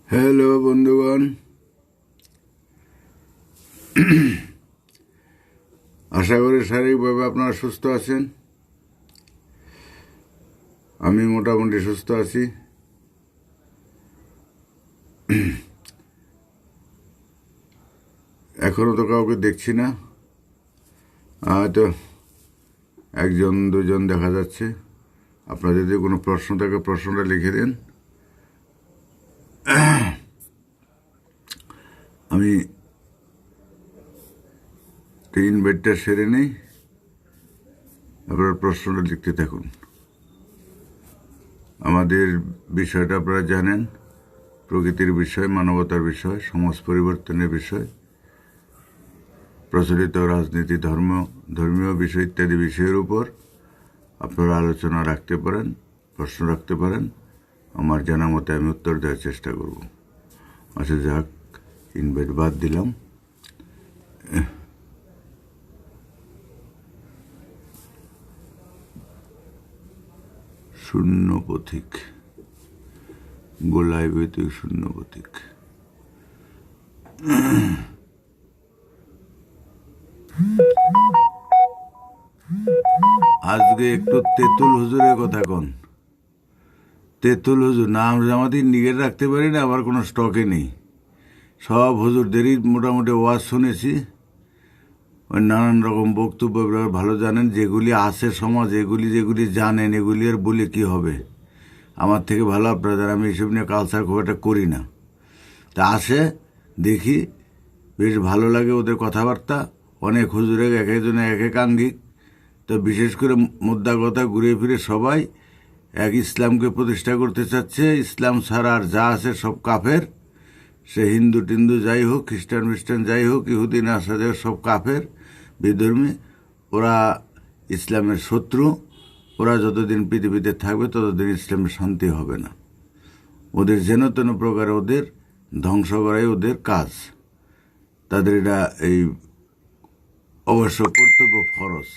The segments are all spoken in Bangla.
হ্যালো বন্ধুগণ, আশা করি শারীরিকভাবে আপনারা সুস্থ আছেন। আমি মোটামুটি সুস্থ আছি। এখনও তো কাউকে দেখছি না, হয়তো একজন দুজন দেখা যাচ্ছে। আপনার যদি কোনো প্রশ্ন থাকে প্রশ্নটা লিখে দিন। আমি ইনভাইটটা সেরে নেই, আপনার প্রশ্নটা লিখতে থাকুন। আমাদের বিষয়টা আপনারা জানেন, প্রকৃতির বিষয়, মানবতার বিষয়, সমাজ পরিবর্তনের বিষয়, প্রচলিত রাজনীতি, ধর্মীয় বিষয় ইত্যাদি বিষয়ের উপর আপনারা আলোচনা রাখতে পারেন, প্রশ্ন রাখতে পারেন। আমার জানা মতে আমি উত্তর দেওয়ার চেষ্টা করব। আচ্ছা যাক, ইনভাইট বাদ দিলাম। শূন্য পথিক, গোলায় বৈতিক শূন্য পথিক। আজকে একটু তেঁতুল হুজুরের কথা কন। তেঁতুল হুজুর নাম জামাতি নিগের রাখতে পারি না, আবার কোনো স্টকে নেই। সব হুজুরদেরই মোটামুটি ওয়াজ শুনেছি, ওই নানান রকম বক্তব্য ভালো জানেন। যেগুলি আছে সমাজ, যেগুলি জানেন, এগুলি আর বলে কি হবে? আমার থেকে ভালো আপনাদের। আমি এসব নিয়ে কালচার খুব একটা করি না। তা আসে দেখি, বেশ ভালো লাগে ওদের কথাবার্তা। অনেক হুজুরে এক একজনে এক এক আঙ্গিক। তো বিশেষ করে মুদ্রা কথা ঘুরে ফিরে সবাই এক ইসলামকে প্রতিষ্ঠা করতে চাচ্ছে। ইসলাম ছাড়া আর যা আছে সব কাফের। সে হিন্দু টিন্দু যাই হোক, খ্রিস্টান যাই হোক, ইহুদি নাসারা সব কাফের, বিধর্মী। ওরা ইসলামের শত্রু। ওরা যতদিন পৃথিবীতে থাকবে ততদিন ইসলামের শান্তি হবে না। ওদের যেন তেন প্রকারে ওদের ধ্বংস করাই ওদের কাজ। তাদের এটা এই অবশ্য কর্তব্য, ফরজ।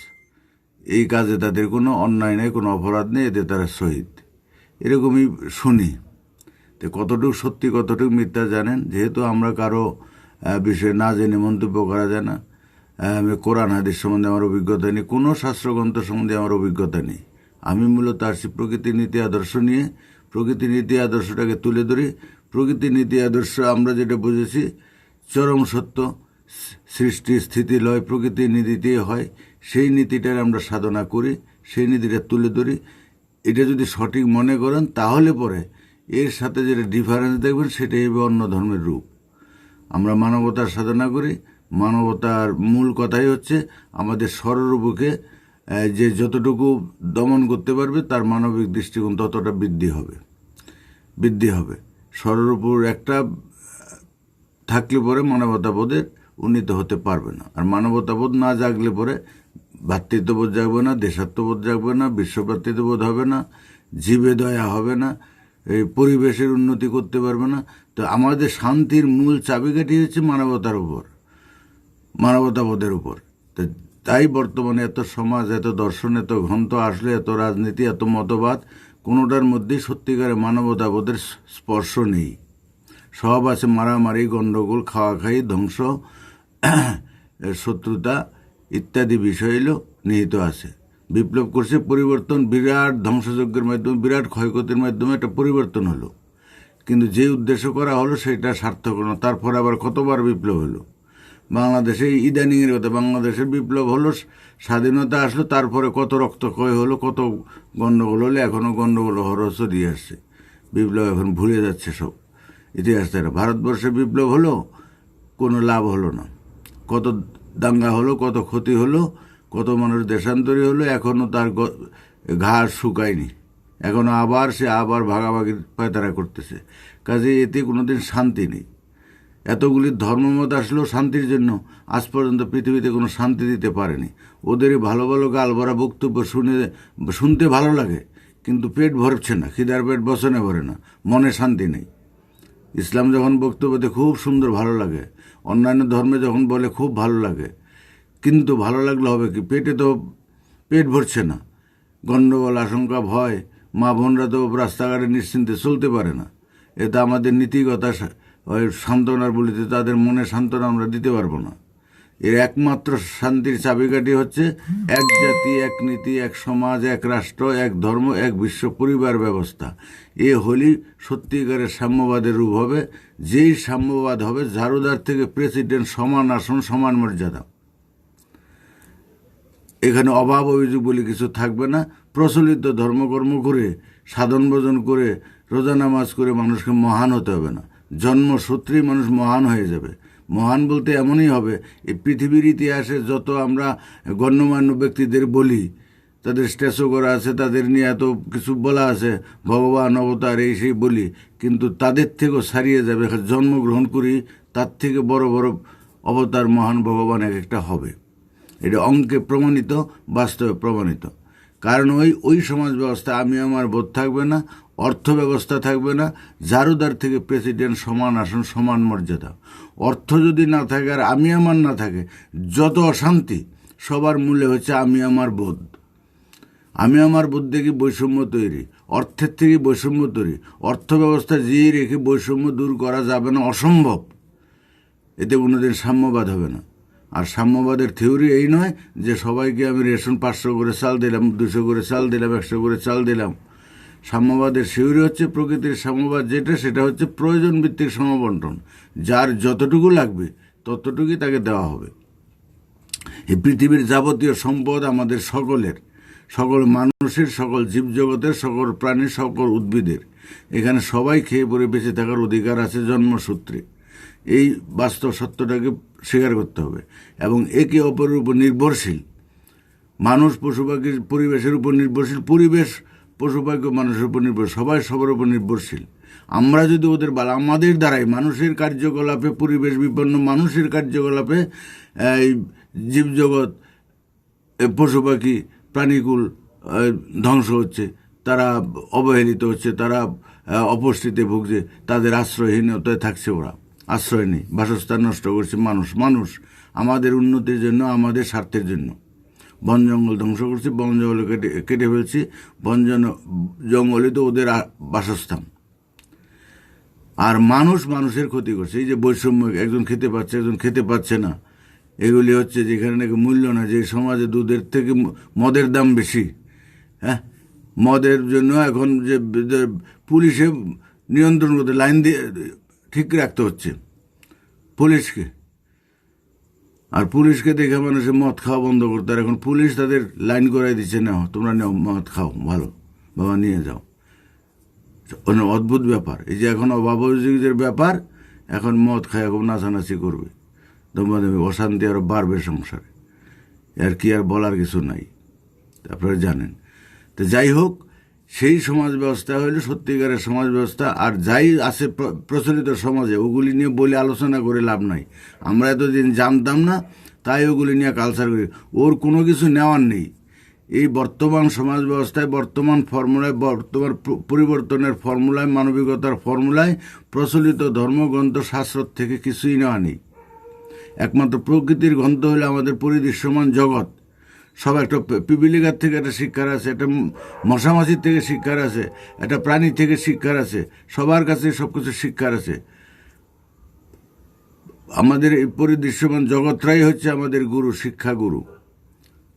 এই কাজে তাদের কোনো অন্যায় নেই, কোনো অপরাধ নেই, এতে তারা শহীদ। এরকমই শুনি। তো কতটুকু সত্যি কতটুকু মিথ্যা জানেন? যেহেতু আমরা কারো বিষয়ে না জেনে মন্তব্য করা যায় না। আমি কোরআন হাদিস সম্বন্ধে আমার অভিজ্ঞতা নেই, কোনো শাস্ত্রগ্রন্থ সম্বন্ধে আমার অভিজ্ঞতা নেই। আমি মূলত আসছি প্রকৃতির নীতি আদর্শ নিয়ে। প্রকৃতির নীতি আদর্শটাকে তুলে ধরি। প্রকৃতির নীতি আদর্শ আমরা যেটা বুঝেছি, চরম সত্য, সৃষ্টি স্থিতি লয় প্রকৃতির নীতিতেই হয়। সেই নীতিটার আমরা সাধনা করি, সেই নীতিটা তুলে ধরি। এটা যদি সঠিক মনে করেন তাহলে পরে এর সাথে যেটা ডিফারেন্স দেখবেন সেটাই হবে অন্য ধর্মের রূপ। আমরা মানবতার সাধনা করি। মানবতার মূল কথাই হচ্ছে আমাদের সরলরূপকে যে যতটুকু দমন করতে পারবে তার মানবিক দৃষ্টিকোণ ততটা বৃদ্ধি হবে। সরলরূপর একটা থাকলে পরে মানবতাবোধের উন্নীত হতে পারবে না। আর মানবতাবোধ না জাগলে পরে ভ্রাতৃত্ববোধ জাগবে না, দেশাত্মবোধ জাগবে না, বিশ্বভ্রাতৃত্ববোধ হবে না, জীবে দয়া হবে না, এই পরিবেশের উন্নতি করতে পারবে না। তো আমাদের শান্তির মূল চাবিকাঠি হচ্ছে মানবতাবোধের উপর। তাই বর্তমানে এত সমাজ, এত দর্শন, এত গ্রন্থ আসলে, এত রাজনীতি, এত মতবাদ, কোনোটার মধ্যেই সত্যিকারে মানবতাবোধের স্পর্শ নেই। সব আছে মারামারি, গণ্ডগোল, খাওয়াখাই, ধ্বংস, শত্রুতা ইত্যাদি বিষয় নিহিত আছে। বিপ্লব করছে, পরিবর্তন, বিরাট ধ্বংসযজ্ঞের মাধ্যমে, বিরাট ক্ষয়ক্ষতির মাধ্যমে একটা পরিবর্তন হলো। কিন্তু যে উদ্দেশ্য করা হলো সেটা সার্থক হলো না। তারপরে আবার কতবার বিপ্লব হলো। বাংলাদেশে ইদানিংয়ের কথা, বাংলাদেশের বিপ্লব হলো, স্বাধীনতা আসলো, তারপরে কত রক্তক্ষয় হলো, কত গণ্ডগোল হলো। এখনও গণ্ডগোল হরস দিয়ে আসছে। বিপ্লব এখন ভুলে যাচ্ছে সব ইতিহাস থেকে। ভারতবর্ষে বিপ্লব হলো, কোনো লাভ হলো না। কত দাঙ্গা হলো, কত ক্ষতি হলো, কত মানুষ দেশান্তরী হলো, এখনও তার ঘাস শুকায়নি। এখনও সে আবার ভাগাভাগির পায়তারা করতেছে। কাজে এতে কোনোদিন শান্তি নেই। এতগুলি ধর্মমত আসলেও শান্তির জন্য আজ পর্যন্ত পৃথিবীতে কোনো শান্তি দিতে পারেনি। ওদেরই ভালো ভালো গাল ভরা বক্তব্য শুনতে ভালো লাগে, কিন্তু পেট ভরছে না, খিদার পেট বসনে ভরে না, মনে শান্তি নেই। ইসলাম যখন বক্তব্য দেয় খুব সুন্দর, ভালো লাগে। অন্যান্য ধর্মে যখন বলে খুব ভালো লাগে, কিন্তু ভালো লাগলে হবে কি? পেট ভরছে না। গণ্ডগোল, আশঙ্কা, ভয়, মা বোনরা তো রাস্তাঘাটে নিশ্চিন্তে চলতে পারে না। এতে আমাদের নীতিগতা ওই সান্ত্বনার বলিতে তাদের মনে সান্ত্বনা আমরা দিতে পারবো না। এর একমাত্র শান্তির চাবিকাঠি হচ্ছে এক জাতি, এক নীতি, এক সমাজ, এক রাষ্ট্র, এক ধর্ম, এক বিশ্ব পরিবার ব্যবস্থা। এ হলি সত্যিকারের সাম্যবাদের রূপ হবে। যেই সাম্যবাদ হবে, ঝাড়ুদার থেকে প্রেসিডেন্ট সমান আসন, সমান মর্যাদা। এখানে অভাব অভিযোগ বলে কিছু থাকবে না। প্রচলিত ধর্মকর্ম করে, সাধন ভোজন করে, রোজা নামাজ করে মানুষকে মহান হতে হবে না। জন্মসূত্রেই মানুষ মহান হয়ে যাবে। মহান বলতে এমনই হবে, এই পৃথিবীর ইতিহাসে যত আমরা গণ্যমান্য ব্যক্তিদের বলি, তাদের স্ট্যাচু করা আছে, তাদের নিয়ে এত কিছু বলা আছে, ভগবান অবতার এই সেই বলি, কিন্তু তাদের থেকেও ছাড়িয়ে যাবে। জন্মগ্রহণ করি, তার থেকে বড় বড় অবতার মহান ভগবান এক একটা হবে। এটা অঙ্কে প্রমাণিত, বাস্তবে প্রমাণিত। কারণ ওই সমাজ ব্যবস্থা আমি আমার বোধ থাকবে না, অর্থ ব্যবস্থা থাকবে না। ঝাড়ুদার থেকে প্রেসিডেন্ট সমান আসন, সমান মর্যাদা। অর্থ যদি না থাকে আর আমি আমার না থাকে, যত অশান্তি সবার মূলে হচ্ছে আমি আমার বোধ। আমি আমার বোধ থেকে বৈষম্য তৈরি, অর্থের থেকে বৈষম্য তৈরি। অর্থ ব্যবস্থা জিয়ে রেখে বৈষম্য দূর করা যাবে না, অসম্ভব। এতে কোনোদিন সাম্যবাদ হবে না। আর সাম্যবাদের থিওরি এই নয় যে সবাইকে আমি রেশন 500 করে চাল দিলাম, 200 করে চাল দিলাম, 100 করে চাল দিলাম। সাম্যবাদের থিওরি হচ্ছে প্রকৃতির সাম্যবাদ যেটা, সেটা হচ্ছে প্রয়োজন ভিত্তিক সমবন্টন। যার যতটুকু লাগবে ততটুকুই তাকে দেওয়া হবে। এই পৃথিবীর যাবতীয় সম্পদ আমাদের সকলের, সকল মানুষের, সকল জীবজগতের, সকল প্রাণীর, সকল উদ্ভিদের। এখানে সবাই খেয়ে পরে বেঁচে থাকার অধিকার আছে জন্মসূত্রে। এই বাস্তব সত্যটাকে স্বীকার করতে হবে এবং একে অপরের উপর নির্ভরশীল। মানুষ পশু পাখির পরিবেশের উপর নির্ভরশীল, পরিবেশ পশু পাখি মানুষের উপর নির্ভরশীল, সবাই সবার উপর নির্ভরশীল। আমরা যদি ওদের আমাদের দ্বারাই মানুষের কার্যকলাপে, পরিবেশ বিপন্ন মানুষের কার্যকলাপে জীবজগৎ, পশু পাখি, প্রাণীকুল ধ্বংস হচ্ছে, তারা অবহেলিত হচ্ছে, তারা অপুষ্টিতে ভুগছে, তাদের আশ্রয়হীনতায় থাকছে, ওরা আশ্রয় নেই, বাসস্থান নষ্ট করছে মানুষ আমাদের উন্নতির জন্য, আমাদের স্বার্থের জন্য। বন জঙ্গল ধ্বংস করছে, বন জঙ্গল কেটে ফেলছি, জঙ্গলই তো ওদের বাসস্থান। আর মানুষের ক্ষতি করছে। এই যে বৈষম্য, একজন খেতে পাচ্ছে, একজন খেতে পাচ্ছে না, এগুলি হচ্ছে যেখানে নাকি মূল্য না। যে সমাজে দুধের থেকে মদের দাম বেশি, হ্যাঁ, মদের জন্য এখন যে পুলিশে নিয়ন্ত্রণ করতে লাইন দিয়ে ঠিক রাখতে হচ্ছে পুলিশকে। আর পুলিশকে দেখে মানুষের মদ খাওয়া বন্ধ করতে, আর এখন পুলিশ তাদের লাইন করাই দিচ্ছে, না তোমরা নেও, মদ খাও, ভালো বাবা নিয়ে যাও। অদ্ভুত ব্যাপার। এই যে এখন অভাব অভিযোগের ব্যাপার, এখন মদ খায় এখন নাচানাচি করবে, তোমাদের অশান্তি আরও বাড়বে সংসারে। আর কি আর বলার কিছু নাই, আপনারা জানেন। তো যাই হোক, সেই সমাজ ব্যবস্থা হইলে সত্যিকারের সমাজ ব্যবস্থা। আর যাই আছে প্রচলিত সমাজে, ওগুলি নিয়ে বলে আলোচনা করে লাভ নাই। আমরা এতদিন জানতাম না, তাই ওগুলি নিয়ে কালচার করি। ওর কোনো কিছু নেওয়ার নেই। এই বর্তমান সমাজ ব্যবস্থায়, বর্তমান ফর্মুলায়, বর্তমান পরিবর্তনের ফর্মুলায়, মানবিকতার ফর্মুলায় প্রচলিত ধর্মগ্রন্থ শাস্ত্র থেকে কিছুই নেওয়া নেই। একমাত্র প্রকৃতির গ্রন্থ হলে আমাদের পরিদৃশ্যমান জগৎ। সব একটা পিপিলিকার থেকে একটা শিক্ষার আছে, একটা মশামাছির থেকে শিক্ষার আছে, একটা প্রাণী থেকে শিক্ষার আছে, সবার কাছে সব কিছু শিক্ষার আছে। আমাদের এই পরিদৃশ্যমান জগৎটাই হচ্ছে আমাদের গুরু, শিক্ষা গুরু।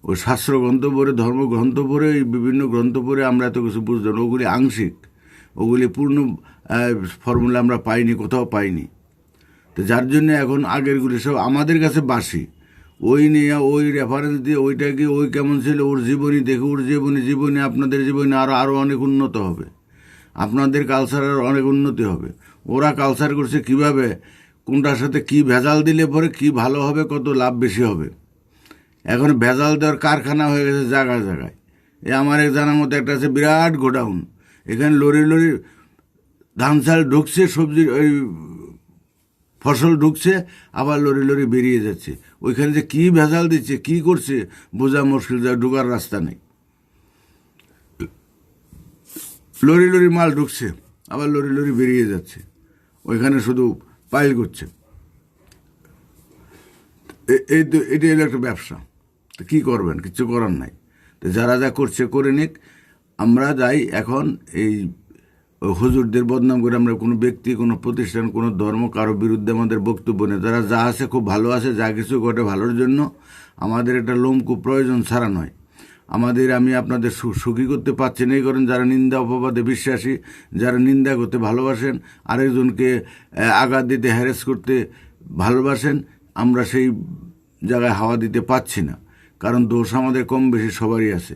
ওই শাস্ত্র গ্রন্থ পড়ে, ধর্মগ্রন্থ পড়ে, এই বিভিন্ন গ্রন্থ পড়ে আমরা এত কিছু বুঝতাম। ওগুলি আংশিক, ওগুলি পূর্ণ ফর্মুলা আমরা পাইনি, কোথাও পাইনি। তো যার জন্য এখন আগেরগুলি সব আমাদের কাছে বাসি। ওই নিয়ে, ওই রেফারেন্স দিয়ে, ওইটাকে ওই কেমন ছিল, ওর জীবনী দেখে, ওর জীবনী আপনাদের জীবনে আরও অনেক উন্নত হবে, আপনাদের কালচারের অনেক উন্নতি হবে। ওরা কালচার করছে কিভাবে, কোনটার সাথে কি ভেজাল দিলে পরে কি ভালো হবে, কত লাভ বেশি হবে। এখন ভেজাল দেওয়ার কারখানা হয়ে গেছে জায়গায় জায়গায়। আমার এক জানার মতো একটা আছে বিরাট গোডাউন, এখানে লরি ধান চাল ঢুকছে, সবজির ওই ফসল ঢুকছে, আবার লরি বেরিয়ে যাচ্ছে। ওইখানে যে কী ভেজাল দিচ্ছে, কি করছে বোঝা মুশকিল, যা ঢোকার রাস্তা নেই। লরি মাল ঢুকছে, আবার লরি বেরিয়ে যাচ্ছে, ওইখানে শুধু পাইল করছে। এটি হলো একটা ব্যবসা। তো কী করবেন, কিছু করার নাই। তো যারা যা করছে করে নিক। আমরা যাই এখন এই ওই হুজুরদের বদনাম করে আমরা কোনো ব্যক্তি, কোনো প্রতিষ্ঠান, কোনো ধর্ম কারো বিরুদ্ধে আমাদের বক্তব্য নেই। তারা যা আছে খুব ভালো আছে, যা কিছু ঘটে ভালোর জন্য। আমাদের এটা লোমকূপ প্রয়োজন ছাড়া নয়। আমি আপনাদের সুখী করতে পারছি না, এই কারণ যারা নিন্দা অপবাদে বিশ্বাসী, যারা নিন্দা করতে ভালোবাসেন, আরেকজনকে আঘাত দিতে, হ্যারেস করতে ভালোবাসেন, আমরা সেই জায়গায় হাওয়া দিতে পারছি না। কারণ দোষ আমাদের কম বেশি সবারই আছে।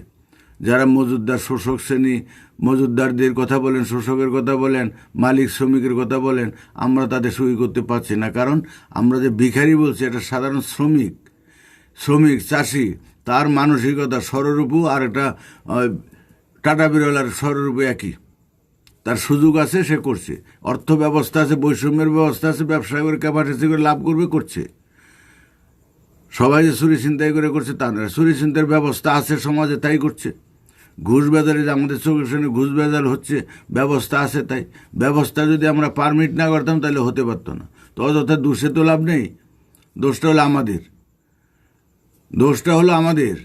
যারা মজুদদার, শোষক শ্রেণী, মজুদদারদের কথা বলেন, শোষকের কথা বলেন, মালিক শ্রমিকের কথা বলেন, আমরা তাদের সুখী করতে পারছি না। কারণ আমরা যে ভিখারি বলছি, এটা সাধারণ শ্রমিক চাষি, তার মানসিকতা স্বরূপও আর একটা টাটা বিরলার স্বরূপ একই। তার সুযোগ আছে, সে করছে, অর্থ ব্যবস্থা আছে, বৈষম্যের ব্যবস্থা আছে, ব্যবসা করে ক্যাপাসিটি করে লাভ করবে, করছে। সবাই যে চুরি ছিনতাই করে করছে তা নয়, চুরি ছিনতাইয়ের ব্যবস্থা আছে সমাজে, তাই করছে। ঘুষ বেজালে যে আমাদের চোখের সামনে ঘুষ বেজাল হচ্ছে, ব্যবস্থা আছে তাই। ব্যবস্থা যদি আমরা পারমিট না করতাম তাহলে হতে পারতো না। তো অযথা দোষে তো লাভ নেই, দোষটা হলো আমাদের।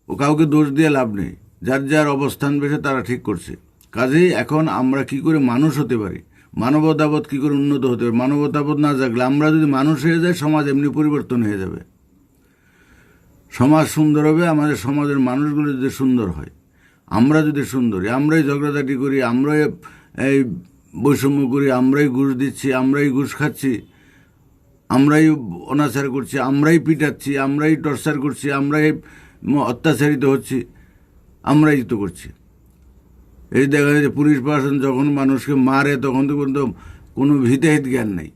ও কাউকে দোষ দিয়ে লাভ নেই, যার যার অবস্থান বেশে তারা ঠিক করছে। কাজেই এখন আমরা কি করে মানুষ হতে পারি, মানবতাবোধ কি করে উন্নত হতে পারে। মানবতাবোধ না জাগলে আমরা যদি মানুষ হয়ে যাই, সমাজ এমনি পরিবর্তন হয়ে যাবে, সমাজ সুন্দর হবে। আমাদের সমাজের মানুষগুলো যদি সুন্দর হয়, আমরা যদি সুন্দরী, আমরাই ঝগড়াঝাটি করি, আমরাই এই বৈষম্য করি, আমরাই ঘুষ দিচ্ছি, আমরাই ঘুষ খাচ্ছি, আমরাই অনাচার করছি, আমরাই পিটাচ্ছি, আমরাই টর্চার করছি, আমরাই অত্যাচারিত হচ্ছি, আমরাই তো করছি। এই দেখা যায় যে পুলিশ প্রশাসন যখন মানুষকে মারে, তখন তো কিন্তু কোনো হিতাহিত জ্ঞান নেই।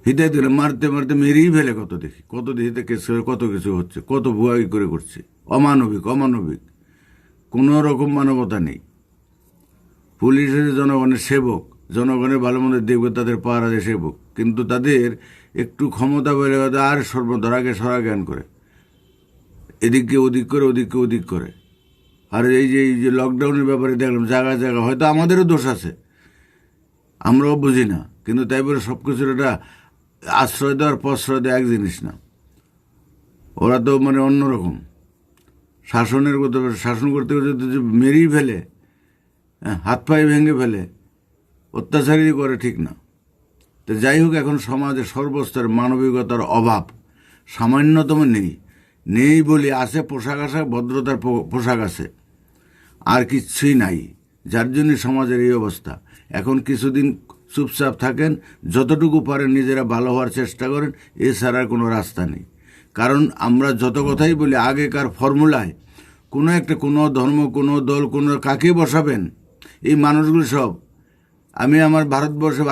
হিতাহিত গেলে মারতে মারতে মেরেই ফেলে, কত দেখিতে কেস করে কত কিছু হচ্ছে, কত ভুয়াই করে করছে। অমানবিক কোনো রকম মানবতা নেই। পুলিশ হচ্ছে জনগণের সেবক, জনগণের ভালো মন্দ দেখবে, তাদের পাহারা দিয়ে সেবক। কিন্তু তাদের একটু ক্ষমতা বেড়ে গেছে আর সর্বধরাকে সরা জ্ঞান করে, এদিককে ওদিক করে। আর এই যে লকডাউনের ব্যাপারে দেখলাম জায়গা হয়তো আমাদেরও দোষ আছে, আমরাও বুঝি না, কিন্তু তাই বলে সব কিছুর একটা আশ্রয় দেওয়ার প্রশ্রয় দেওয়া এক জিনিস না। ওরা তো অন্যরকম শাসন করতে যদি মেরেই ফেলে, হাত পায়ে ভেঙে ফেলে, অত্যাচারই করে, ঠিক না। তো যাই হোক, এখন সমাজে সর্বস্তরের মানবিকতার অভাব সামান্যতম নেই বলে আছে পোশাক আশাক, ভদ্রতার পোশাক আছে, আর কিচ্ছুই নাই, যার জন্য সমাজের এই অবস্থা। এখন কিছুদিন চুপচাপ থাকেন, যতটুকু পারেন নিজেরা ভালো হওয়ার চেষ্টা করেন, এছাড়া কোনো রাস্তা নেই। কারণ আমরা যত কথাই বলি, আগেকার ফর্মুলায় কোনো ধর্ম, কোনো দল, কাকে বসাবেন, এই মানুষগুলো সব, আমি আমার ভারতবর্ষে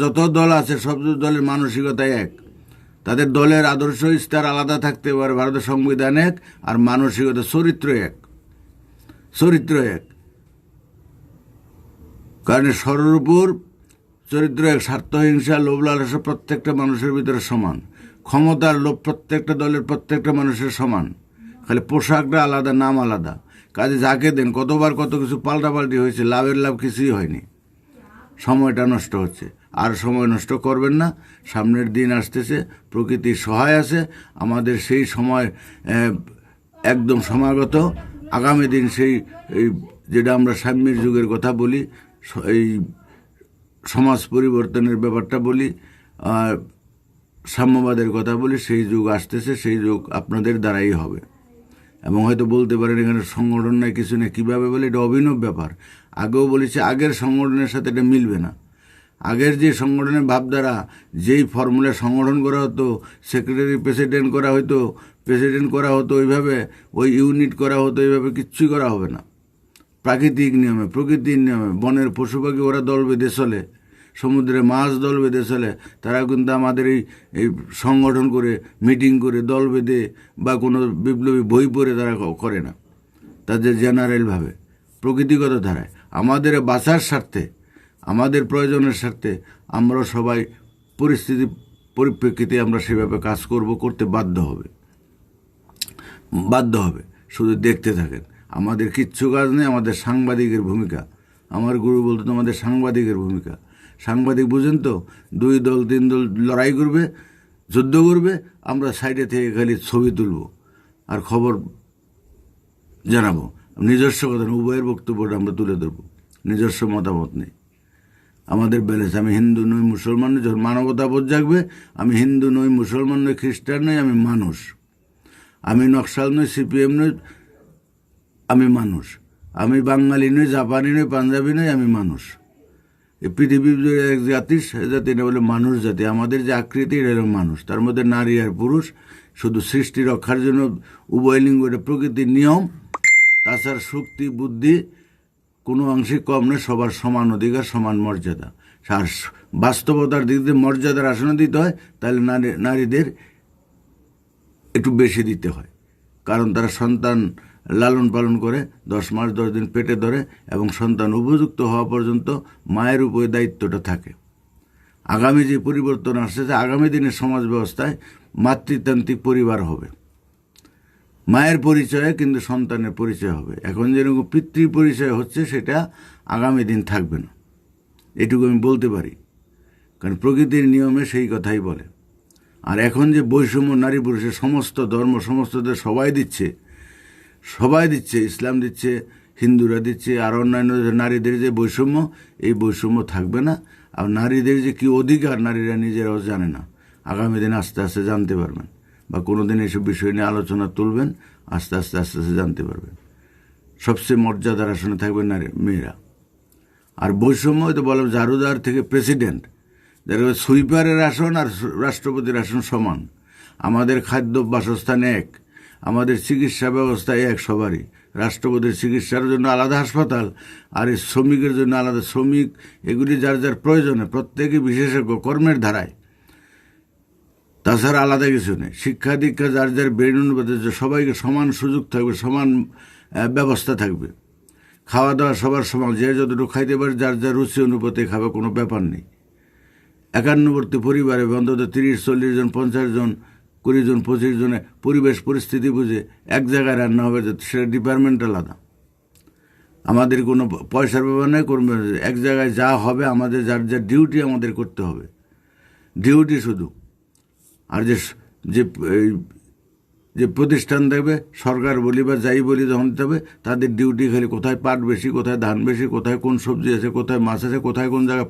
যত দল আছে, সব দলের মানসিকতা এক, তাদের দলের আদর্শ স্তর আলাদা থাকতে পারে, ভারতের সংবিধান এক, আর মানসিকতা চরিত্র এক। কারণ সর্বোপর চরিত্র এক, স্বার্থহিংসা, লোভ লালসা প্রত্যেকটা মানুষের ভিতরে সমান, ক্ষমতার লোভ প্রত্যেকটা দলের প্রত্যেকটা মানুষের সমান, খালি পোশাকটা আলাদা, নাম আলাদা। কাজে যাকে দেন, কতবার কত কিছু পাল্টাপাল্টি হয়েছে, লাভ কিছুই হয়নি, সময়টা নষ্ট হচ্ছে। আর সময় নষ্ট করবেন না, সামনের দিন আসতেছে, প্রকৃতির সহায় আছে, আমাদের সেই সময় একদম সমাগত। আগামী দিন সেই যেটা আমরা সাম্যের যুগের কথা বলি, এই সমাজ পরিবর্তনের ব্যাপারটা বলি, সাম্যবাদের কথা বলি, সেই যুগ আসতেছে, সেই যুগ আপনাদের দ্বারাই হবে। এবং হয়তো বলতে পারেন এখানে সংগঠন নাই, কিছু নেই, কীভাবে বলে, এটা অভিনব ব্যাপার। আগেও বলেছি, আগের সংগঠনের সাথে এটা মিলবে না। আগের যে সংগঠনের ভাবধারা, যেই ফর্মুলায় সংগঠন করা হতো, সেক্রেটারি প্রেসিডেন্ট করা হতো ওইভাবে, ওই ইউনিট করা হতো, এইভাবে কিচ্ছুই করা হবে না। প্রকৃতির নিয়মে বনের পশু পাখি ওরা দল বেঁধে চলে, সমুদ্রে মাছ দল বেঁধে চলে, তারা কিন্তু আমাদের এই সংগঠন করে, মিটিং করে, দল বেঁধে বা কোনো বিপ্লবী বই পড়ে তারা করে না। তাদের জেনারেলভাবে প্রকৃতিগত ধারায় আমাদের বাঁচার স্বার্থে, আমাদের প্রয়োজনের স্বার্থে আমরা সবাই পরিপ্রেক্ষিতে আমরা সেভাবে কাজ করতে বাধ্য হবে। শুধু দেখতে থাকেন, আমাদের কিচ্ছু কাজ নেই, আমাদের সাংবাদিকের ভূমিকা। আমার গুরু বলতো, তোমাদের সাংবাদিকের ভূমিকা। সাংবাদিক বুঝেন তো, 2 দল 3 দল লড়াই করবে, যুদ্ধ করবে, আমরা সাইডে থেকে খালি ছবি তুলব আর খবর জানাবো। নিজস্ব কথা না, উভয়ের বক্তব্যটা আমরা তুলে ধরবো। নিজস্ব মতামত নেই, আমাদের ব্যালেন্স। আমি হিন্দু নই, মুসলমান নই। যখন মানবতাবোধ জাগবে, আমি হিন্দু নই, মুসলমান নই, খ্রিস্টান নই, আমি মানুষ। আমি নকশাল নই, সিপিএম নই, আমি মানুষ। আমি বাঙালি নই, জাপানি নই, পাঞ্জাবি নই, আমি মানুষ। এই পৃথিবীর এক জাতি, সে জাতি এটা বলে মানুষ জাতি। আমাদের যে আকৃতি, এটা হলো মানুষ। তার মধ্যে নারী আর পুরুষ, শুধু সৃষ্টি রক্ষার জন্য উভয় লিঙ্গ, এটা প্রকৃতির নিয়ম। তাছাড়া শক্তি, বুদ্ধি কোনো অংশে কম নয়, সবার সমান অধিকার, সমান মর্যাদা। আর বাস্তবতার দিক দিয়ে মর্যাদার আসনে দিতে হয়, তাহলে নারীদের একটু বেশি দিতে হয়, কারণ তারা সন্তান লালন পালন করে, 10 মাস 10 দিন পেটে ধরে, এবং সন্তান উপযুক্ত হওয়া পর্যন্ত মায়ের উপরে দায়িত্বটা থাকে। আগামী যে পরিবর্তন আসছে, আগামী দিনের সমাজ ব্যবস্থায় মাতৃতান্ত্রিক পরিবার হবে। মায়ের পরিচয়ে কিন্তু সন্তানের পরিচয় হবে। এখন যেরকম পিতৃ পরিচয় হচ্ছে, সেটা আগামী দিন থাকবে না, এটুকু আমি বলতে পারি, কারণ প্রকৃতির নিয়মে সেই কথাই বলে। আর এখন যে বৈষম্য নারী পুরুষের, সমস্ত ধর্ম, সমস্ত দেশ সবাই দিচ্ছে, ইসলাম দিচ্ছে, হিন্দুরা দিচ্ছে, আর অন্যান্য নারীদের যে বৈষম্য, এই বৈষম্য থাকবে না। আর নারীদের যে কী অধিকার, নারীরা নিজেরাও জানে না। আগামী দিন আস্তে আস্তে জানতে পারবেন, বা কোনো দিন এইসব বিষয় নিয়ে আলোচনা তুলবেন, আস্তে আস্তে জানতে পারবেন। সবচেয়ে মর্যাদার আসনে থাকবেন মেয়েরা। আর বৈষম্য তো বললাম, ঝাড়ুদার থেকে প্রেসিডেন্ট, যারা সুইপারের আসন আর রাষ্ট্রপতির আসন সমান। আমাদের খাদ্য, বাসস্থান এক, আমাদের চিকিৎসা ব্যবস্থা এক সবারই। রাষ্ট্রপতির চিকিৎসার জন্য আলাদা হাসপাতাল, আর এই শ্রমিকের জন্য আলাদা। শ্রমিক এগুলি যার যার প্রয়োজনে, প্রত্যেকে বিশেষজ্ঞ কর্মের ধারায়, তাছাড়া আলাদা কিছু নেই। শিক্ষা দীক্ষা যার যার ব্রেন অনুপাতে, সবাইকে সমান সুযোগ থাকবে, সমান ব্যবস্থা থাকবে। খাওয়া দাওয়া সবার সমান, যে যতটুকু খাইতে পারে যার যার রুচি অনুপাতে খাবে, কোনো ব্যাপার নেই। একান্নবর্তী পরিবারে অন্তত 30-40 জন, 50 জন, 20 জন, 25 জনে পরিবেশ পরিস্থিতি বুঝে এক জায়গায় রান্না হবে, সেটা ডিপার্টমেন্ট আলাদা। আমাদের কোনো পয়সার ব্যাপার নেই, করবে এক জায়গায় যা হবে, আমাদের যার যার ডিউটি আমাদের করতে হবে, ডিউটি শুধু। আর যে প্রতিষ্ঠান দেবে, সরকার বলি বা যাই বলি, যখন দিতে হবে, তাদের ডিউটি খালি কোথায় পাট বেশি, কোথায় ধান বেশি, কোথায় কোন সবজি আছে, কোথায় মাছ আছে, কোথায় কোন জায়গায়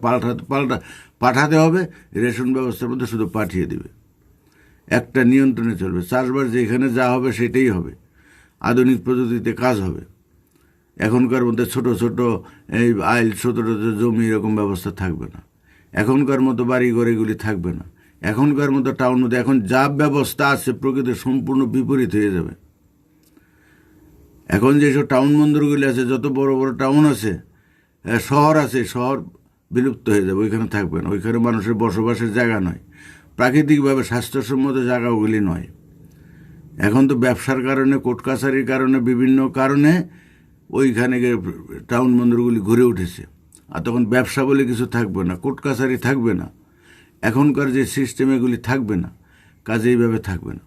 পাঠাতে হবে, রেশন ব্যবস্থার মধ্যে শুধু পাঠিয়ে দিবে। একটা নিয়ন্ত্রণে চলবে। চাষবাস যেখানে যা হবে সেটাই হবে, আধুনিক প্রযুক্তিতে কাজ হবে। এখনকার মধ্যে ছোট ছোট এই আইল, ছোট ছোট জমি, এরকম ব্যবস্থা থাকবে না। এখনকার মতো বাড়িঘর এগুলি থাকবে না। এখনকার মতো টাউন মধ্যে এখন যা ব্যবস্থা আছে, প্রকৃতির সম্পূর্ণ বিপরীত হয়ে যাবে। এখন যেসব টাউন বন্দরগুলি আছে, যত বড় বড় টাউন আছে, শহর আছে, শহর বিলুপ্ত হয়ে যাবে, ওইখানে থাকবে না। ওইখানে মানুষের বসবাসের জায়গা নয়, প্রাকৃতিকভাবে স্বাস্থ্যসম্মত জায়গাগুলি নয়। এখন তো ব্যবসার কারণে, কোর্ট কাছারির কারণে, বিভিন্ন কারণে ওইখানে টাউন বন্দরগুলি ঘুরে উঠেছে। আর তখন ব্যবসা বলে কিছু থাকবে না, কোর্ট কাছারি থাকবে না, এখনকার যে সিস্টেম এগুলি থাকবে না, কাজে এইভাবে থাকবে না।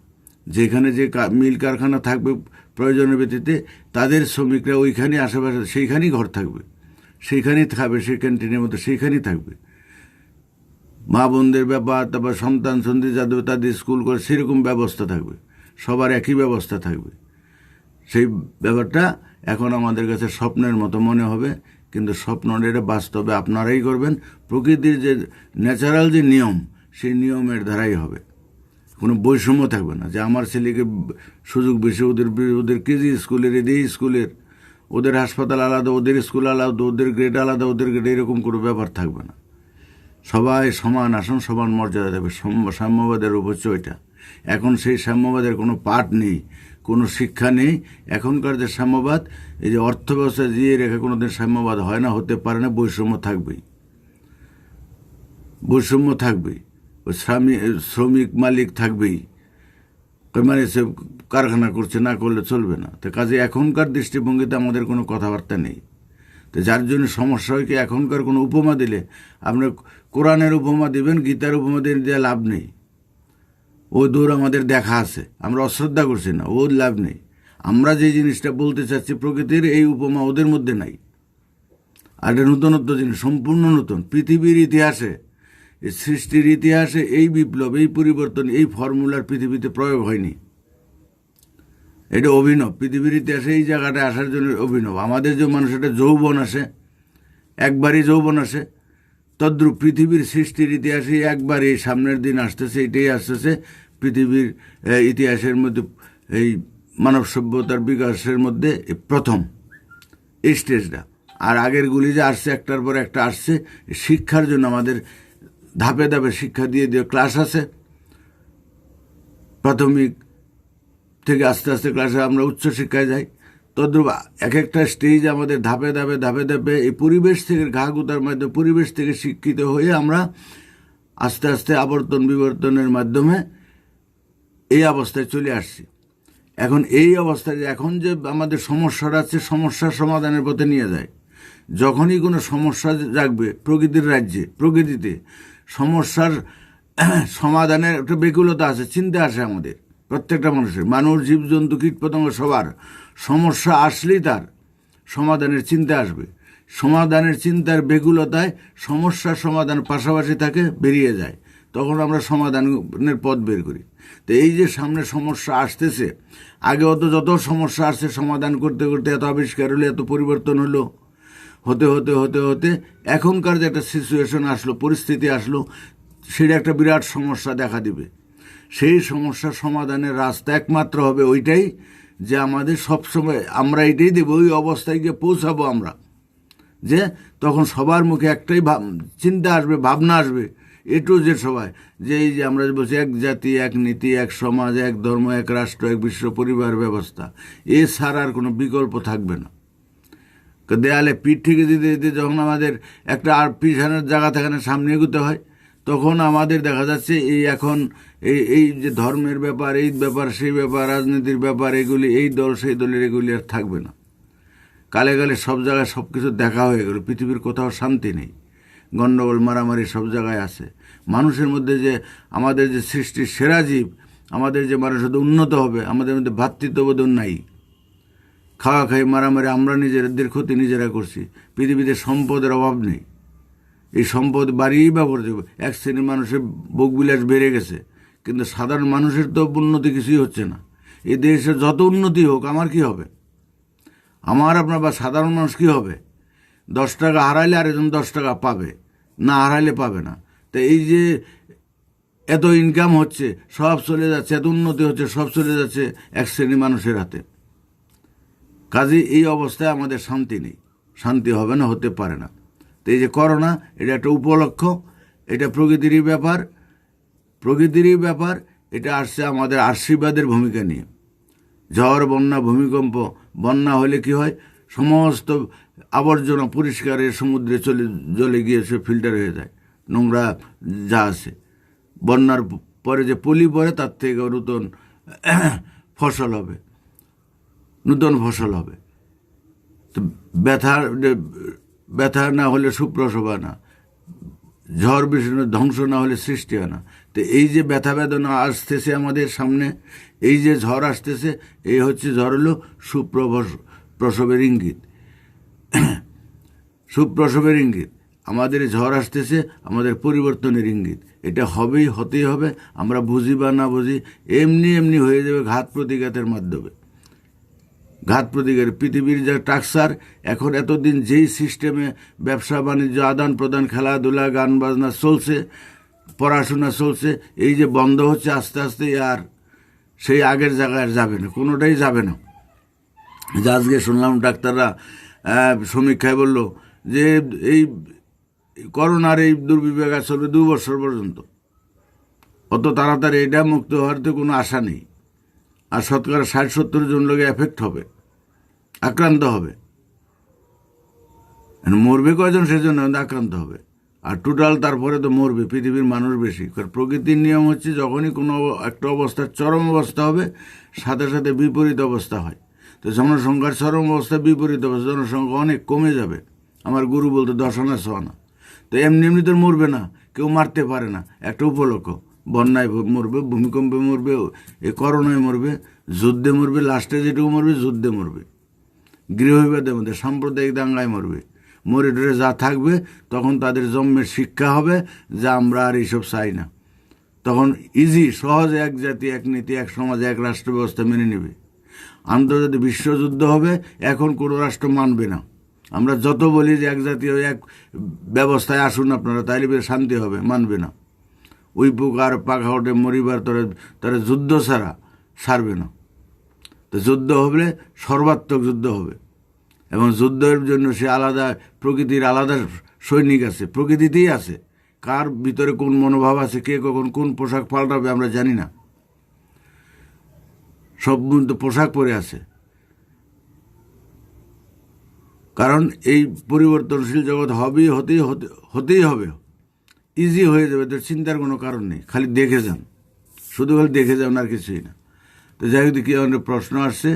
যেখানে যে মিল কারখানা থাকবে প্রয়োজনের ভিত্তিতে, তাদের শ্রমিকরা ওইখানে আশেপাশে, সেইখানেই ঘর থাকবে, সেইখানেই খাবে, সেই ক্যান্টিনের মধ্যে সেইখানেই থাকবে। মা বোনদের ব্যাপার, তারপর সন্তান সন্ধি যাদের তাদের স্কুল করে, সেরকম ব্যবস্থা থাকবে, সবার একই ব্যবস্থা থাকবে। সেই ব্যাপারটা এখন আমাদের কাছে স্বপ্নের মতো মনে হবে, কিন্তু স্বপ্ন এটা বাস্তবে আপনারাই করবেন। প্রকৃতির যে ন্যাচারাল যে নিয়ম, সেই নিয়মের ধারাই হবে। কোনো বৈষম্য থাকবে না, যে আমার ছেলেকে সুযোগ বেশি, ওদের কেজি স্কুলের, এদের স্কুলের, ওদের হাসপাতাল আলাদা, ওদের স্কুল আলাদা, ওদের গ্রেড আলাদা, ওদের গ্রেড, এরকম কোনো ব্যাপার থাকবে না। সবাই সমান আসন, সমান মর্যাদা দেবে। সাম্যবাদের উপর ওইটা। এখন সেই সাম্যবাদের কোনো পাঠ নেই, কোনো শিক্ষা নেই। এখনকার যে সাম্যবাদ, এই যে অর্থ ব্যবস্থা দিয়ে রেখে কোনোদিন সাম্যবাদ হয় না, হতে পারে না। বৈষম্য থাকবেই, বৈষম্য থাকবেই। শ্রমিক মালিক থাকবেই, মানে সে কারখানা করছে, না করলে চলবে না। তো কাজে এখনকার দৃষ্টিভঙ্গিতে আমাদের কোনো কথাবার্তা নেই। তো যার জন্য সমস্যা হয় কি, এখনকার কোনো উপমা দিলে, আপনার কোরআনের উপমা দিবেন, গীতার উপমা দিয়ে লাভ নেই। ও দূর আমাদের দেখা আছে, আমরা অশ্রদ্ধা করছি না, ও লাভ নেই। আমরা যে জিনিসটা বলতে চাচ্ছি প্রকৃতির, এই উপমা ওদের মধ্যে নাই। আর এটা নতুনত্ব জিনিস, সম্পূর্ণ নতুন। পৃথিবীর ইতিহাসে, এই সৃষ্টির ইতিহাসে এই বিপ্লব, এই পরিবর্তন, এই ফর্মুলার পৃথিবীতে প্রয়োগ হয়নি। এটা অভিনব, পৃথিবীর ইতিহাসে এই জায়গাটা আসার জন্য অভিনব। আমাদের যে মানুষের যৌবন আসে, একবারই যৌবন আসে, তদ্রূপ পৃথিবীর সৃষ্টির ইতিহাসে একবারই সামনের দিন আসতেছে। এটাই আসতেছে পৃথিবীর ইতিহাসের মধ্যে, এই মানব সভ্যতার বিকাশের মধ্যে প্রথম এই স্টেজটা। আর আগেরগুলি যে আসছে, একটার পর একটা আসছে শিক্ষার জন্য। আমাদের ধাপে ধাপে শিক্ষা দিয়ে ক্লাস আছে, প্রাথমিক থেকে আস্তে আস্তে ক্লাসে আমরা উচ্চশিক্ষায় যাই। তদ্রূপ এক একটা স্টেজ আমাদের ধাপে ধাপে ধাপে ধাপে এই পরিবেশ থেকে, ঘাগুতার মাধ্যমে পরিবেশ থেকে শিক্ষিত হয়ে আমরা আস্তে আস্তে আবর্তন বিবর্তনের মাধ্যমে এই অবস্থায় চলে আসছি। এখন এই অবস্থায় এখন যে আমাদের সমস্যাটা আছে, সমস্যার সমাধানের পথে নিয়ে যায়। যখনই কোনো সমস্যা জাগবে প্রকৃতির রাজ্যে, প্রকৃতিতে সমস্যার সমাধানের একটা ব্যাকুলতা আছে, চিন্তা আসে আমাদের প্রত্যেকটা মানুষের, মানুষ, জীবজন্তু, কীটপতঙ্গ সবার। সমস্যা আসলেই তার সমাধানের চিন্তা আসবে। সমাধানের চিন্তার ব্যাকুলতায় সমস্যার সমাধান পাশাপাশি থাকে, বেরিয়ে যায়। তখন আমরা সমাধানের পথ বের করি। তো এই যে সামনে সমস্যা আসতেছে, আগে যত সমস্যা আসছে সমাধান করতে করতে এত আবিষ্কার হলো, এত পরিবর্তন হলো, হতে হতে হতে হতে এখনকার যে একটা সিচুয়েশন আসলো, পরিস্থিতি আসলো, সেটা একটা বিরাট সমস্যা দেখা দিবে। সেই সমস্যার সমাধানের রাস্তা একমাত্র হবে ওইটাই, যে আমাদের সবসময় আমরা এটাই দেবো, ওই অবস্থায় গিয়ে পৌঁছাবো আমরা, যে তখন সবার মুখে একটাই চিন্তা আসবে, ভাবনা আসবে, এটু যে সবাই, যে এই যে আমরা বলছি এক জাতি, এক নীতি, এক সমাজ, এক ধর্ম, এক রাষ্ট্র, এক বিশ্ব পরিবার ব্যবস্থা, এ ছাড়া আর কোনো বিকল্প থাকবে না। দেয়ালে পিঠ থেকে দিতে দিতে যখন আমাদের একটা আর পিছানোর জায়গা থাকে না, সামনে এগোতে হয়, তখন আমাদের দেখা যাচ্ছে এই এখন এই যে ধর্মের ব্যাপার, এই ব্যাপার, সেই ব্যাপার, রাজনীতির ব্যাপার, এগুলি, এই দল সেই দলের, এগুলি আর থাকবে না। কালে কালে সব জায়গায় সব কিছু দেখা হয়ে গেল, পৃথিবীর কোথাও শান্তি নেই, গণ্ডগোল, মারামারি সব জায়গায় আছে। মানুষের মধ্যে যে আমাদের যে সৃষ্টির সেরা জীব, আমাদের যে মানুষ উন্নত হবে, আমাদের মধ্যে ভ্রাতৃত্ববোধ নাই। খাওয়া খাই, মারামারি, আমরা নিজেদের ক্ষতি নিজেরা করছি। পৃথিবীতে সম্পদের অভাব নেই, এই সম্পদ বাড়িয়েই বা করতে হবে। এক শ্রেণীর মানুষের ভোগবিলাস বেড়ে গেছে, কিন্তু সাধারণ মানুষের তো উন্নতি কিছুই হচ্ছে না। এই দেশের যত উন্নতি হোক আমার কি হবে, আমার আপনার বা সাধারণ মানুষ কি হবে? 10 টাকা হারাইলে আরেকজন 10 টাকা পাবে, না হারাইলে পাবে না। তো এই যে এত ইনকাম হচ্ছে, সব চলে যাচ্ছে, এত উন্নতি হচ্ছে, সব চলে যাচ্ছে এক শ্রেণীর মানুষের হাতে। কাজে এই অবস্থায় আমাদের শান্তি নেই, শান্তি হবে না, হতে পারে না। তো এই যে করোনা, এটা একটা উপলক্ষ, এটা প্রকৃতিরই ব্যাপার, প্রকৃতিরই ব্যাপার। এটা আসছে আমাদের আশীর্বাদের ভূমিকা নিয়ে। ঝড়, বন্যা, ভূমিকম্প, বন্যা হলে কি হয়, সমস্ত আবর্জনা পরিষ্কারের সমুদ্রে চলে গিয়ে সে ফিল্টার হয়ে যায়, নোংরা যা আছে। বন্যার পরে যে পলি পরে, তার থেকে নতুন ফসল হবে, নূতন ফসল হবে। তো ব্যথা না হলে সুপ্রসব হয় না, ঝড় বৃষ্টি ধ্বংস না হলে সৃষ্টি হয় না। তো এই যে ব্যথা বেদনা আসতেছে আমাদের সামনে, এই যে ঝড় আসতেছে, এই হচ্ছে ঝড় হলো সুপ্রসবের ইঙ্গিত, সুপ্রসবের ইঙ্গিত। আমাদের ঝড় আসতেছে আমাদের পরিবর্তনের ইঙ্গিত। এটা হবেই, হতেই হবে, আমরা বুঝি বা না বুঝি, এমনি এমনি হয়ে যাবে ঘাত প্রতিঘাতের মাধ্যমে। ঘাত প্রতিঘাত, পৃথিবীর যা টাকসার এখন, এতদিন যেই সিস্টেমে ব্যবসা বাণিজ্য, আদান প্রদান, খেলাধুলা, গান বাজনা চলছে, পড়াশোনা চলছে, এই যে বন্ধ হচ্ছে আস্তে আস্তে, আর সেই আগের জায়গায় আর যাবে না, কোনোটাই যাবে না। যে আজকে শুনলাম ডাক্তাররা সমীক্ষায় বলল যে এই করোনার এই দুর্বিপাক চলবে 2 বছর পর্যন্ত। অত তাড়াতাড়ি এটা মুক্ত হওয়ার তো কোনো আশা নেই। আর 60-70 জন লোকে এফেক্ট হবে, আক্রান্ত হবে। মরবে কয়জন সেজন্য আক্রান্ত হবে, আর টোটাল তারপরে তো মরবে পৃথিবীর মানুষ বেশি। কারণ প্রকৃতির নিয়ম হচ্ছে, যখনই কোনো একটা অবস্থার চরম অবস্থা হবে, সাথে সাথে বিপরীত অবস্থা হয়। তো জনসংখ্যার চরম অবস্থা, বিপরীত অবস্থা, জনসংখ্যা অনেক কমে যাবে। আমার গুরু বলতো 10 আনা 100 আনা। তো এমনি এমনি তো মরবে না, কেউ মারতে পারে না, একটা উপলক্ষ। বন্যায় মরবে, ভূমিকম্পে মরবে, এ করোনায় মরবে, যুদ্ধে মরবে, লাস্টে যেটুকু মরবে যুদ্ধে মরবে, গৃহবিবাদের মধ্যে, সাম্প্রদায়িক দাঙ্গায় মরবে। মরে টরে যা থাকবে, তখন তাদের জন্মের শিক্ষা হবে যা আমরা আর এইসব চাই না। তখন ইজি, সহজে এক জাতি, এক নীতি, এক সমাজ, এক রাষ্ট্র ব্যবস্থা মেনে নেবে। আন্তর্জাতিক বিশ্বযুদ্ধ হবে, এখন কোনো রাষ্ট্র মানবে না। আমরা যত বলি যে এক জাতীয় এক ব্যবস্থায় আসুন আপনারা, তাইলে শান্তি হবে, মানবে না। ওই প্রকার পাখা ওঠে মরিবার তারা যুদ্ধ ছাড়া সারবে না। তো যুদ্ধ হলে সর্বাত্মক যুদ্ধ হবে, এবং যুদ্ধের জন্য সে আলাদা প্রকৃতির আলাদা সৈনিক আছে, প্রকৃতিতেই আছে। কার ভিতরে কোন মনোভাব আছে, কে কখন কোন পোশাক পাল্টাবে আমরা জানি না। সব তো পোশাক পরে আছে, কারণ এই পরিবর্তনশীল জগৎ হতেই হবে, ইজি হয়ে যাবে। তো চিন্তার কোনো কারণ নেই, খালি দেখে যান, শুধু খালি দেখে যান, আর কিছুই না। তো যাই হোক, কি অনেক প্রশ্ন আসছে।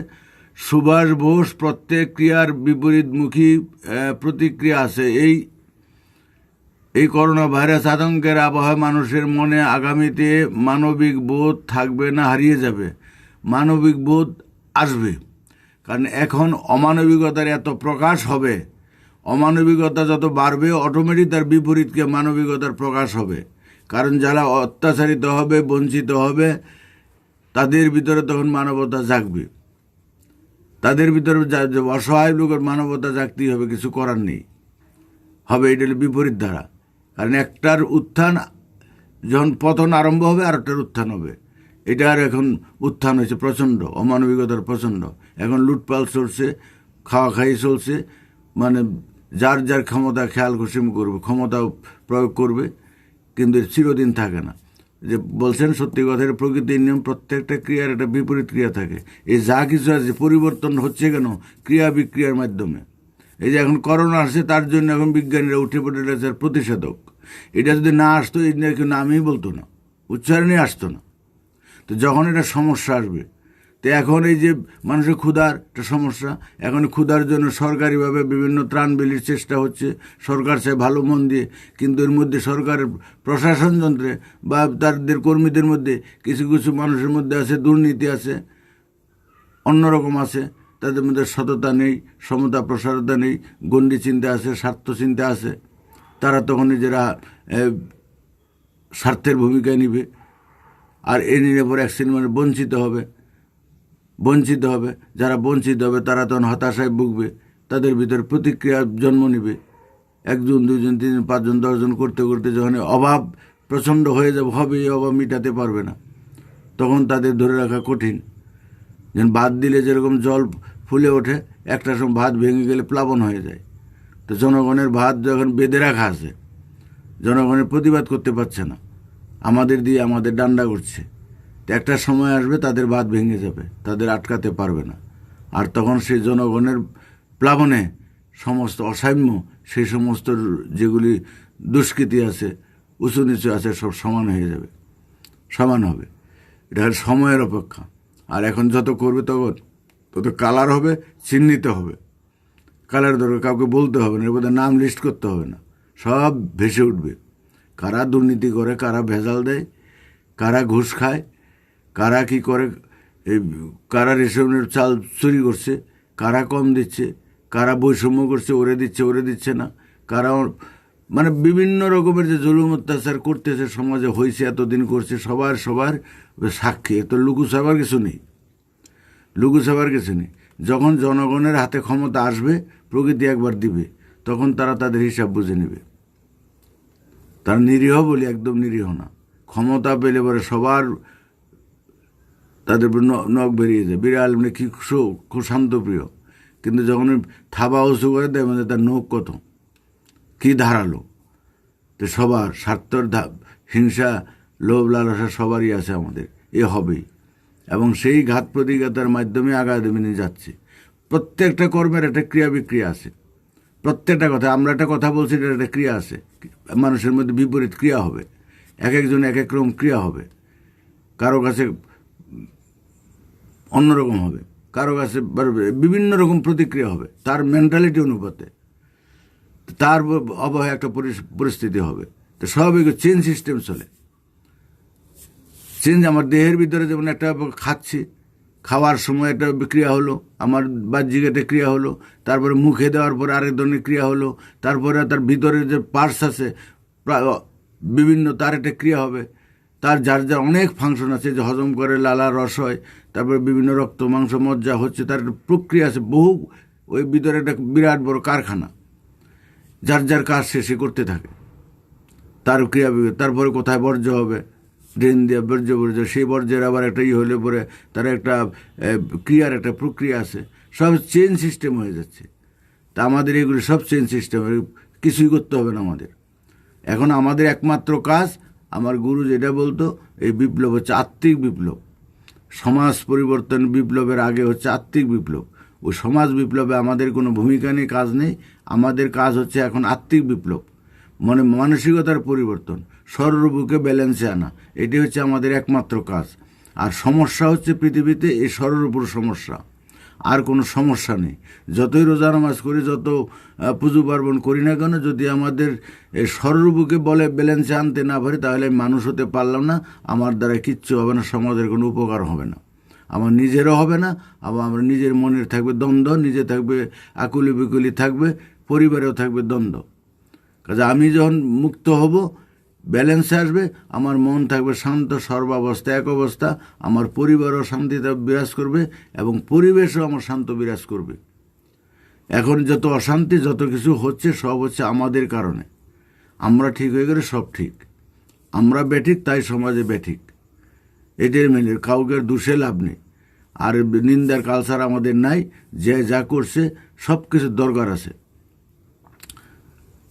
সুভাষ বোস, প্রত্যেক ক্রিয়ার বিপরীতমুখী প্রতিক্রিয়া আছে। এই করোনা ভাইরাস আতঙ্কের আবহাওয়া মানুষের মনে আগামীতে মানবিক বোধ থাকবে না, হারিয়ে যাবে? মানবিক বোধ আসবে, কারণ এখন অমানবিকতার এত প্রকাশ হবে। অমানবিকতা যত বাড়বে, অটোমেটিক তার বিপরীতকে মানবিকতার প্রকাশ হবে। কারণ যারা অত্যাচারিত হবে, বঞ্চিত হবে, তাদের ভিতরে তখন মানবতা জাগবে। তাদের ভিতরে অসহায় লোকের মানবতা জাগতেই হবে, কিছু করার নেই, হবে। এটা হলো বিপরীত ধারা। কারণ একটার উত্থান যখন পতন আরম্ভ হবে, আর একটার উত্থান হবে। এটার এখন উত্থান হয়েছে প্রচণ্ড, অমানবিকতার প্রচণ্ড। এখন লুটপাল চলছে, খাওয়া খাই চলছে, মানে যার যার ক্ষমতা খেয়াল খুশি করবে, ক্ষমতা প্রয়োগ করবে, কিন্তু চিরদিন থাকে না। যে বলছেন সত্যি কথা, প্রকৃতির নিয়ম, প্রত্যেকটা ক্রিয়ার একটা বিপরীত ক্রিয়া থাকে। এই যা কিছু আছে পরিবর্তন হচ্ছে কেন? ক্রিয়া বিক্রিয়ার মাধ্যমে। এই যে এখন করোনা আসছে, তার জন্য এখন বিজ্ঞানীরা উঠে পড়ে প্রতিষেধক। এটা যদি না আসতো, এই কেউ নামই বলতো না, উচ্চারণই আসতো না। তো যখন এটা সমস্যা আসবে, তো এখন এই যে মানুষের ক্ষুধার একটা সমস্যা, এখন ক্ষুধার জন্য সরকারিভাবে বিভিন্ন ত্রাণ বিলির চেষ্টা হচ্ছে, সরকার চায় ভালো মন দিয়ে, কিন্তু এর মধ্যে সরকারের প্রশাসন যন্ত্রে বা তাদের কর্মীদের মধ্যে কিছু কিছু মানুষের মধ্যে আছে দুর্নীতি আছে, অন্যরকম আছে। তাদের মধ্যে সততা নেই, সমতা প্রসারতা নেই, গণ্ডি চিন্তা আছে, স্বার্থ চিন্তা আছে। তারা তখন নিজেরা স্বার্থের ভূমিকায় নিবে, আর এ নিলে পরে এক শ্রেণীর বঞ্চিত হবে। যারা বঞ্চিত হবে তারা তখন হতাশায় ভুগবে, তাদের ভিতরে প্রতিক্রিয়া জন্ম নেবে। 1 জন 2 জন 3 জন 5 জন 10 জন করতে করতে যখন অভাব প্রচণ্ড হয়ে হবে, এই অভাব মেটাতে পারবে না, তখন তাদের ধরে রাখা কঠিন। যেন ভাত দিলে যেরকম জল ফুলে ওঠে, একটা সময় ভাত ভেঙে গেলে প্লাবন হয়ে যায়। তো জনগণের ভাত যখন বেঁধে রাখা আছে, জনগণের প্রতিবাদ করতে পারছে না, আমাদের দিয়ে আমাদের ডান্ডা করছে, তো একটা সময় আসবে তাদের ভাত ভেঙে যাবে, তাদের আটকাতে পারবে না। আর তখন সেই জনগণের প্লাবনে সমস্ত অসাম্য, সেই সমস্ত যেগুলি দুষ্কৃতি আছে, উঁচু নিচু আছে, সব সমান হয়ে যাবে, সমান হবে। এটা সময়ের অপেক্ষা। আর এখন যত করবে তত কালার হবে, চিহ্নিত হবে। কালার দরকার, কাউকে বলতে হবে না, এর মধ্যে নাম লিস্ট করতে হবে না, সব ভেসে উঠবে। কারা দুর্নীতি করে, কারা ভেজাল দেয়, কারা ঘুষ খায়, কারা কি করে, কারা রেশনের চাল চুরি করছে, কারা কম দিচ্ছে, কারা বৈষম্য করছে, ওরে দিচ্ছে না, কারা মানে বিভিন্ন রকমের যে জুলুম অত্যাচার করতেছে সমাজে, হয়েছে এতদিন করছে, সবার সাক্ষী। তো লুকু ছাপার কিছু নেই। যখন জনগণের হাতে ক্ষমতা আসবে, প্রকৃতি একবার দিবে, তখন তারা তাদের হিসাব বুঝে নেবে। তারা নিরীহ বলি, একদম নিরীহ না। ক্ষমতা পেলে পরে সবার তাদের নখ বেরিয়ে যায়, বিড়াল মানে কি খুব শান্তপ্রিয়, কিন্তু যখন থাবা উঁচু করে দেয়, মানে তার নখ কত কি ধারালো। তো সবার স্বার্থর হিংসা, লোভ লালসা সবারই আছে, আমাদের হবেই। এবং সেই ঘাত প্রতিঘাতের মাধ্যমে আগামী নিয়ে যাচ্ছে। প্রত্যেকটা কর্মের একটা ক্রিয়া বিক্রিয়া আছে, প্রত্যেকটা কথা। আমরা একটা কথা বলছি, এটার একটা ক্রিয়া আছে, মানুষের মধ্যে বিপরীত ক্রিয়া হবে, এক একজন এক এক রকম ক্রিয়া হবে। কারো কাছে অন্যরকম হবে, কারো কাছে বিভিন্ন রকম প্রতিক্রিয়া হবে, তার মেন্টালিটি অনুপাতে, তার অবহে একটা পরিস্থিতি হবে। তো সব চেঞ্জ সিস্টেম চলে। চেঞ্জ আমার দেহের ভিতরে, যেমন একটা খাচ্ছি, খাওয়ার সময় একটা ক্রিয়া হলো, আমার বাহ্যিক একটা ক্রিয়া হলো, তারপরে মুখে দেওয়ার পরে আরেক ধরনের ক্রিয়া হলো, তারপরে তার ভিতরে যে পার্টস আছে বিভিন্ন, তার একটা ক্রিয়া হবে, তার যার যার অনেক ফাংশন আছে, যে হজম করে, লালা রস হয়, তারপরে বিভিন্ন রক্ত মাংস মজ্জা হচ্ছে, তার একটা প্রক্রিয়া আছে বহু। ওই ভিতরে একটা বিরাট বড় কারখানা, যার যার কাজ শেষে করতে থাকে, তার ক্রিয়া। তারপরে কোথায় বর্জ্য হবে, ড্রেন দিয়ে বর্জ্য, সেই বর্জ্যের আবার একটা হলে পরে তার একটা ক্রিয়ার একটা প্রক্রিয়া আছে, সব চেন সিস্টেম হয়ে যাচ্ছে। তা আমাদের এগুলি সব চেন সিস্টেম, কিছুই করতে হবে না আমাদের। এখন আমাদের একমাত্র কাজ, আমার গুরু যেটা বলতো, এই বিপ্লব হচ্ছে আত্মিক বিপ্লব। সমাজ পরিবর্তন বিপ্লবের আগে হচ্ছে আত্মিক বিপ্লব। ওই সমাজ বিপ্লবে আমাদের কোনো ভূমিকা নেই, কাজ নেই। আমাদের কাজ হচ্ছে এখন আত্মিক বিপ্লব, মানসিকতার পরিবর্তন, সর্ববুকে ব্যালেন্সে আনা। এটি হচ্ছে আমাদের একমাত্র কাজ। আর সমস্যা হচ্ছে পৃথিবীতে এই সরের উপর সমস্যা, আর কোনো সমস্যা নেই। যতই রোজা নামাজ করি, যত পুজো পার্বণ করি না কেন, যদি আমাদের এই সর্ববুকে বলে ব্যালেন্সে আনতে না পারি, তাহলে মানুষ হতে পারলাম না, আমার দ্বারা কিচ্ছু হবে না, সমাজের কোনো উপকার হবে না, আমার নিজেরও হবে না। আবার আমার নিজের মনের থাকবে দ্বন্দ্ব, নিজে থাকবে আকুলি বিকুলি থাকবে, পরিবারেও থাকবে দ্বন্দ্ব। কাজে আমি যখন মুক্ত হব, ব্যালেন্সে আসবে, আমার মন থাকবে শান্ত, সর্বাবস্থা এক অবস্থা, আমার পরিবারও শান্তিতে বিরাজ করবে এবং পরিবেশও আমার শান্ত বিরাজ করবে। এখন যত অশান্তি, যত কিছু হচ্ছে, সব হচ্ছে আমাদের কারণে। আমরা ঠিক হয়ে গেলে সব ঠিক, আমরা বেঠিক, তাই সমাজে বেঠিক। এটাই মেনে কাউকে দোষে লাভ নেই। আর নিন্দার কালচার আমাদের নাই। যে যা করছে সব কিছুর দরকার আছে,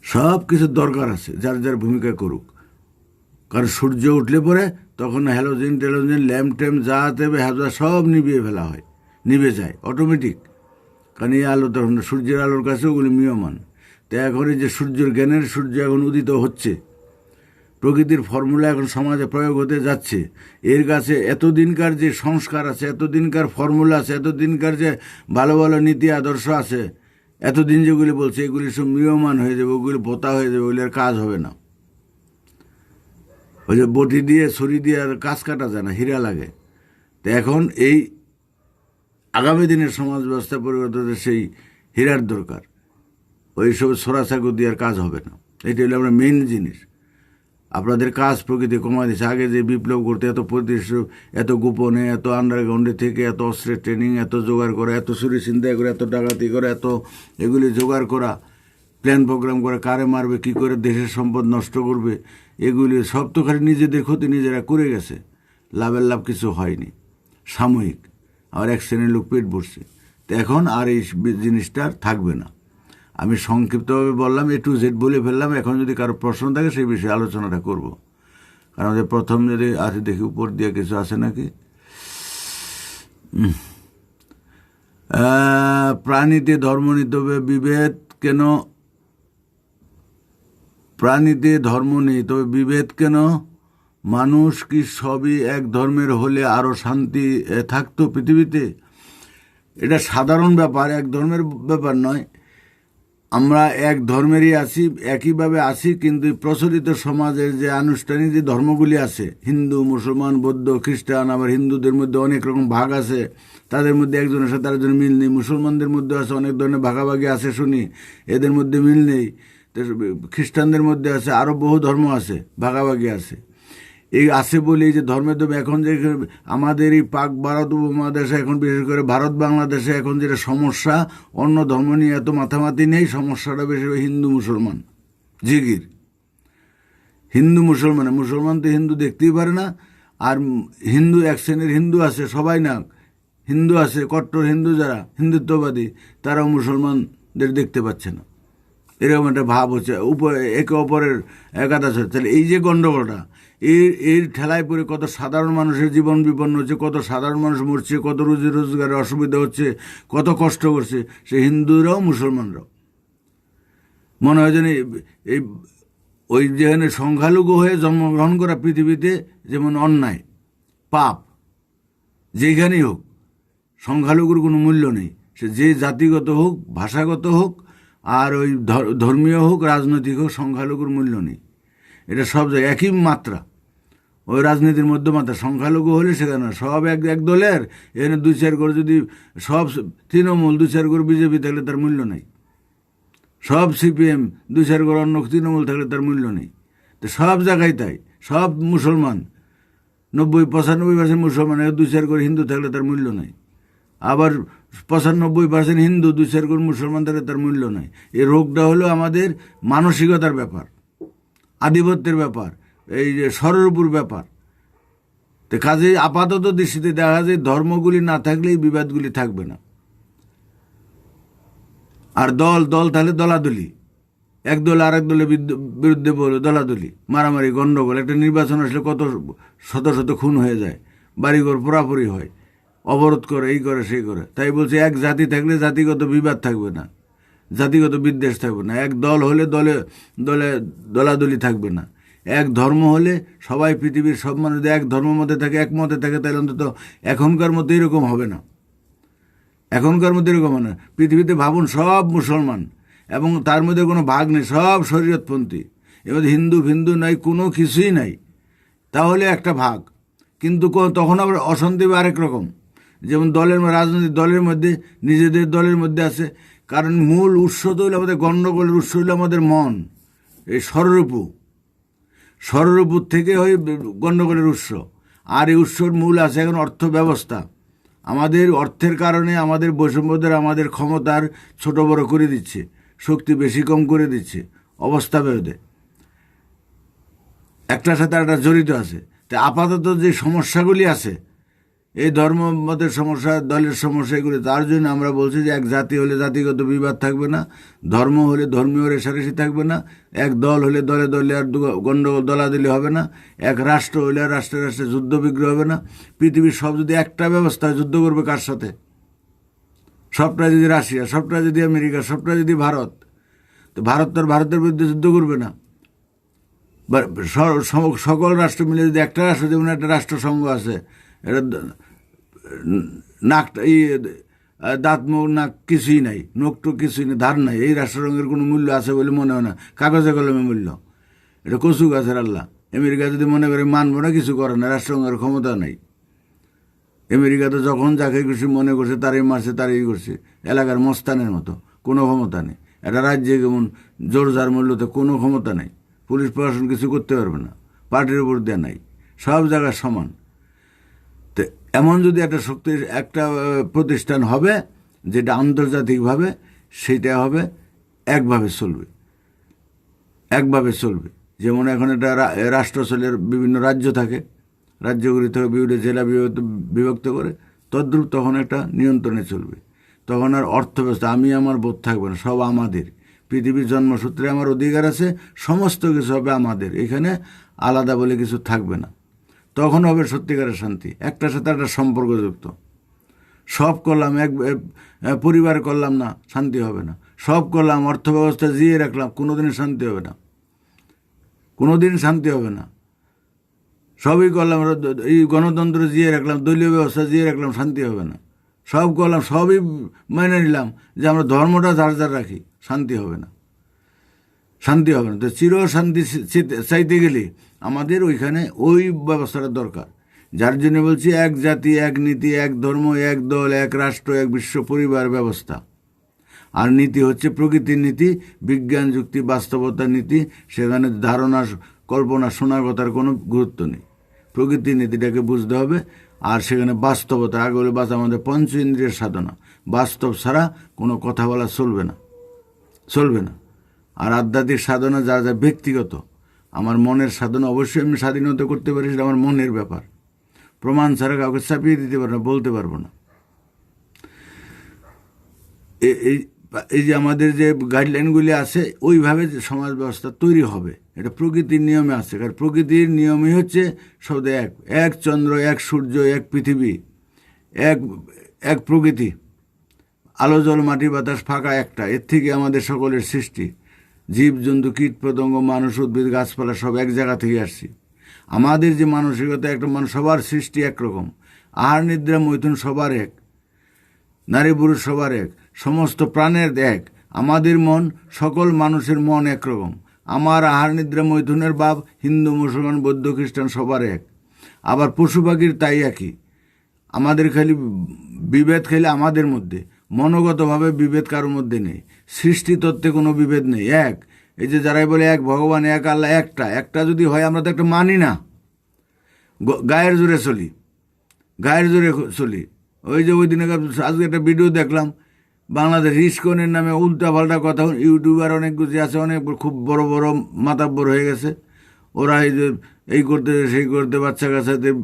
সব কিছুর দরকার আছে, যার যার ভূমিকা করুক। কারণ সূর্য উঠলে পরে তখন হ্যালোজেন টেলোজেন ল্যাম্প ট্যাম্প যা দেবে সব নিভিয়ে ফেলা হয়, নিভে যায় অটোমেটিক। কারণ এই আলো তখন সূর্যের আলোর কাছে ওগুলি মিয়মান। তো এখন এই যে সূর্যের জ্ঞানের সূর্য এখন উদিত হচ্ছে, প্রকৃতির ফর্মুলা এখন সমাজে প্রয়োগ হতে যাচ্ছে। এর কাছে এতদিনকার যে সংস্কার আছে, এতদিনকার ফর্মুলা আছে, এতদিনকার যে ভালো ভালো নীতি আদর্শ আছে, এতদিন যেগুলি বলছে, এগুলি সব মিয়মান হয়ে যাবে, ওগুলি পোতা হয়ে যাবে, ওগুলি আর কাজ হবে না। ওই যে বটি দিয়ে ছুরি দিয়ে আর কাজ কাটা যায় না, হীরা লাগে। তো এখন এই আগামী দিনের সমাজ ব্যবস্থা পরিবর্তনের সেই হীরার দরকার। ওই সব সরাসাগু দিয়ে আর কাজ হবে না। এটা হলো আমরা মেইন জিনিস। আপনাদের কাজ প্রকৃতি কমা দিচ্ছে। আগে যে বিপ্লব করতে এত পরিশ্রম, এত গোপনে, এত আন্ডারগ্রাউন্ডে থেকে, এত অস্ত্রের ট্রেনিং, এত জোগাড় করা, এত চুরি চিন্তাই করে, এত ডাকাতি করে, এত এগুলি জোগাড় করা, প্ল্যান প্রোগ্রাম করে, কারে মারবে, কী করে দেশের সম্পদ নষ্ট করবে, এগুলি সব তো খালি নিজেদের ক্ষতি নিজেরা করে গেছে। লাভের লাভ কিছু হয়নি, সাময়িক। আর এক শ্রেণীর লোক পেট ভরছে। তো এখন আর এই জিনিসটা থাকবে না। আমি সংক্ষিপ্তভাবে বললাম, A to Z বলে ফেললাম। এখন যদি কারো প্রশ্ন থাকে সেই বিষয়ে আলোচনাটা করব। কারণ আমাদের প্রথম যদি আছে, দেখি উপর দিয়ে কিছু আছে নাকি। প্রাণীতে ধর্ম নিতে হবে, বিভেদ কেন? প্রাণীতে ধর্ম নেই, তবে বিভেদ কেন? মানুষ কি সবই এক ধর্মের হলে আরও শান্তি থাকতো পৃথিবীতে? এটা সাধারণ ব্যাপার, এক ধর্মের ব্যাপার নয়। আমরা এক ধর্মেরই আছি, একইভাবে আছি, কিন্তু প্রচলিত সমাজের যে আনুষ্ঠানিক যে ধর্মগুলি আছে, হিন্দু, মুসলমান, বৌদ্ধ, খ্রিস্টান, আবার হিন্দুদের মধ্যে অনেক রকম ভাগ আছে, তাদের মধ্যে একজনের সাথে আরেকজনের মিল নেই। মুসলমানদের মধ্যে আছে অনেক ধরনের ভাগাভাগি আছে শুনি, এদের মধ্যে মিল নেই। খ্রিস্টানদের মধ্যে আছে, আরও বহু ধর্ম আছে, ভাগাভাগি আছে। এই আছে বলে এই যে ধর্মের ধর্ম, এখন যে আমাদের এই পাক ভারত উপমহাদেশে, এখন বিশেষ করে ভারত বাংলাদেশে এখন যেটা সমস্যা, অন্য ধর্ম নিয়ে এত মাথামাতি নেই, সমস্যাটা বেশি হিন্দু মুসলমান জিগির। হিন্দু মুসলমান, মুসলমান তো হিন্দু দেখতেই পারে না। আর হিন্দু এক শ্রেণীর হিন্দু আছে, সবাই না, হিন্দু আছে কট্টর হিন্দু, যারা হিন্দুত্ববাদী, তারাও মুসলমানদের দেখতে পাচ্ছে না। এরকম একটা ভাব হচ্ছে, একে অপরের একাদশ হচ্ছে। তাহলে এই যে গণ্ডগোলটা, এর ঠেলায় পড়ে কত সাধারণ মানুষের জীবন বিপন্ন হচ্ছে, কত সাধারণ মানুষ মরছে, কত রুজি রোজগারের অসুবিধা হচ্ছে, কত কষ্ট করছে, সে হিন্দুরাও মুসলমানরাও। মনে হয় যেন এই ওই যেখানে সংখ্যালঘু হয়ে জন্মগ্রহণ করা পৃথিবীতে যেমন অন্যায়, পাপ, যেখানেই হোক সংখ্যালঘুর কোনো মূল্য নেই। সে যে জাতিগত হোক, ভাষাগত হোক, আর ওই ধর্মীয় হোক, রাজনৈতিক হোক, সংখ্যালঘুর মূল্য নেই। এটা সব জায়গায় একই মাত্রা। ওই রাজনীতির মধ্যে মাত্রা, সংখ্যালঘু হলে সেখানে সব এক দলের, এখানে 2-4 করে যদি সব তৃণমূল, 2-4 করে বিজেপি থাকলে তার মূল্য নেই। সব CPM, 2-4 করে অন্য তৃণমূল থাকলে তার মূল্য নেই। তো সব জায়গায় তাই, সব মুসলমান, 95% মুসলমান, 2-4 করে হিন্দু থাকলে তার মূল্য নাই। আবার 95% হিন্দু, 2-4 করে মুসলমান থাকলে তার মূল্য নাই। এই রোগটা হলো আমাদের মানসিকতার ব্যাপার, আধিপত্যের ব্যাপার, এই যে স্বরূপুর ব্যাপার। তো কাজেই আপাতত দৃষ্টিতে দেখা যায় ধর্মগুলি না থাকলে এই বিবাদগুলি থাকবে না। আর দল তাহলে দলাদলি, এক দল আর এক দলের বিরুদ্ধে বলে দলাদলি, মারামারি, গণ্ডগোল। একটা নির্বাচন আসলে কত শত শত খুন হয়ে যায়, বাড়িঘর পোড়াপুরি হয়, অবরোধ করে, এই করে সেই করে। তাই বলছে এক জাতি থাকলে জাতিগত বিবাদ থাকবে না, জাতিগত বিদ্বেষ থাকবে না। এক দল হলে দলাদলি থাকবে না। এক ধর্ম হলে সবাই, পৃথিবীর সব মানুষ যদি এক ধর্মের মধ্যে থাকে, একমতে থাকে, তাহলে অন্তত এখনকার মতো এরকম হবে না। এখনকার মধ্যে এরকম হয় না। পৃথিবীতে ভাবুন সব মুসলমান, এবং তার মধ্যে কোনো ভাগ নেই, সব শরীয়তপন্থী, এর মধ্যে হিন্দু ফিন্দু নাই, কোনো কিছুই নাই। তাহলে একটা ভাগ, কিন্তু তখন আবার অশান্তি আরেক রকম। যেমন রাজনৈতিক দলের মধ্যে, নিজেদের দলের মধ্যে আছে। কারণ মূল উৎস তো হইলে আমাদের, গণ্ডগোলের উৎস হইলে আমাদের মন, এই স্বরূপুর থেকে হয় গণ্ডগোলের উৎস। আর এই উৎসর মূল আছে এখন অর্থ ব্যবস্থা। আমাদের অর্থের কারণে আমাদের বৈষম্যদের আমাদের ক্ষমতার ছোট বড় করে দিচ্ছে, শক্তি বেশি কম করে দিচ্ছে, অবস্থা বেরোতে একটার সাথে একটা জড়িত আছে। তাই আপাতত যে সমস্যাগুলি আছে, এই ধর্ম মতের সমস্যা, দলের সমস্যা, এগুলি, তার জন্য আমরা বলছি যে এক জাতি হলে জাতিগত বিবাদ থাকবে না, ধর্ম হলে ধর্মীয় রেষারেষি থাকবে না, এক দল হলে দলে আর গণ্ডগোল দলাদলি হবে না, এক রাষ্ট্র হলে আর রাষ্ট্রে রাষ্ট্রে যুদ্ধ বিগ্রহ হবে না। পৃথিবীর সব যদি একটা ব্যবস্থা, যুদ্ধ করবে কার সাথে? সবটা যদি রাশিয়া, সবটা যদি আমেরিকা, সবটা যদি ভারত, তো ভারত তো ভারতের বিরুদ্ধে যুদ্ধ করবে না। সকল রাষ্ট্র মিলে যদি একটা রাষ্ট্র, যেমন একটা রাষ্ট্রসংঘ আছে, এটা নাকটা দাঁত মুখ নাক কিছুই নাই, নোকটুক কিছুই নেই, ধার নাই, এই রাষ্ট্রসংঘের কোনো মূল্য আছে বলে মনে হয় না। কাগজে কলমে মূল্য, এটা কচু গাছের আল্লাহ। আমেরিকা যদি মনে করে মানবো না, কিছু করে না, রাষ্ট্রসংঘের ক্ষমতা নাই। আমেরিকা তো যখন যাকে খুশি মনে করছে তারই মারছে, তারই করছে, এলাকার মস্তানের মতো, কোনো ক্ষমতা নেই। একটা রাজ্যে যেমন জোরজার মূল্যতে কোনো ক্ষমতা নেই, পুলিশ প্রশাসন কিছু করতে পারবে না, পার্টির উপর দেয়া নাই, সব জায়গায় সমান। তো এমন যদি একটা প্রতিষ্ঠান হবে যেটা আন্তর্জাতিকভাবে, সেটা হবে একভাবে চলবে। যেমন এখন একটা রাষ্ট্র চলে, বিভিন্ন রাজ্য থাকে, রাজ্যগুলি থেকে বিভিন্ন জেলা বিভক্ত করে, তদ্রূপ তখন একটা নিয়ন্ত্রণে চলবে। তখন আর অর্থব্যবস্থা আমি আমার বোধ থাকবে না, সব আমাদের। পৃথিবীর জন্মসূত্রে আমার অধিকার আছে, সমস্ত কিছু হবে আমাদের, এখানে আলাদা বলে কিছু থাকবে না। তখন হবে সত্যিকারের শান্তি, একটার সাথে একটা সম্পর্কযুক্ত। সব করলাম, এক পরিবার করলাম না, শান্তি হবে না। সব করলাম, অর্থব্যবস্থা জিয়ে রাখলাম, কোনোদিন শান্তি হবে না। সবই করলাম, এই গণতন্ত্র জিয়ে রাখলাম, দলীয় ব্যবস্থা জিয়ে রাখলাম, শান্তি হবে না। সব করলাম, সবই মেনে নিলাম যে আমরা ধর্মটা যার রাখি, শান্তি হবে না। তো চির শান্তি চাইতে গেলে আমাদের ওইখানে ওই ব্যবস্থাটা দরকার। যার জন্য বলছি এক জাতি, এক নীতি, এক ধর্ম, এক দল, এক রাষ্ট্র, এক বিশ্ব পরিবার ব্যবস্থা। আর নীতি হচ্ছে প্রকৃতির নীতি, বিজ্ঞান যুক্তি বাস্তবতার নীতি। সেখানে ধারণা, কল্পনা, শোনাগতার কোনো গুরুত্ব নেই। প্রকৃতির নীতিটাকে বুঝতে হবে। আর সেখানে বাস্তবতা, আগে হলে আমাদের পঞ্চ ইন্দ্রিয়ের সাধনা, বাস্তব ছাড়া কোনো কথা বলা চলবে না। আর আধ্যাত্মিক সাধনা যা ব্যক্তিগত, আমার মনের সাধনা অবশ্যই আমি স্বাধীনতা করতে পারি, সেটা আমার মনের ব্যাপার। প্রমাণ ছাড়া কাউকে চাপিয়ে দিতে পারবো না, বলতে পারবো না। এই যে আমাদের যে গাইডলাইনগুলি আছে, ওইভাবে যে সমাজ ব্যবস্থা তৈরি হবে, এটা প্রকৃতির নিয়মে আছে। কারণ প্রকৃতির নিয়মই হচ্ছে সব এক চন্দ্র, এক সূর্য, এক পৃথিবী, এক প্রকৃতি, আলো জল মাটি বাতাস ফাঁকা একটা। এর থেকে আমাদের সকলের সৃষ্টি, জীব জন্তু কীট পতঙ্গ মানুষ উদ্ভিদ গাছপালা সব এক জায়গা থেকে আসছি। আমাদের যে মানসিকতা, একটা মানুষ সবার সৃষ্টি একরকম, আহার নিদ্রা মৈথুন সবার এক, নারী পুরুষ সবার এক, সমস্ত প্রাণের এক। আমাদের মন, সকল মানুষের মন একরকম। আমার আহার নিদ্রা মৈথুনের ভাব হিন্দু মুসলমান বৌদ্ধ খ্রিস্টান সবার এক। আবার পশু পাখির তাই একই। আমাদের খালি বিভেদ খালি আমাদের মধ্যে, মনোগতভাবে বিভেদ কারোর মধ্যে নেই। সৃষ্টিতত্ত্বে কোনো বিভেদ নেই, এক। এই যে যারাই বলে এক ভগবান, এক আল্লাহ, একটা যদি হয়, আমরা তো একটা মানি না। গায়ের জোরে চলি, গায়ের জোরে চলি। ওই যে ওই দিনে আজকে একটা ভিডিও দেখলাম, বাংলাদেশ ইস্কনের নামে উল্টাপাল্টা কথা, ইউটিউবার অনেক কিছু আছে, অনেক খুব বড় বড় মাতাব্বর হয়ে গেছে। ওরা এই যে এই করতে সেই করতে বাচ্চা কাচ্চাদের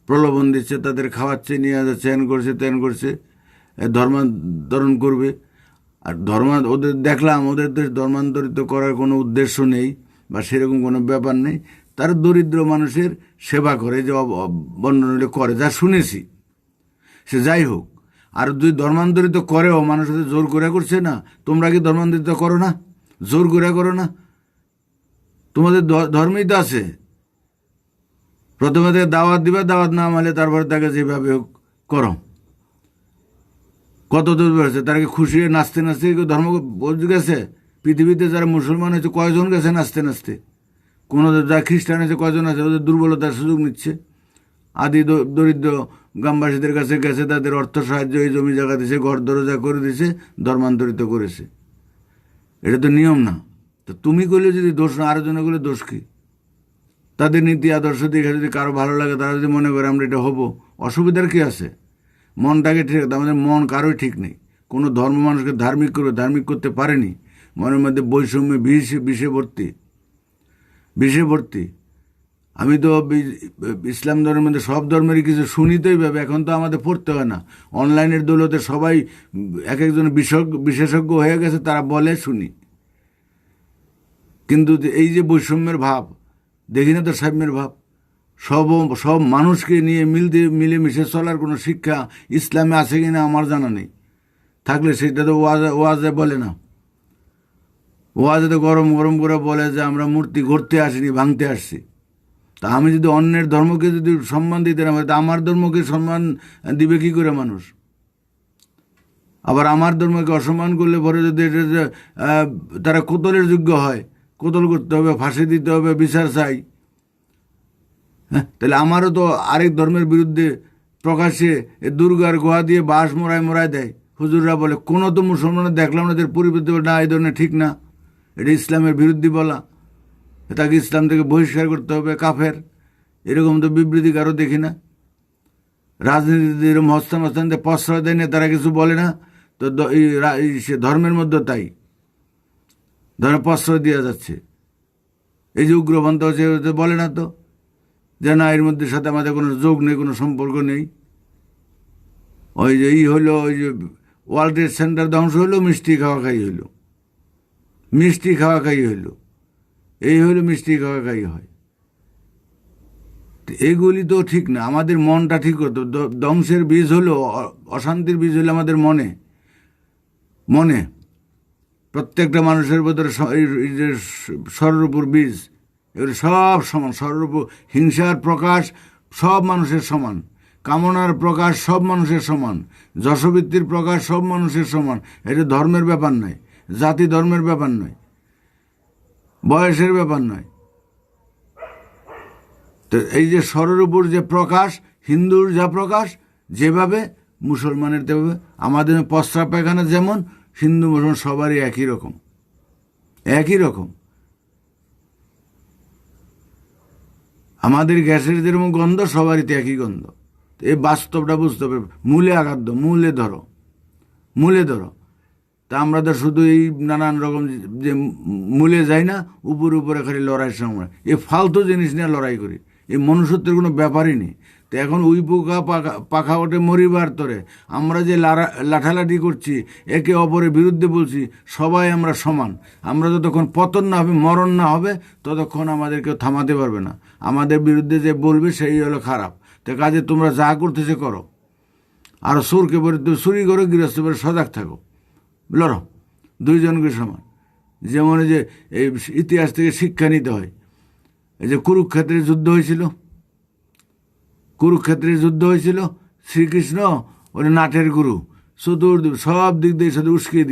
প্রলোভন দিচ্ছে, তাদের খাওয়াচ্ছে, নিয়ে যাচ্ছে, চ্যান করছে ত্যান করছে, ধর্মান্তরণ করবে। আর ওদের দেখলাম ওদের ধর্মান্তরিত করার কোনো উদ্দেশ্য নেই বা সেরকম কোনো ব্যাপার নেই। তারা দরিদ্র মানুষের সেবা করে, যে বন্ডনলে করে, যা শুনেছি। সে যাই হোক, আর যদি ধর্মান্তরিত করেও মানুষের জোর করে করছে না। তোমরা কি ধর্মান্তরিত করো না? জোর করে করো না? তোমাদের ধর্মেই তো আছে। প্রথমে থেকে দাওয়াত দিবা, দাওয়াত না মানলে তারপরে তাকে যেভাবে হোক করো। কত দূর বেড়েছে, তারা কি খুশি হয়ে নাচতে নাচতে ধর্ম বদলে গেছে? পৃথিবীতে যারা মুসলমান হয়েছে কয়জন গেছে নাচতে নাচতে? কোনো যারা খ্রিস্টান হয়েছে কয়জন আছে? ওদের দুর্বলতার সুযোগ নিচ্ছে। আদি দরিদ্র গ্রামবাসীদের কাছে গেছে, তাদের অর্থ সাহায্য, এই জমি জায়গা দিছে, ঘর দরজা করে দিছে, ধর্মান্তরিত করেছে। এটা তো নিয়ম না। তো তুমি করলে যদি দোষ না, আরো জনে করলে দোষ কি? তাদের নীতি আদর্শ দেখে যদি কারো ভালো লাগে, তারা যদি মনে করে আমরা এটা হবো, অসুবিধার কি আছে? মনটাকে ঠিক রাখতে, আমাদের মন কারোই ঠিক নেই। কোনো ধর্ম মানুষকে ধার্মিক করবে, ধার্মিক করতে পারেনি। মনের মধ্যে বৈষম্য বিষে ভর্তি। আমি তো ইসলাম ধর্মের মধ্যে সব ধর্মেরই কিছু শুনিতেই পাবে। এখন তো আমাদের পড়তে হয় না, অনলাইনের দৌলতে সবাই এক একজন বিশেষজ্ঞ হয়ে গেছে, তারা বলে শুনি। কিন্তু এই যে বৈষম্যের ভাব, দেখি না তো সাম্যের ভাব। সব মানুষকে নিয়ে মিলেমিশে চলার কোনো শিক্ষা ইসলামে আছে কিনা আমার জানা নেই। থাকলে সেটা তো ওয়াজে বলে না। ওয়াজে তো গরম গরম করে বলে যে আমরা মূর্তি গড়তে আসিনি, ভাঙতে আসছি। তা আমি যদি অন্যের ধর্মকে যদি সম্মান দিতে না পারি, তা আমার ধর্মকে সম্মান দিবে কি করে মানুষ? আবার আমার ধর্মকে অসম্মান করলে পরে যদি তারা কোতলের যোগ্য হয়, কোতল করতে হবে, ফাঁসি দিতে হবে, বিচার চাই। হ্যাঁ, তাহলে আমারও তো আরেক ধর্মের বিরুদ্ধে প্রকাশ্যে দুর্গার গোয়া দিয়ে বাঁশ মোড়ায় দেয়। হুজুররা বলে, কোনো তো মুসলমানের দেখলাম না, এদের পরিবর্তে না, এই ধরনের ঠিক না, এটা ইসলামের বিরুদ্ধে বলা, তাকে ইসলাম থেকে বহিষ্কার করতে হবে, কাফের। এরকম তো বিবৃতি কারো দেখি না। রাজনীতিতে এরকম হস্তান প্রশ্রয় দেয় না, তারা কিছু বলে না। তো সে ধর্মের মধ্যে তাই প্রশ্রয় দেওয়া যাচ্ছে। এই যে উগ্রপন্থা হচ্ছে, বলে না তো যে না, এর মধ্যে সাথে আমাদের কোনো যোগ নেই, কোনো সম্পর্ক নেই। ওই যে হইলো, ওই যে ওয়ার্ল্ড ট্রেড সেন্টার ধ্বংস হইলো, মিষ্টি খাওয়া খাই হইলো, এই হইলো মিষ্টি খাওয়া খাই হয়। এগুলি তো ঠিক না। আমাদের মনটা ঠিক করতে, ধ্বংসের বীজ হলো, অশান্তির বীজ হলো আমাদের মনে। প্রত্যেকটা মানুষের ভেতরে সর্বরূপর বীজ, এগুলো সব সমান। সর্বরূপ হিংসার প্রকাশ সব মানুষের সমান, কামনার প্রকাশ সব মানুষের সমান, যশবৃত্তির প্রকাশ সব মানুষের সমান। এটা ধর্মের ব্যাপার নয়, জাতি ধর্মের ব্যাপার নয়, বয়সের ব্যাপার নয়। তো এই যে সর্বরূপর যে প্রকাশ, হিন্দুর যা প্রকাশ যেভাবে, মুসলমানের তেভাবে। আমাদের প্রস্রাব পায়খানা যেমন, হিন্দু মুসলমান সবারই একই রকম। আমাদের গ্যাসের যেরকম গন্ধ, সবারই তো একই গন্ধ। এই বাস্তবটা বুঝতে হবে। মূলে আঘাত দাও, মূলে ধরো। তা আমরা তো শুধু এই নানান রকম যে মূলে যাই না, উপরে খালি লড়াইয়ের সময় এই ফালতু জিনিস নিয়ে লড়াই করি। এই মনুষ্যত্বের কোনো ব্যাপারই নেই। তো এখন উই পোকা পাখা ওঠে মরিবার তরে, আমরা যে লাঠালাঠি করছি, একে অপরের বিরুদ্ধে বলছি, সবাই আমরা সমান। আমরা যতক্ষণ পতন না হবে, মরণ না হবে, ততক্ষণ আমাদের কেউ থামাতে পারবে না। আমাদের বিরুদ্ধে যে বলবে সেই হলো খারাপ। তো কাজে তোমরা যা করতেছে করো। আর চোরকে বলে চুরি করো, গৃহস্থ বলে সজাগ থাকো, লড়ো, দুইজনকে সমান। যেমন যে এই ইতিহাস থেকে শিক্ষা নিতে হয়। এই যে কুরুক্ষেত্রের যুদ্ধ হয়েছিল, শ্রীকৃষ্ণ ওই নাটের গুরু, সব দিক দিয়ে সাথে উস্কিয়ে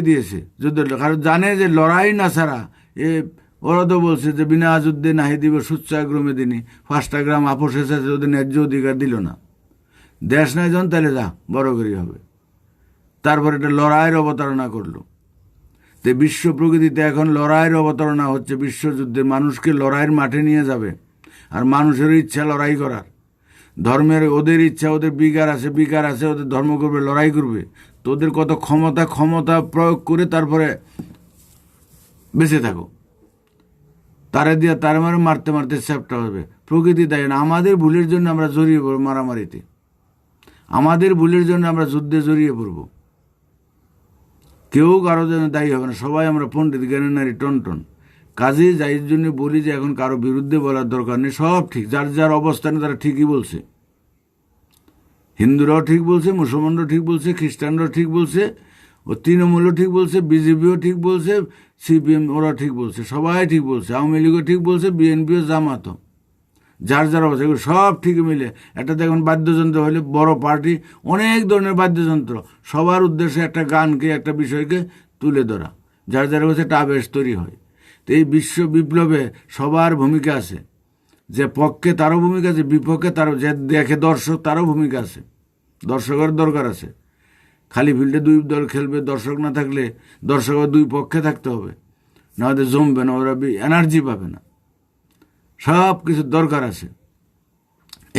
দিয়েছে যুদ্ধটা। কারণ জানে যে লড়াই না ছাড়া ওরা তো বলছে যে বিনা যুদ্ধে নাহি দিব সুচ্চাগ্রমে দিনী, 5টা গ্রাম আপোষ এসেছে, ওদের ন্যায্য অধিকার দিল না। দেশ নাই যখন, তাহলে যা বড় করি হবে। তারপর এটা লড়াইয়ের অবতারণা করলো। তো বিশ্ব প্রকৃতিতে এখন লড়াইয়ের অবতারণা হচ্ছে, বিশ্বযুদ্ধে মানুষকে লড়াইয়ের মাঠে নিয়ে যাবে। আর মানুষের ইচ্ছা লড়াই করার, ধর্মের ওদের ইচ্ছা, ওদের বিকার আছে, ওদের ধর্ম করবে, লড়াই করবে। তো ওদের কত ক্ষমতা প্রয়োগ করে তারপরে বেঁচে থাকো, তারে দিয়ে তারে মারতে চ্যাপটা হবে। প্রকৃতি দায়ী না, আমাদের ভুলের জন্য আমরা জড়িয়ে পড়ব মারামারিতে, আমাদের ভুলের জন্য আমরা যুদ্ধে জড়িয়ে পড়ব। কেউ কারো জন্য দায়ী হবে না, সবাই আমরা পণ্ডিত জ্ঞানের নারী টনটন। কাজেই যাই জন্য বলি যে এখন কারো বিরুদ্ধে বলার দরকার নেই, সব ঠিক, যার যার অবস্থানে তারা ঠিকই বলছে। হিন্দুরাও ঠিক বলছে, মুসলমানরাও ঠিক বলছে, খ্রিস্টানরাও ঠিক বলছে, ও তৃণমূলও ঠিক বলছে, বিজেপিও ঠিক বলছে, সিপিএম ওরা ঠিক বলছে, সবাই ঠিক বলছে, আওয়ামী লীগও ঠিক বলছে, বিএনপিও, জামাতও, যার যার অবস্থা এগুলো সব ঠিক মিলে একটা দেখুন বাদ্যযন্ত্র হলে বড় পার্টি, অনেক ধরনের বাদ্যযন্ত্র, সবার উদ্দেশ্যে একটা গানকে, একটা বিষয়কে তুলে ধরা, যার যার কাছে একটা আবেশ তৈরি হয়। তো এই বিশ্ব বিপ্লবে সবার ভূমিকা আছে, যে পক্ষে তারও ভূমিকা আছে, বিপক্ষে তারও, যে দেখে দর্শক তারও ভূমিকা আছে, দর্শকের দরকার আছে। খালি ফিল্ডে দুই দল খেলবে, দর্শক না থাকলে, দর্শকের দুই পক্ষে থাকতে হবে, না হলে জমবে না, ওরা এনার্জি পাবে না। সব কিছুর দরকার আছে।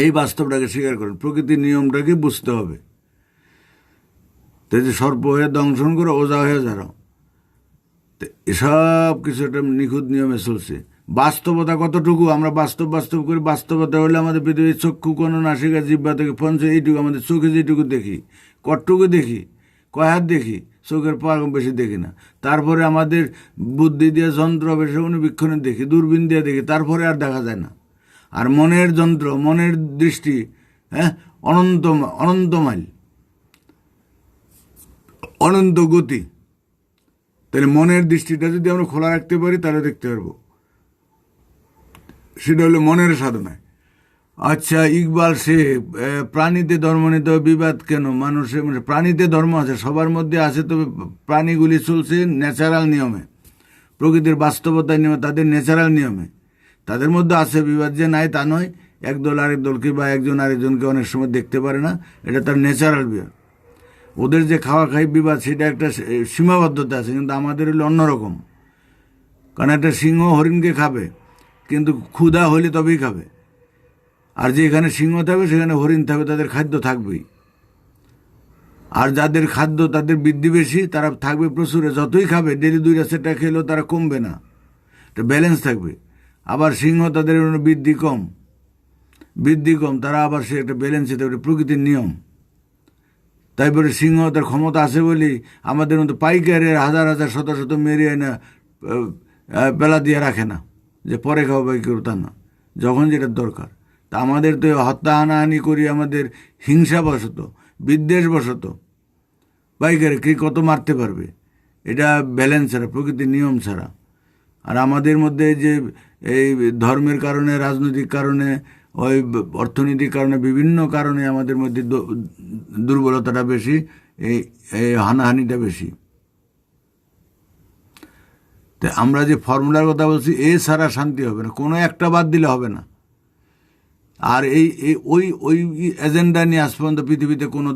এই বাস্তবটাকে স্বীকার করেন, প্রকৃতির নিয়মটাকে বুঝতে হবে। তো যে সর্প হয়ে দংশন করে ওজা হয়ে যারাও, এসব কিছু একটা নিখুঁত নিয়মে চলছে। বাস্তবতা কতটুকু আমরা বাস্তব করি, বাস্তবতা হলে আমাদের পৃথিবীর চক্ষু, কোনো নাসিকা, জিহ্বা থেকে পঞ্চ, এইটুকু আমাদের চোখে যেটুকু দেখি, কতটুকু দেখি, কয় হাত দেখি, চোখের পাওয়ার বেশি দেখি না। তারপরে আমাদের বুদ্ধি দিয়ে যন্ত্র বেশি অনুবীক্ষণে দেখি, দূরবীন দিয়ে দেখি, তারপরে আর দেখা যায় না। আর মনের যন্ত্র, মনের দৃষ্টি, অনন্ত মাইল, অনন্ত গতি। তাহলে মনের দৃষ্টিটা যদি আমরা খোলা রাখতে পারি তাহলে দেখতে পারবো, সেটা হলো মনের সাধনায়। আচ্ছা, ইকবাল সে প্রাণীতে ধর্ম নিতে হবে, বিবাদ কেন? মানুষের প্রাণীতে ধর্ম আছে, সবার মধ্যে আছে, তবে প্রাণীগুলি চলছে ন্যাচারাল নিয়মে, প্রকৃতির বাস্তবতার নিয়মে, তাদের ন্যাচারাল নিয়মে। তাদের মধ্যে আছে বিবাদ, যে নাই তা নয়, একদল আরেক দলকে বা একজন আরেকজনকে অনেক সময় দেখতে পারে না, এটা তার ন্যাচারাল বিবাদ। ওদের যে খাওয়া খাই বিবাদ, সেটা একটা সীমাবদ্ধতা আছে, কিন্তু আমাদের হলো অন্যরকম। কারণ একটা সিংহ হরিণকে খাবে, কিন্তু ক্ষুধা হলে তবেই খাবে। আর যেখানে সিংহ থাকবে সেখানে হরিণ থাকবে, তাদের খাদ্য থাকবেই। আর যাদের খাদ্য তাদের বৃদ্ধি বেশি, তারা থাকবে প্রচুরে, যতই খাবে, ডেলি 2-4টা খেলেও তারা কমবে না, একটা ব্যালেন্স থাকবে। আবার সিংহ তাদের বৃদ্ধি কম, তারা আবার সে একটা ব্যালেন্সে থাকবে, প্রকৃতির নিয়ম। তারপরে সিংহ তার ক্ষমতা আছে বলেই আমাদের মতো পাইকারের হাজার শত মেরে না বেলা দিয়ে রাখে না, যে পরে খাওয়া বাই করো, তা না, যখন যেটা দরকার। তা আমাদের তো হত্যা হানাহানি করি, আমাদের হিংসাবশত, বিদ্বেষবশত, পাইকারে কে কত মারতে পারবে, এটা ব্যালেন্স ছাড়া, প্রকৃতির নিয়ম ছাড়া। আর আমাদের মধ্যে যে এই ধর্মের কারণে, রাজনৈতিক কারণে, ওই অর্থনৈতিক কারণে, বিভিন্ন কারণে আমাদের মধ্যে দুর্বলতাটা বেশি, এই হানাহানিটা বেশি। তো আমরা যে ফর্মুলার কথা বলছি, এ ছাড়া শান্তি হবে না, কোনো একটা বাদ দিলে হবে না। আর ওই এজেন্ডা নিয়ে আজ পর্যন্ত পৃথিবীতে কোনো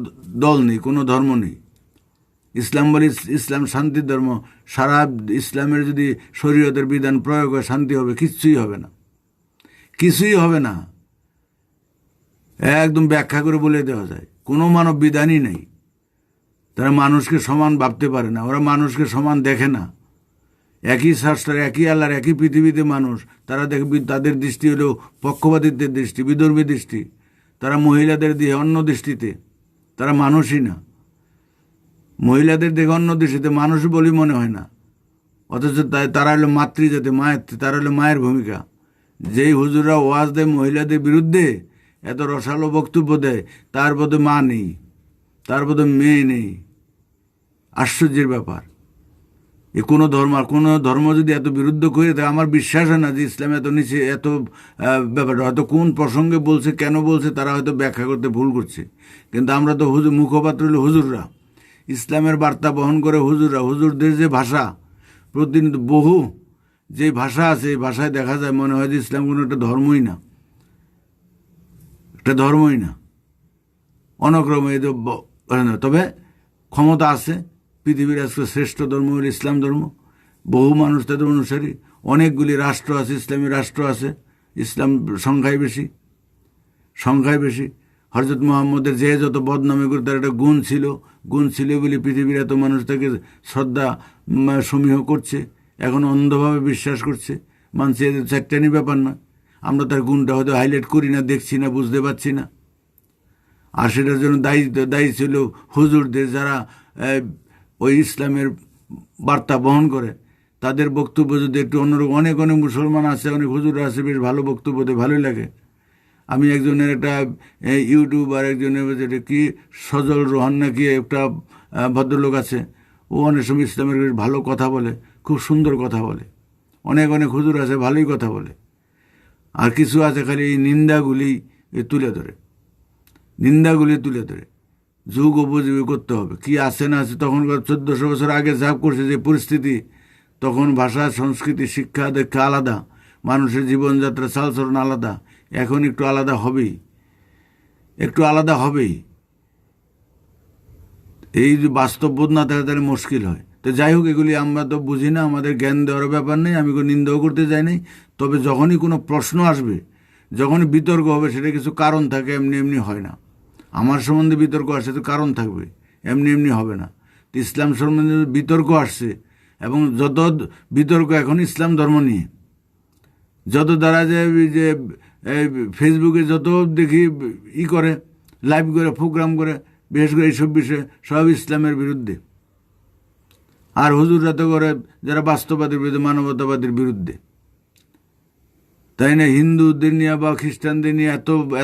দল নেই, কোনো ধর্ম নেই। ইসলাম বলে, ইসলাম শান্তির ধর্ম, সারা ইসলামের যদি শরীয়তের বিধান প্রয়োগ হয় শান্তি হবে? কিছুই হবে না, কিছুই হবে না। একদম ব্যাখ্যা করে বলে দেওয়া যায়, কোনো মানব বিধানই নেই। তারা মানুষকে সমান ভাবতে পারে না, ওরা মানুষকে সমান দেখে না। একই স্রষ্টার, একই আল্লাহর, একই পৃথিবীতে মানুষ, তারা দেখবে তাদের দৃষ্টি হলো পক্ষপাতিত্বের দৃষ্টি, বিধর্মী দৃষ্টি। তারা মহিলাদের দিয়ে অন্য দৃষ্টিতে, তারা মানুষই না। মহিলাদের দেখে অন্য দৃষ্টিতে, মানুষ বলে মনে হয় না। অথচ তারা হলো মাতৃজাতি, তারা হলো মায়ের ভূমিকা। যেই হুজুররা ওয়াজ দেয় মহিলাদের বিরুদ্ধে, এত রসালো বক্তব্য দেয়, তার পদে মা নেই, তার পদে মেয়ে নেই। আশ্চর্যের ব্যাপার। কোনো ধর্ম যদি এত বিরুদ্ধ করে থাকে, আমার বিশ্বাস হয় না যে ইসলাম এত নিচে, এত ব্যাপারটা হয়তো কোন প্রসঙ্গে বলছে, কেন বলছে, তারা হয়তো ব্যাখ্যা করতে ভুল করছে। কিন্তু আমরা তো মুখপাত্র হলো হুজুররা, ইসলামের বার্তা বহন করে হুজুররা। হুজুরদের যে ভাষা, প্রতিনিয়ত বহু যে ভাষা আছে, এই ভাষায় দেখা যায় মনে হয় যে ইসলাম কোনো একটা ধর্মই না, একটা ধর্মই না, অনক্রমে। তবে ক্ষমতা আছে, পৃথিবীর আজকে শ্রেষ্ঠ ধর্ম হল ইসলাম ধর্ম। বহু মানুষ তাদের অনুসারী, অনেকগুলি রাষ্ট্র আছে, ইসলামী রাষ্ট্র আছে, ইসলাম সংখ্যায় বেশি। হযরত মুহাম্মদের যে যত বদনামি করে তার একটা গুণ ছিল বলে পৃথিবীর এত মানুষ তাকে শ্রদ্ধা সমীহ করছে, এখন অন্ধভাবে বিশ্বাস করছে। মানছে এদের চারটানি ব্যাপার না, আমরা তার গুণটা হয়তো হাইলাইট করি না, দেখছি না, বুঝতে পারছি না। আর সেটার জন্য দায়ী ছিল হুজুরদের, যারা ওই ইসলামের বার্তা বহন করে। তাদের বক্তব্য যদি একটু অন্যরকম, অনেক মুসলমান আছে, অনেক হুজুর আছে, বেশ ভালো বক্তব্য দেয়, ভালোই লাগে। আমি একজনের একটা ইউটিউবার, একজনের যেটা কি সজল রোহান নাকি একটা ভদ্রলোক আছে, ও অনেক সময় ইসলামের বেশ ভালো কথা বলে, খুব সুন্দর কথা বলে। অনেক হুজুর আছে ভালোই কথা বলে। আর কিছু আছে খালি এই নিন্দাগুলি তুলে ধরে, যুগ উপযোগী করতে হবে। কি আছে না আছে, তখনকার 1400 বছর আগে যা করছে যে পরিস্থিতি, তখন ভাষা, সংস্কৃতি, শিক্ষা দীক্ষা আলাদা, মানুষের জীবনযাত্রা, চালচলন আলাদা। এখন একটু আলাদা হবেই। এই যে বাস্তব বোধ না থাকলে তাহলে মুশকিল হয়। তো যাই হোক, এগুলি আমরা তো বুঝি না, আমাদের জ্ঞান দেওয়ার ব্যাপার নেই, আমি কোনো নিন্দাও করতে চাই নাই। তবে যখনই কোনো প্রশ্ন আসবে, যখনই বিতর্ক হবে, সেটা কিছু কারণ থাকে, এমনি হয় না। আমার সম্বন্ধে বিতর্ক আসছে তো কারণ থাকবে, এমনি হবে না। তো ইসলাম সম্বন্ধে বিতর্ক আসছে, এবং যত বিতর্ক এখন ইসলাম ধর্ম নিয়ে, যত দ্বারা যে ফেসবুকে যত দেখি করে, লাইভ করে, প্রোগ্রাম করে, বিশেষ করে এইসব বিষয়ে সব ইসলামের বিরুদ্ধে। আর হুজুররা তো করে যারা বাস্তববাদের বিরুদ্ধে, মানবতাবাদের বিরুদ্ধে, তাই না? হিন্দুদের নিয়ে বা খ্রিস্টানদের নিয়ে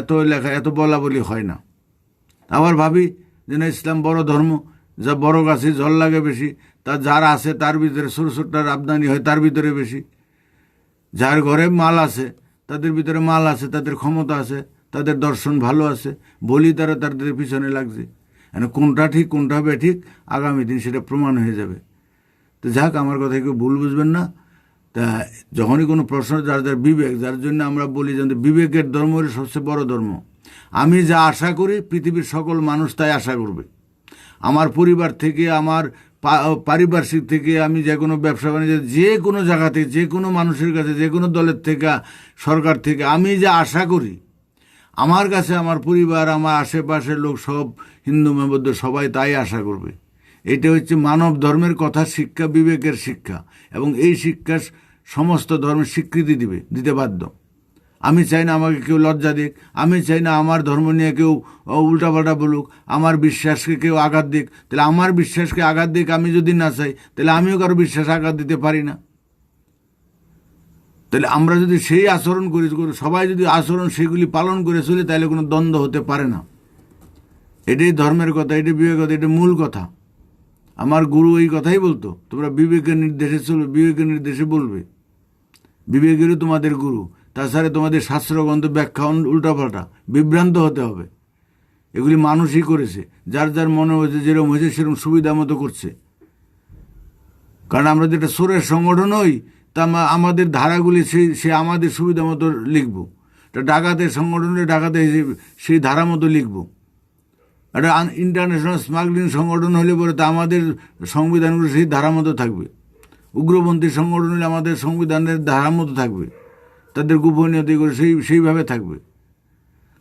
এত লেখা, এত বলা বলি হয় না। আবার ভাবি যে না, ইসলাম বড় ধর্ম, যা বড় গাছে জল লাগে বেশি, তা যার আছে তার ভিতরে ছোটটার আমদানি হয় তার ভিতরে বেশি। যার ঘরে মাল আছে, তাদের ভিতরে মাল আছে, তাদের ক্ষমতা আছে, তাদের দর্শন ভালো আছে, বলি তারা তাদের পিছনে লাগছে। কোনটা ঠিক কোনটা বেঠিক আগামী দিন সেটা প্রমাণ হয়ে যাবে। তো যাক, আমার কথা কেউ ভুল বুঝবেন না। তা যখনই কোনো প্রশ্ন, যার বিবেক, যার জন্য আমরা বলি যে বিবেকের ধর্ম হলো সবচেয়ে বড় ধর্ম। আমি যা আশা করি পৃথিবীর সকল মানুষ তাই আশা করবে। আমার পরিবার থেকে, আমার পারিপার্শ্বিক থেকে, আমি যে কোনো ব্যবসা বাণিজ্য, যে কোনো জায়গা থেকে, যে কোনো মানুষের কাছে, যে কোনো দলের থেকে, সরকার থেকে, আমি যা আশা করি, আমার কাছে আমার পরিবার, আমার আশেপাশের লোক, সব হিন্দু বৌদ্ধ সবাই তাই আশা করবে। এটা হচ্ছে মানব ধর্মের কথা, শিক্ষা, বিবেকের শিক্ষা। এবং এই শিক্ষা সমস্ত ধর্মের স্বীকৃতি দিতে বাধ্য। আমি চাই না আমাকে কেউ লজ্জা দিক, আমি চাই না আমার ধর্ম নিয়ে কেউ উল্টাপাল্টা বলুক, আমার বিশ্বাসকে কেউ আঘাত দিক। তাহলে আমার বিশ্বাসকে আঘাত দিক আমি যদি না চাই, তাহলে আমিও কারো বিশ্বাস আঘাত দিতে পারি না। তাহলে আমরা যদি সেই আচরণ করি, সবাই যদি আচরণ সেগুলি পালন করে চলি, তাহলে কোনো দ্বন্দ্ব হতে পারে না। এটাই ধর্মের কথা, এটাই বিবেকের কথা, এটা মূল কথা। আমার গুরু এই কথাই বলতো, তোমরা বিবেকের নির্দেশে চলবে, বিবেকের নির্দেশে বলবে। বিবেকেরই তোমাদের গুরু। তাছাড়া তোমাদের শাস্ত্রগ্রন্থ ব্যাখ্যা উল্টাপাল্টা, বিভ্রান্ত হতে হবে। এগুলি মানুষই করেছে, যার মনে হয়েছে, যেরকম হয়েছে সেরকম সুবিধা মতো করছে। কারণ আমরা যেটা সোরের সংগঠন হই, তা আমাদের ধারাগুলি সে আমাদের সুবিধা মতো লিখব। ডাকাতের সংগঠন হলে ডাকাতে সেই ধারা মতো লিখব। একটা ইন্টারন্যাশনাল স্মাগলিং সংগঠন হলে পরে তা আমাদের সংবিধানগুলো সেই ধারা মতো থাকবে। উগ্রপন্থী সংগঠন হলে আমাদের সংবিধানের ধারা মতো থাকবে, তাদের গোপনীয়তাগুলো সেইভাবে থাকবে।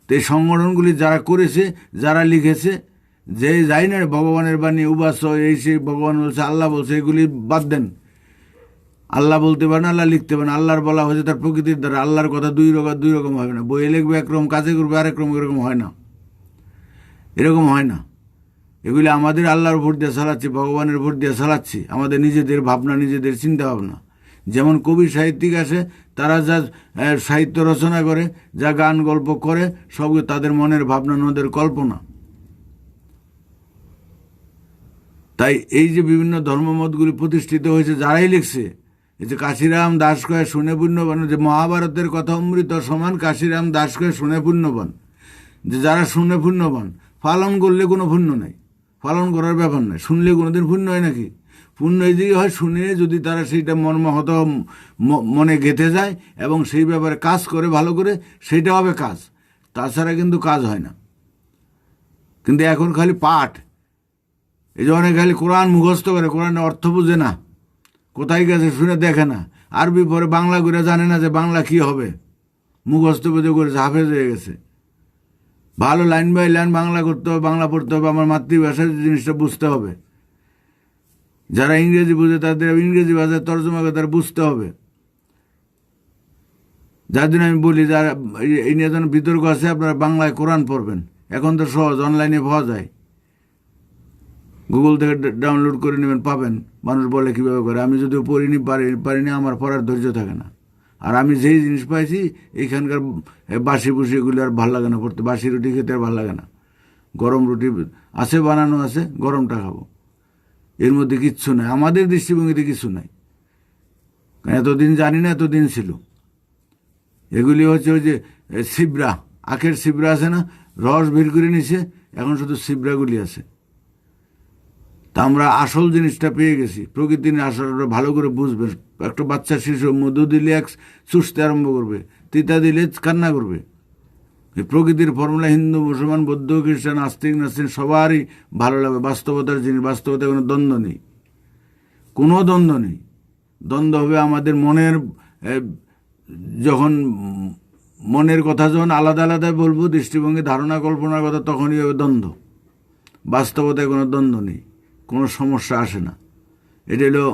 তো এই সংগঠনগুলি যারা করেছে, যারা লিখেছে, যে যাই না ভগবানের বাণী উবাস, এই সেই ভগবান বলছে, আল্লাহ বলছে, এগুলি বাদ দেন। আল্লাহ বলতে পারেন, আল্লাহ লিখতে পারেন। আল্লাহর বলা হয়েছে তার প্রকৃতির দ্বারা। আল্লাহর কথা দুই রকম হবে না। বইয়ে লিখবে একরকম, কাজে করবে আরেক রকম, এরকম হয় না। এগুলি আমাদের আল্লাহর ভোট দিয়ে চালাচ্ছি, ভগবানের ভোট দিয়ে চালাচ্ছি, আমাদের নিজেদের ভাবনা, নিজেদের চিন্তা ভাবনা। যেমন কবি সাহিত্যিক আছে, তারা যা সাহিত্য রচনা করে, যা গান গল্প করে, সব তাদের মনের ভাবনা, ওদের কল্পনা। তাই এই যে বিভিন্ন ধর্মমতগুলি প্রতিষ্ঠিত হয়েছে, যারাই লিখছে, এই যে কাশিরাম দাস কয়ে শুনে পুণ্যবান, যে মহাভারতের কথা অমৃত সমান, কাশিরাম দাস কয়ে শুনে পুণ্যবান। যে যারা শুনে পুণ্যবান, পালন করলে কোনো পুণ্য নাই, পালন করার ব্যাপার নাই। শুনলে কোনোদিন পুণ্য হয় নাকি? পুণ্য এই দিকে হয়, শুনে যদি তারা সেইটা মর্মাহত মনে গেঁথে যায় এবং সেই ব্যাপারে কাজ করে ভালো করে, সেইটা হবে কাজ। তাছাড়া কিন্তু কাজ হয় না। কিন্তু এখন খালি পাঠ, এই যে অনেক খালি কোরআন মুখস্থ করে, কোরআনের অর্থ বুঝে না, কোথায় গেছে শুনে দেখে না, আরবি পরে বাংলা করে জানে না যে বাংলা কি হবে, মুখস্থ পুজো করেছে, হাফেজ হয়ে গেছে। ভালো লাইন বাই লাইন বাংলা করতে হবে, বাংলা পড়তে হবে, আমার মাতৃভাষার জিনিসটা বুঝতে হবে। যারা ইংরেজি বুঝে তাদের ইংরেজি ভাষায় তর্জমা করে তারা বুঝতে হবে। যার জন্য আমি বলি, যারা এই নিয়ে যেন বিতর্ক আছে, আপনারা বাংলায় কোরআন পড়বেন। এখন তো সহজ, অনলাইনে পাওয়া যায়, গুগল থেকে ডাউনলোড করে নেবেন, পাবেন। মানুষ বলে কীভাবে করে, আমি যদিও পারিনি, আমার পড়ার ধৈর্য থাকে না। আর আমি যেই জিনিস পাইছি এইখানকার বাসি বুসি এগুলো আর ভালো লাগে না পড়তে, বাসি রুটি খেতে আর ভালো লাগে না। গরম রুটি আছে, বানানো আছে, গরমটা খাবো, এর মধ্যে কিচ্ছু নাই, আমাদের দৃষ্টিভঙ্গিতে কিছু নাই। এতদিন জানি না, এতদিন ছিল। এগুলি হচ্ছে ওই যে ছিবড়া, আখের ছিবড়া আছে না, রস বের করে নিছে, এখন শুধু ছিবড়াগুলি আছে। তা আমরা আসল জিনিসটা পেয়ে গেছি, প্রকৃতির আসলটা ভালো করে বুঝবে। একটা বাচ্চা শিশু মধু দিলে এক চুষতে আরম্ভ করবে, তিতা দিলে কান্না করবে। এই প্রকৃতির ফর্মুলা হিন্দু, মুসলমান, বৌদ্ধ, খ্রিস্টান, আস্তিক, নাস্তিক সবারই ভালো লাগবে। বাস্তবতার জিনিস, বাস্তবতায় কোনো দ্বন্দ্ব নেই, কোনো দ্বন্দ্ব নেই। দ্বন্দ্ব হবে আমাদের মনের, যখন মনের কথা যখন আলাদা আলাদা বলবো, দৃষ্টিভঙ্গি, ধারণা, কল্পনার কথা, তখনই হবে দ্বন্দ্ব। বাস্তবতায় কোনো দ্বন্দ্ব নেই, কোনো সমস্যা আসে না। এটা হলো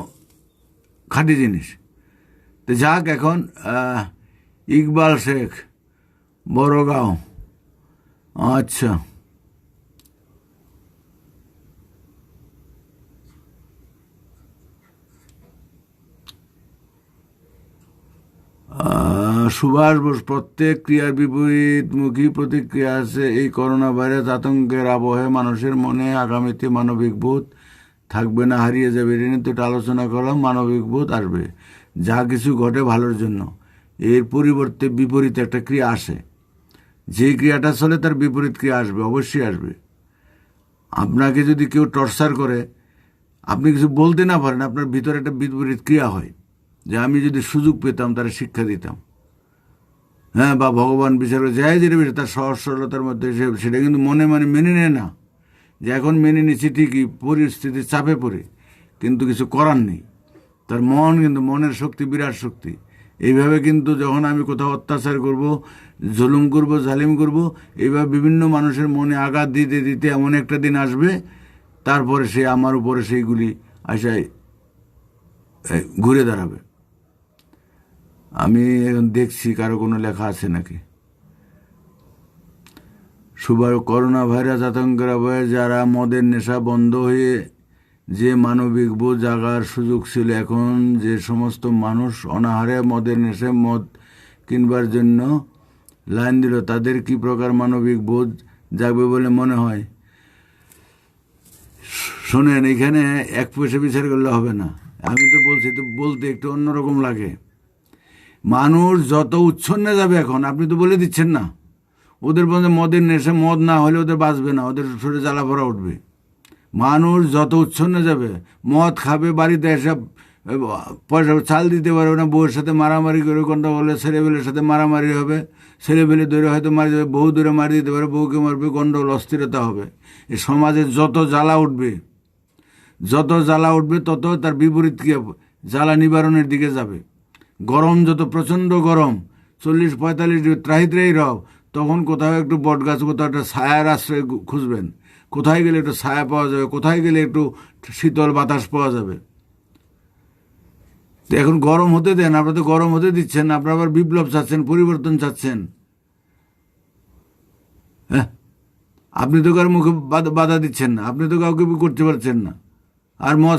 খাঁটি জিনিস। তো যাক, এখন ইকবাল শেখ, বড়গাঁও। আচ্ছা, সুভাষ বোস, প্রত্যেক ক্রিয়ার বিপরীতমুখী প্রতিক্রিয়া আছে। এই করোনা ভাইরাস আতঙ্কের আবহে মানুষের মনে আগামীতে মানবিক বোধ থাকবে না, হারিয়ে যাবে। এটা নিয়ে তো একটা আলোচনা করলাম, মানবিক বোধ আসবে। যা কিছু ঘটে ভালোর জন্য, এর পরিবর্তে বিপরীত একটা ক্রিয়া আসে। যে ক্রিয়াটা চলে তার বিপরীত ক্রিয়া আসবে, অবশ্যই আসবে। আপনাকে যদি কেউ টর্চার করে, আপনি কিছু বলতে না পারেন, আপনার ভিতরে একটা বিপরীত ক্রিয়া হয়, যে আমি যদি সুযোগ পেতাম তারা শিক্ষা দিতাম, হ্যাঁ, বা ভগবান বিচার করে যাই যেটা বিচার, তার সহজ সরলতার মধ্যে সেটা কিন্তু মনে মেনে নেয় না, যে এখন মেনে নিচ্ছি ঠিকই, পরিস্থিতির চাপে পড়ে, কিন্তু কিছু করার নেই। তার মন কিন্তু, মনের শক্তি বিরাট শক্তি। এইভাবে কিন্তু যখন আমি কোথাও অত্যাচার করব, জুলুম করব, জালিম করব, এইভাবে বিভিন্ন মানুষের মনে আঘাত দিতে দিতে এমন একটা দিন আসবে, তারপরে সে আমার উপরে সেইগুলি আশায় ঘুরে দাঁড়াবে। আমি এখন দেখছি কারো কোনো লেখা আছে নাকি। করোনা ভাইরাস আতঙ্কের আবহে যারা মদের নেশা বন্ধ হয়ে যে মানবিক বোধ জাগার সুযোগ ছিল, এখন যে সমস্ত মানুষ অনাহারে মদের নেশায় মদ কিনবার জন্য লাইন দিল, তাদের কি প্রকার মানবিক বোধ জাগবে বলে মনে হয়? শোনেন, এখানে এক পয়সা বিচার করলে হবে না। আমি তো বলছি, তো বলতে একটু অন্যরকম লাগে। মানুষ যত উচ্ছন্নে যাবে, এখন আপনি তো বলে দিচ্ছেন না, ওদের মধ্যে মদের নেশা, মদ না হলে ওদের বাঁচবে না, ওদের শরীরে জ্বালা ভরা উঠবে। মানুষ যত উচ্ছন্নে যাবে, মদ খাবে, বাড়িতে এসব পয়সা চাল দিতে পারবে না, বউয়ের সাথে মারামারি করে, কোনটা বলে ছেলেবেলের সাথে মারামারি হবে, ছেলেবেলে দূরে হয়তো মারি যাবে, বউ দূরে মারি দিতে পারে, বউকে মারবে, গন্ডগোল, অস্থিরতা হবে। এই সমাজে যত জ্বালা উঠবে, তত তার বিপরীত ক্রিয়া জ্বালা নিবারণের দিকে যাবে। গরম যত প্রচণ্ড গরম, 40-45 ডিগ্রি ত্রাহি রব, তখন কোথাও একটু বট গাছ, কোথাও একটা ছায়ার আশ্রয় খুঁজবেন, কোথায় গেলে একটু ছায়া পাওয়া যাবে, কোথায় গেলে একটু শীতল বাতাস পাওয়া যাবে। তো এখন গরম হতে দেন, আপনারা তো গরম হতে দিচ্ছেন, আপনারা আবার বিপ্লব চাচ্ছেন, পরিবর্তন চাচ্ছেন। হ্যাঁ, আপনি তো কারো মুখে বাধা দিচ্ছেন না, আপনি তো কাউকে করতে পারছেন না। আর মদ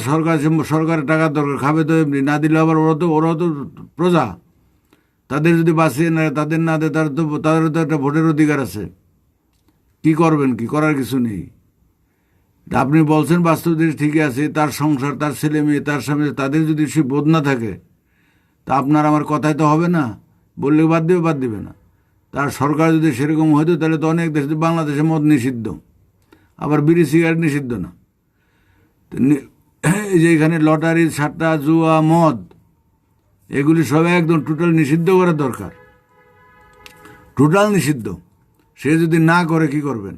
সরকারের টাকার দরকার, খাবে তো এমনি, না দিলে আবার ওরা তো প্রজা, তাদের যদি বাঁচিয়ে না, তাদের না দেয়, তাদের তো একটা ভোটের অধিকার আছে। কি করবেন? কি করার কিছু নেই। আপনি বলছেন বাস্তব জিনিস ঠিকই আছে, তার সংসার, তার ছেলে মেয়ে, তার স্বামী, তাদের যদি সে বোধ না থাকে, তা আপনার আমার কথাই তো হবে না, বললে বাদ দিবে না। তার সরকার যদি সেরকম হয়তো, তাহলে তো অনেক দেশে, বাংলাদেশে মদ নিষিদ্ধ, আবার বিড়ি সিগারেট নিষিদ্ধ না। এই যে এখানে লটারি, সাট্টা, জুয়া, মদ, এগুলি সব একদম টোটাল নিষিদ্ধ করা দরকার, টোটাল নিষিদ্ধ। সে যদি না করে কি করবেন?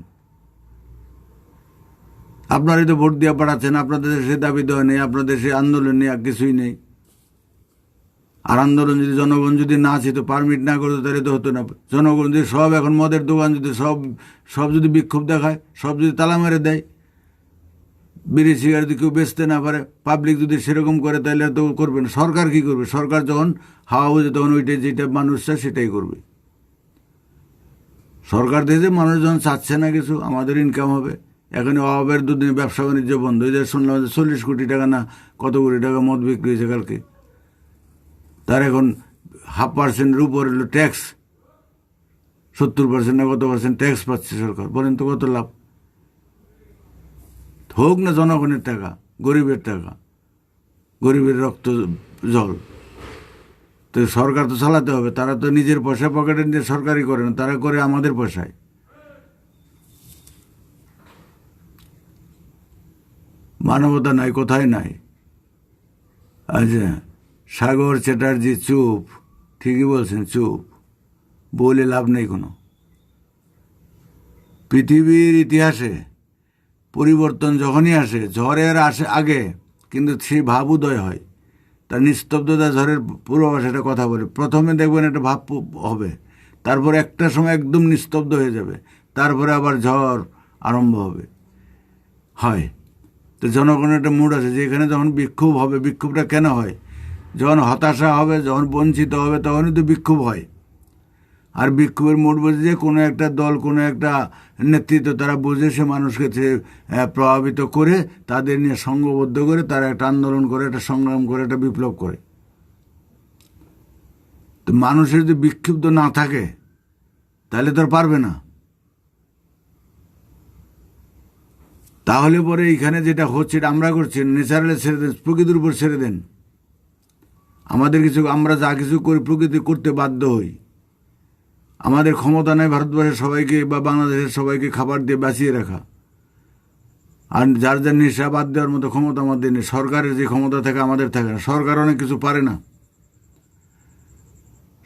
আপনারই তো ভোট দিয়ে পাঠাচ্ছেন, আপনাদের সে দাবি দেওয়া নেই, আপনাদের সে আন্দোলন নেই, আর কিছুই নেই। আর আন্দোলন যদি জনগণ যদি না চেত, পারমিট না করতো, তাহলে তো হতো না। জনগণ যদি সব এখন মদের দোকান যদি সব যদি বিক্ষোভ দেখায়, সব যদি তালা মেরে দেয়, বিড়ি সিগারেট যদি কেউ বেচতে না পারে, পাবলিক যদি সেরকম করে, তাহলে তো করবে না। সরকার কি করবে? সরকার যখন হাওয়া বুঝে তখন ওইটাই, যেটা মানুষ চায় সেটাই করবে। সরকার দেশে মানুষ যখন চাচ্ছে না কিছু, আমাদের ইনকাম হবে। এখানে অভাবের দুদিনে ব্যবসা বাণিজ্য বন্ধ হয়ে যায়। শুনলাম যে 40 কোটি টাকা না কত কোটি টাকা মদ বিক্রি হয়েছে কালকে। তার এখন 0.5% উপর হলো ট্যাক্স, 70% না কত পার্সেন্ট ট্যাক্স পাচ্ছে সরকার। বলেন তো কত লাভ? হোক না জনগণের টাকা, গরিবের টাকা, গরিবের রক্ত জল। তো সরকার তো চালাতে হবে। তারা তো নিজের পয়সা পকেটে নিয়ে সরকারই করে না, তারা করে আমাদের পয়সায়। মানবতা নাই, কোথায় নাই। আচ্ছা, সাগর চ্যাটার্জি চুপ, ঠিকই বলছেন, চুপ বলে লাভ নেই কোনো। পৃথিবীর ইতিহাসে পরিবর্তন যখনই আসে, ঝড়ের আগে কিন্তু সেই ভাব উদয় হয়। তার নিস্তব্ধতা ঝড়ের পূর্বাভাস একটা কথা বলে। প্রথমে দেখবেন একটা ভাব হবে, তারপরে একটা সময় একদম নিস্তব্ধ হয়ে যাবে, তারপরে আবার ঝড় আরম্ভ হবে। হয় তো জনগণের একটা মুড আছে যে এখানে যখন বিক্ষোভ হবে, বিক্ষোভটা কেন হয়? যখন হতাশা হবে, যখন বঞ্চিত হবে, তখনই তো বিক্ষোভ হয়। আর বিক্ষোভের মোট বোঝে যে কোনো একটা দল, কোনো একটা নেতৃত্ব, তারা বুঝে সে মানুষকে প্রভাবিত করে, তাদের নিয়ে সংঘবদ্ধ করে, তারা একটা আন্দোলন করে, একটা সংগ্রাম করে, একটা বিপ্লব করে। তো মানুষের যদি বিক্ষিপ্ত না থাকে, তাহলে তো আর পারবে না। তাহলে পরে এইখানে যেটা হচ্ছে, এটা আমরা করছি, ন্যাচারালে ছেড়ে দেন, প্রকৃতির উপর ছেড়ে দেন। আমাদের কিছু, আমরা যা কিছু করি প্রকৃতি করতে বাধ্য হই। আমাদের ক্ষমতা নেই ভারতবর্ষের সবাইকে বা বাংলাদেশের সবাইকে খাবার দিয়ে বাঁচিয়ে রাখা, আর যার যার নেশা বাদ দেওয়ার মতো ক্ষমতা আমাদের নেই। সরকারের যে ক্ষমতা থাকে আমাদের থাকে না। সরকার অনেক কিছু পারে না।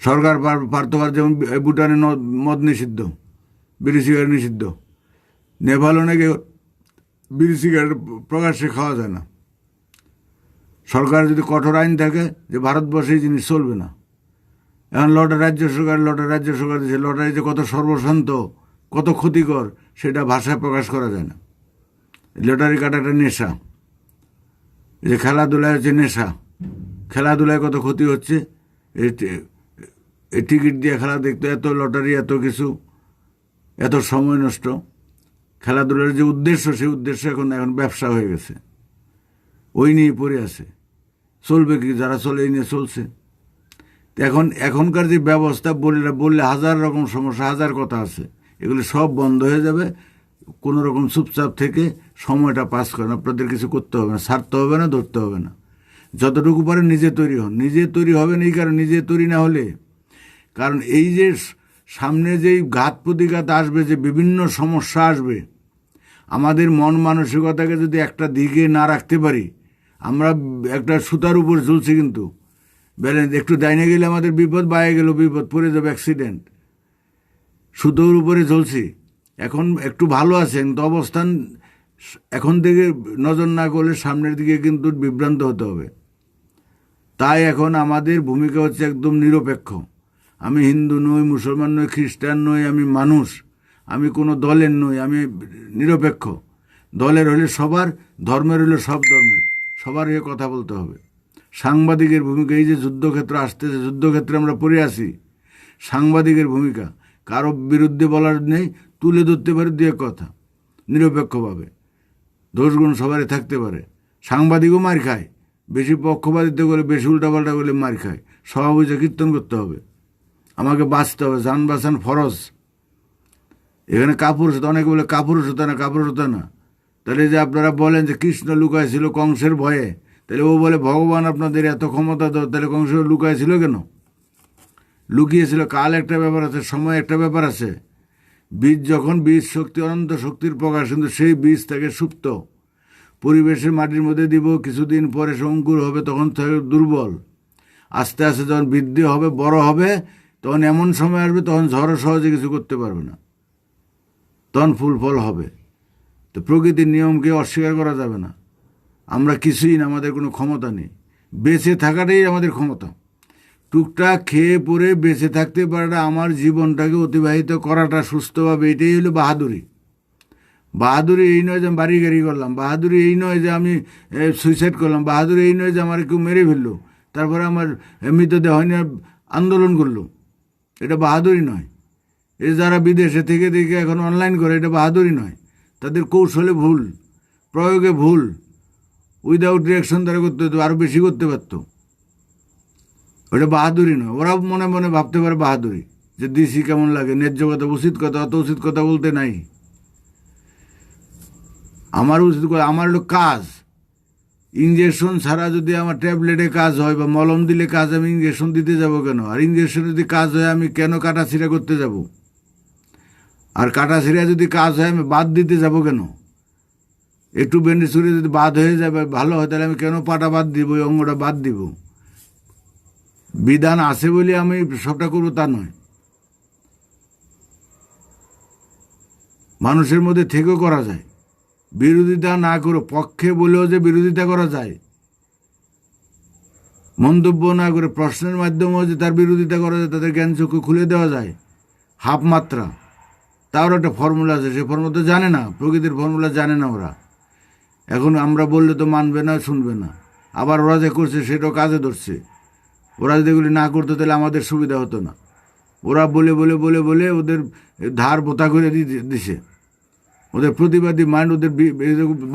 সরকার পারতে পারে, যেমন ভুটানে মদ নিষিদ্ধ, বিড়ি সিগারেট নিষিদ্ধ। নেপাল অনেকে বিড়ি সিগারেট প্রকাশ্যে খাওয়া যায় না। সরকার যদি কঠোর আইন থাকে যে ভারতবর্ষে এই জিনিস চলবে না। এখন রাজ্য সরকার দিচ্ছে, লটারি যে কত সর্বশান্ত, কত ক্ষতিকর, সেটা ভাষায় প্রকাশ করা যায় না। লটারি কাটা একটা নেশা। এই যে খেলাধুলায় হচ্ছে নেশা, খেলাধুলায় কত ক্ষতি হচ্ছে। এই টিকিট দিয়ে খেলা দেখতে, এত লটারি, এত কিছু, এত সময় নষ্ট। খেলাধুলার যে উদ্দেশ্য, সেই উদ্দেশ্য এখন ব্যবসা হয়ে গেছে। ওই নিয়ে পড়ে আছে। চলবে কি? যারা চলে এই নিয়ে চলছে। এখনকার যে ব্যবস্থা বললে হাজার রকম সমস্যা, হাজার কথা আছে, এগুলো সব বন্ধ হয়ে যাবে। কোনো রকম চুপচাপ থেকে সময়টা পাস করেন। আপনাদের কিছু করতে হবে না, ছাড়তে হবে না, ধরতে হবে না। যতটুকু পারে নিজে তৈরি হন। নিজে তৈরি হবেন এই কারণ, নিজে তৈরি না হলে, কারণ এই যে সামনে যেই ঘাত প্রতিঘাত আসবে, যে বিভিন্ন সমস্যা আসবে, আমাদের মন মানসিকতাকে যদি একটা দিকে না রাখতে পারি, আমরা একটা সুতার উপর ঝুলছি, কিন্তু ব্যালেন্স একটু ডাইনে গেলে আমাদের বিপদ, বাইরে গেল বিপদ, পড়ে যাবে, অ্যাক্সিডেন্ট। সুতোর উপরে ঝুলছি। এখন একটু ভালো আছে, কিন্তু অবস্থান এখন থেকে নজর না করলে সামনের দিকে কিন্তু বিভ্রান্ত হতে হবে। তাই এখন আমাদের ভূমিকা হচ্ছে একদম নিরপেক্ষ। আমি হিন্দু নই, মুসলমান নই, খ্রিস্টান নই, আমি মানুষ, আমি কোনো দলের নই, আমি নিরপেক্ষ। দলের হলে সবার, ধর্মের হলে সব ধর্মের, সবার হয়ে কথা বলতে হবে। সাংবাদিকের ভূমিকা, এই যে যুদ্ধক্ষেত্র আসতেছে, যুদ্ধক্ষেত্রে আমরা পড়ে আছি, সাংবাদিকের ভূমিকা কারো বিরুদ্ধে বলার নেই, তুলে ধরতে পারে দুই কথা নিরপেক্ষভাবে। দোষগুণ সবারই থাকতে পারে। সাংবাদিকও মার খায়, বেশি পক্ষপাতিত্ব করে, বেশি উল্টাপাল্টা করলে মার খায়। সভাপতি কীর্তন করতে হবে, আমাকে বাঁচতে হবে, জান বাঁচান ফরজ। এখানে কাপুরুষতা, অনেকে বলে কাপুরুষতা না, কাপুরুষতা না। তাহলে যে আপনারা বলেন যে কৃষ্ণ লুকাইছিল কংসের ভয়ে, তাহলে ও বলে ভগবান আপনাদের এত ক্ষমতা দাও, তাহলে কংস লুকাইছিল কেন? লুকিয়েছিল কাল একটা ব্যাপার আছে, সময় একটা ব্যাপার আছে। বীজ যখন, বীজ শক্তি অনন্ত শক্তির প্রকাশ, কিন্তু সেই বীজ থাকে সুপ্ত। পরিবেশের মাটির মধ্যে দিব, কিছুদিন পরে অঙ্কুর হবে, তখন থাকে দুর্বল। আস্তে আস্তে যখন বৃদ্ধি হবে, বড় হবে, তখন এমন সময় আসবে, তখন ঝড় সহজে কিছু করতে পারবে না, তখন ফুল ফল হবে। তো প্রকৃতির নিয়মকে অস্বীকার করা যাবে না। আমরা কিছুই না, আমাদের কোনো ক্ষমতা নেই। বেঁচে থাকাটাই আমাদের ক্ষমতা। টুকটাক খেয়ে পরে বেঁচে থাকতে পারাটা, আমার জীবনটাকে অতিবাহিত করাটা সুস্থভাবে, এটাই হলো বাহাদুরি। বাহাদুরি এই নয় যে আমি বাড়ি গাড়ি করলাম, বাহাদুরি এই নয় যে আমি সুইসাইড করলাম, বাহাদুরি এই নয় যে আমার কেউ মেরে ফেললো, তারপরে আমার মৃতদেহ নিয়ে আন্দোলন করলো, এটা বাহাদুরি নয়। এই যারা বিদেশে থেকে দেখে এখন অনলাইন করে, এটা বাহাদুরি নয়। তাদের কৌশলে ভুল, প্রয়োগে ভুল, উইদাউট রিয়াকশন তারা করতে হতো, আরও বেশি করতে পারতো। ওটা বাহাদুরি নয়। ওরা মনে মনে ভাবতে পারে বাহাদুরি, যে দিছি কেমন লাগে, ন্যায্য কথা, উচিত কথা, অত উচিত কথা বলতে নাই। আমার উচিত কথা, আমার হলো কাজ। ইঞ্জেকশন ছাড়া যদি আমার ট্যাবলেটে কাজ হয় বা মলম দিলে কাজ, আমি ইঞ্জেকশন দিতে যাব কেন? আর ইঞ্জেকশন যদি কাজ হয়, আমি কেন কাটাছিঁড়া করতে যাব? আর কাটাছিঁড়া যদি কাজ হয়, আমি বাদ দিতে যাব কেন? একটু ব্যান্ডেজ করে যদি বাদ হয়ে যাবে, ভালো হয়, তাহলে আমি কেন পাটা বাদ দিব, ওই অঙ্গটা বাদ দিব? বিধান আছে বলে আমি সবটা করবো তা নয়। মানুষের মধ্যে থেকেও করা যায়, বিরোধিতা না করে, পক্ষে বলেও যে বিরোধিতা করা যায়, মন্তব্য না করে প্রশ্নের মাধ্যমেও যে তার বিরোধিতা করা যায়, তাদের জ্ঞান চক্ষু খুলে দেওয়া যায়। হাফ মাত্রা, তারও একটা ফর্মুলা আছে, সে ফর্মুলা তো জানে না, প্রকৃতির ফর্মুলা জানে না ওরা। এখন আমরা বললে তো মানবে না, শুনবে না। আবার ওরা যে করছে সেটাও কাজে ধরছে। ওরা যদি এগুলি না করতো, তাহলে আমাদের সুবিধা হতো না। ওরা বলে বলে বলে বলে ওদের ধার বোতা করে দিছে। ওদের প্রতিবাদী মাইন্ড, ওদের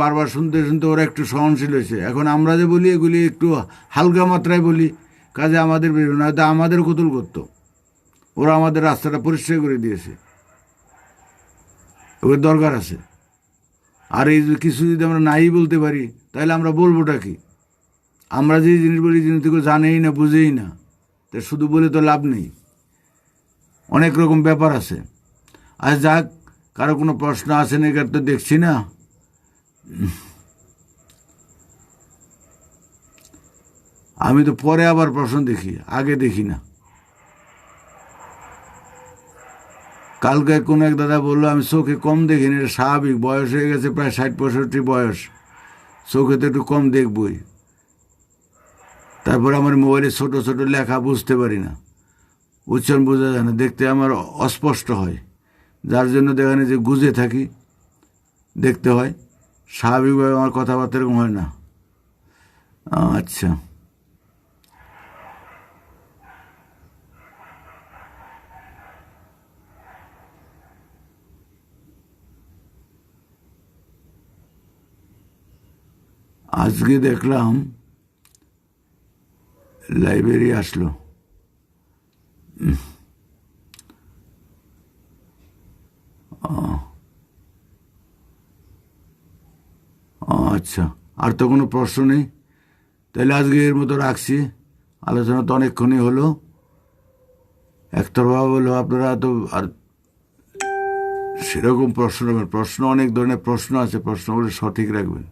বারবার শুনতে শুনতে ওরা একটু সহনশীল হয়েছে। এখন আমরা যে বলি, এগুলি একটু হালকা মাত্রায় বলি, কাজে আমাদের বেরোনো, হয়তো আমাদের কতল করতো। ওরা আমাদের রাস্তাটা পরিষ্কার করে দিয়েছে, ওদের দরকার আছে। আর এই কিছু যদি আমরা নাই বলতে পারি, তাহলে আমরা বলবোটা কি? আমরা যে জিনিস বলি, জিনিস থেকে জানেই না, বুঝেই না, তা শুধু বলে তো লাভ নেই। অনেক রকম ব্যাপার আছে। আজ যাক, কারো কোনো প্রশ্ন আছে না, তো দেখছি না। আমি তো পরে আবার প্রশ্ন দেখি, আগে দেখি না। কালকে কোনো এক দাদা বললো, আমি চোখে কম দেখিনি, এটা স্বাভাবিক, বয়স হয়ে গেছে, প্রায় 60-65 বয়স, চোখে তো একটু কম দেখবই। তারপরে আমার মোবাইলে ছোট ছোট লেখা বুঝতে পারি না, উচ্চারণ বোঝা যায় না, দেখতে আমার অস্পষ্ট হয়, যার জন্য দেখানে যে গুজে থাকি, দেখতে হয়। স্বাভাবিকভাবে আমার কথাবার্তা এরকম হয় না। আচ্ছা, আজকে দেখলাম লাইব্রেরি আসলো। আচ্ছা, আর তো কোনো প্রশ্ন নেই, তাহলে আজকে এর মতো রাখছি। আলোচনা তো অনেকক্ষণই হলো, একতরফা হলো। আপনারা তো আর সেরকম প্রশ্ন অনেক ধরনের প্রশ্ন আছে, প্রশ্নগুলো সঠিক রাখবেন,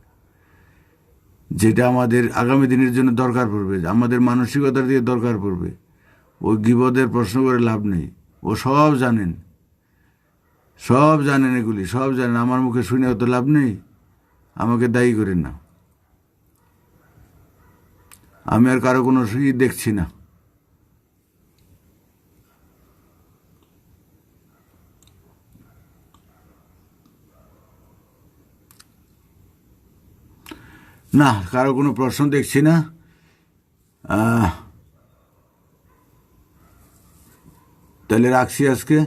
যেটা আমাদের আগামী দিনের জন্য দরকার পড়বে, আমাদের মানসিকতার দিয়ে দরকার পড়বে। ওই গীবদের প্রশ্ন করে লাভ নেই, ও সব জানেন, সব জানেন, এগুলি সব জানেন। আমার মুখে শুনে অত লাভ নেই, আমাকে দায়ী করেন না। আমি আর কারো কোনো দেখছি না। না, কারো কোনো প্রশ্ন দেখছি না। তাহলে রাখছি আজকে।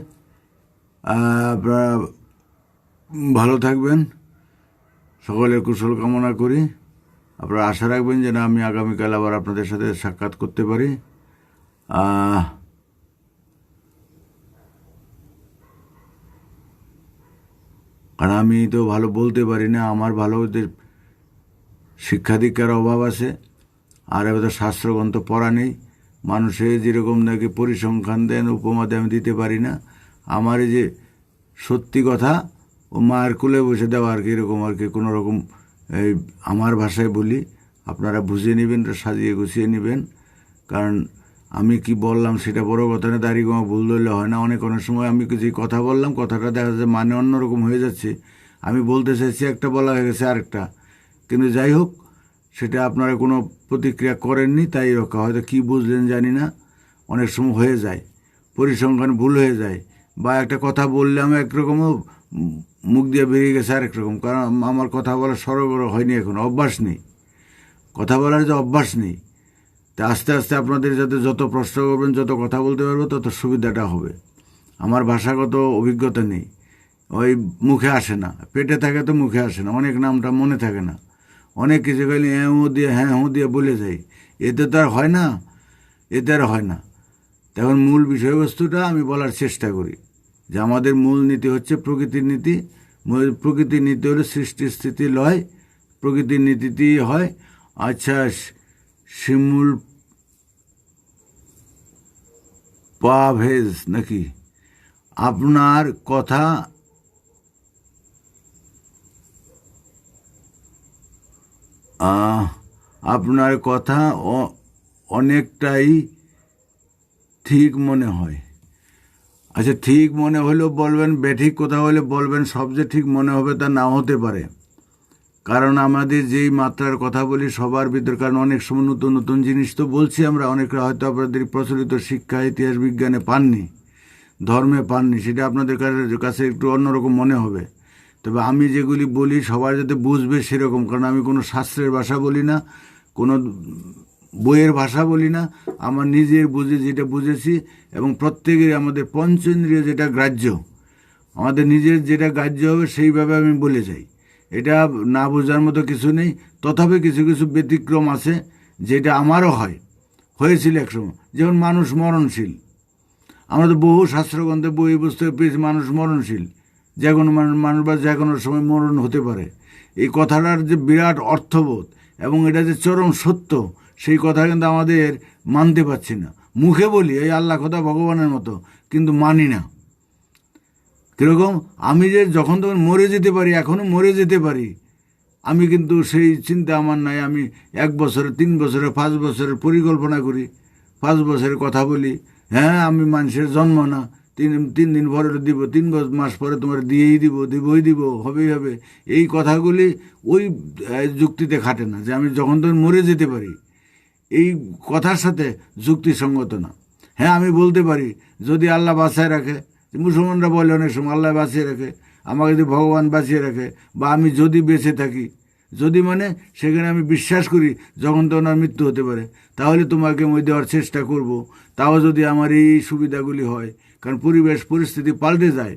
আপনারা ভালো থাকবেন, সকলের কুশল কামনা করি। আপনারা আশা রাখবেন যেন আমি আগামীকাল আবার আপনাদের সাথে সাক্ষাৎ করতে পারি। কারণ আমি তো ভালো বলতে পারি না, আমার ভালো শিক্ষা দীক্ষার অভাব আছে, আর এবার শাস্ত্রগ্রন্থ পড়া নেই। মানুষের যেরকম নাকি পরিসংখ্যান দেন, উপমা দেন, আমি দিতে পারি না। আমার এই যে সত্যি কথা, ও মায়ের কোলে বসে দেওয়া আর কি, এরকম আর কি, কোনো রকম এই আমার ভাষায় বলি, আপনারা বুঝে নেবেন, সাজিয়ে গুছিয়ে নেবেন। কারণ আমি কি বললাম সেটা বড় কথা না, দাঁড়িয়ে কোনো ভুল ধরলে হয় না। অনেক সময় আমি যে কথা বললাম, কথাটা দেখা যাচ্ছে মানে অন্যরকম হয়ে যাচ্ছে। আমি বলতে চাইছি একটা, বলা হয়ে গেছে আরেকটা। কিন্তু যাই হোক, সেটা আপনারা কোনো প্রতিক্রিয়া করেননি, তাই রক্ষা। হয়তো কী বুঝলেন জানি না, অনেক সময় হয়ে যায়, পরিসংখ্যান ভুল হয়ে যায়, বা একটা কথা বললাম একরকম, মুখ দিয়ে বেরিয়ে গেছে আরেক রকম, কারণ আমার কথা বলা সরগর হয়নি, এখন অভ্যাস নেই, কথা বলার যে অভ্যাস নেই। তা আস্তে আস্তে আপনাদের যাতে যত প্রশ্ন করবেন, যত কথা বলতে পারবো, তত সুবিধাটা হবে। আমার ভাষাগত অভিজ্ঞতা নেই, ওই মুখে আসে না, পেটে থাকে তো মুখে আসে না, অনেক নামটা মনে থাকে না, অনেক কিছু খালি হ্যাঁ হুঁ দিয়ে হ্যাঁ হুঁ দিয়ে বলে যাই, এতে তো আর হয় না, এতে আর হয় না। তখন মূল বিষয়বস্তুটা আমি বলার চেষ্টা করি যে আমাদের মূল নীতি হচ্ছে প্রকৃতির নীতি। প্রকৃতির নীতি হলো সৃষ্টি স্থিতি লয়, প্রকৃতির নীতিতেই হয়। আচ্ছা, শিমুল পাভেজ নাকি? আপনার কথা আপনার কথা অনেকটাই ঠিক মনে হয়। আচ্ছা, ঠিক মনে হলেও বলবেন, বেঠিক কথা হলে বলবেন, সব যে ঠিক মনে হবে তা নাও হতে পারে, কারণ আমাদের যেই মাত্রার কথা বলি সবার ভিতর, কারণ অনেক সময় নতুন নতুন জিনিস তো বলছি আমরা, অনেকরা হয়তো আপনাদের প্রচলিত শিক্ষা, ইতিহাস, বিজ্ঞানে পাননি, ধর্মে পাননি, সেটা আপনাদের কাছে একটু অন্যরকম মনে হবে। তবে আমি যেগুলি বলি সবাই যাতে বুঝবে সেরকম, কারণ আমি কোনো শাস্ত্রের ভাষা বলি না, কোনো বইয়ের ভাষা বলি না, আমার নিজের বুঝে যেটা বুঝেছি, এবং প্রত্যেকের আমাদের পঞ্চেন্দ্রিয় যেটা গ্রাহ্য, আমাদের নিজের যেটা গ্রাহ্য হবে সেইভাবে আমি বলে যাই। এটা না বোঝার মতো কিছু নেই, তথাপি কিছু কিছু ব্যতিক্রম আছে, যেটা আমারও হয়েছিল একসময়। যেমন মানুষ মরণশীল, আমরা তো বহু শাস্ত্রগ্রন্থে বই বুঝতে পেরেছি মানুষ মরণশীল, যে কোনো মানুষ বা যে কোনো সময় মরণ হতে পারে। এই কথাটার যে বিরাট অর্থবোধ এবং এটা যে চরম সত্য, সেই কথা কিন্তু আমাদের মানতে পারছি না। মুখে বলি এই আল্লাহ কথা ভগবানের মতো, কিন্তু মানি না। কীরকম? আমি যে যখন তখন মরে যেতে পারি, এখনও মরে যেতে পারি, আমি কিন্তু সেই চিন্তা আমার নাই। আমি 1 বছরে, 3 বছরে, 5 বছরের পরিকল্পনা করি, 5 বছরের কথা বলি। হ্যাঁ, আমি মানুষের জন্ম না, 3 দিন পরে দিব, 3 মাস পরে তোমার দিবই দিব, হবেই হবে। এই কথাগুলি ওই যুক্তিতে খাটে না যে আমি যখন তখন মরে যেতে পারি, এই কথার সাথে যুক্তিসঙ্গত না। হ্যাঁ, আমি বলতে পারি যদি আল্লাহ বাঁচায় রাখে, মুসলমানরা বলে অনেক সময় আল্লাহ বাঁচিয়ে রাখে, আমাকে যদি ভগবান বাঁচিয়ে রাখে, বা আমি যদি বেঁচে থাকি, যদি মানে সেখানে আমি বিশ্বাস করি যখন তখন আর মৃত্যু হতে পারে, তাহলে তোমাকে মই দেওয়ার চেষ্টা করব। তাও যদি আমার এই সুবিধাগুলি হয়, কারণ পরিবেশ পরিস্থিতি পাল্টে যায়।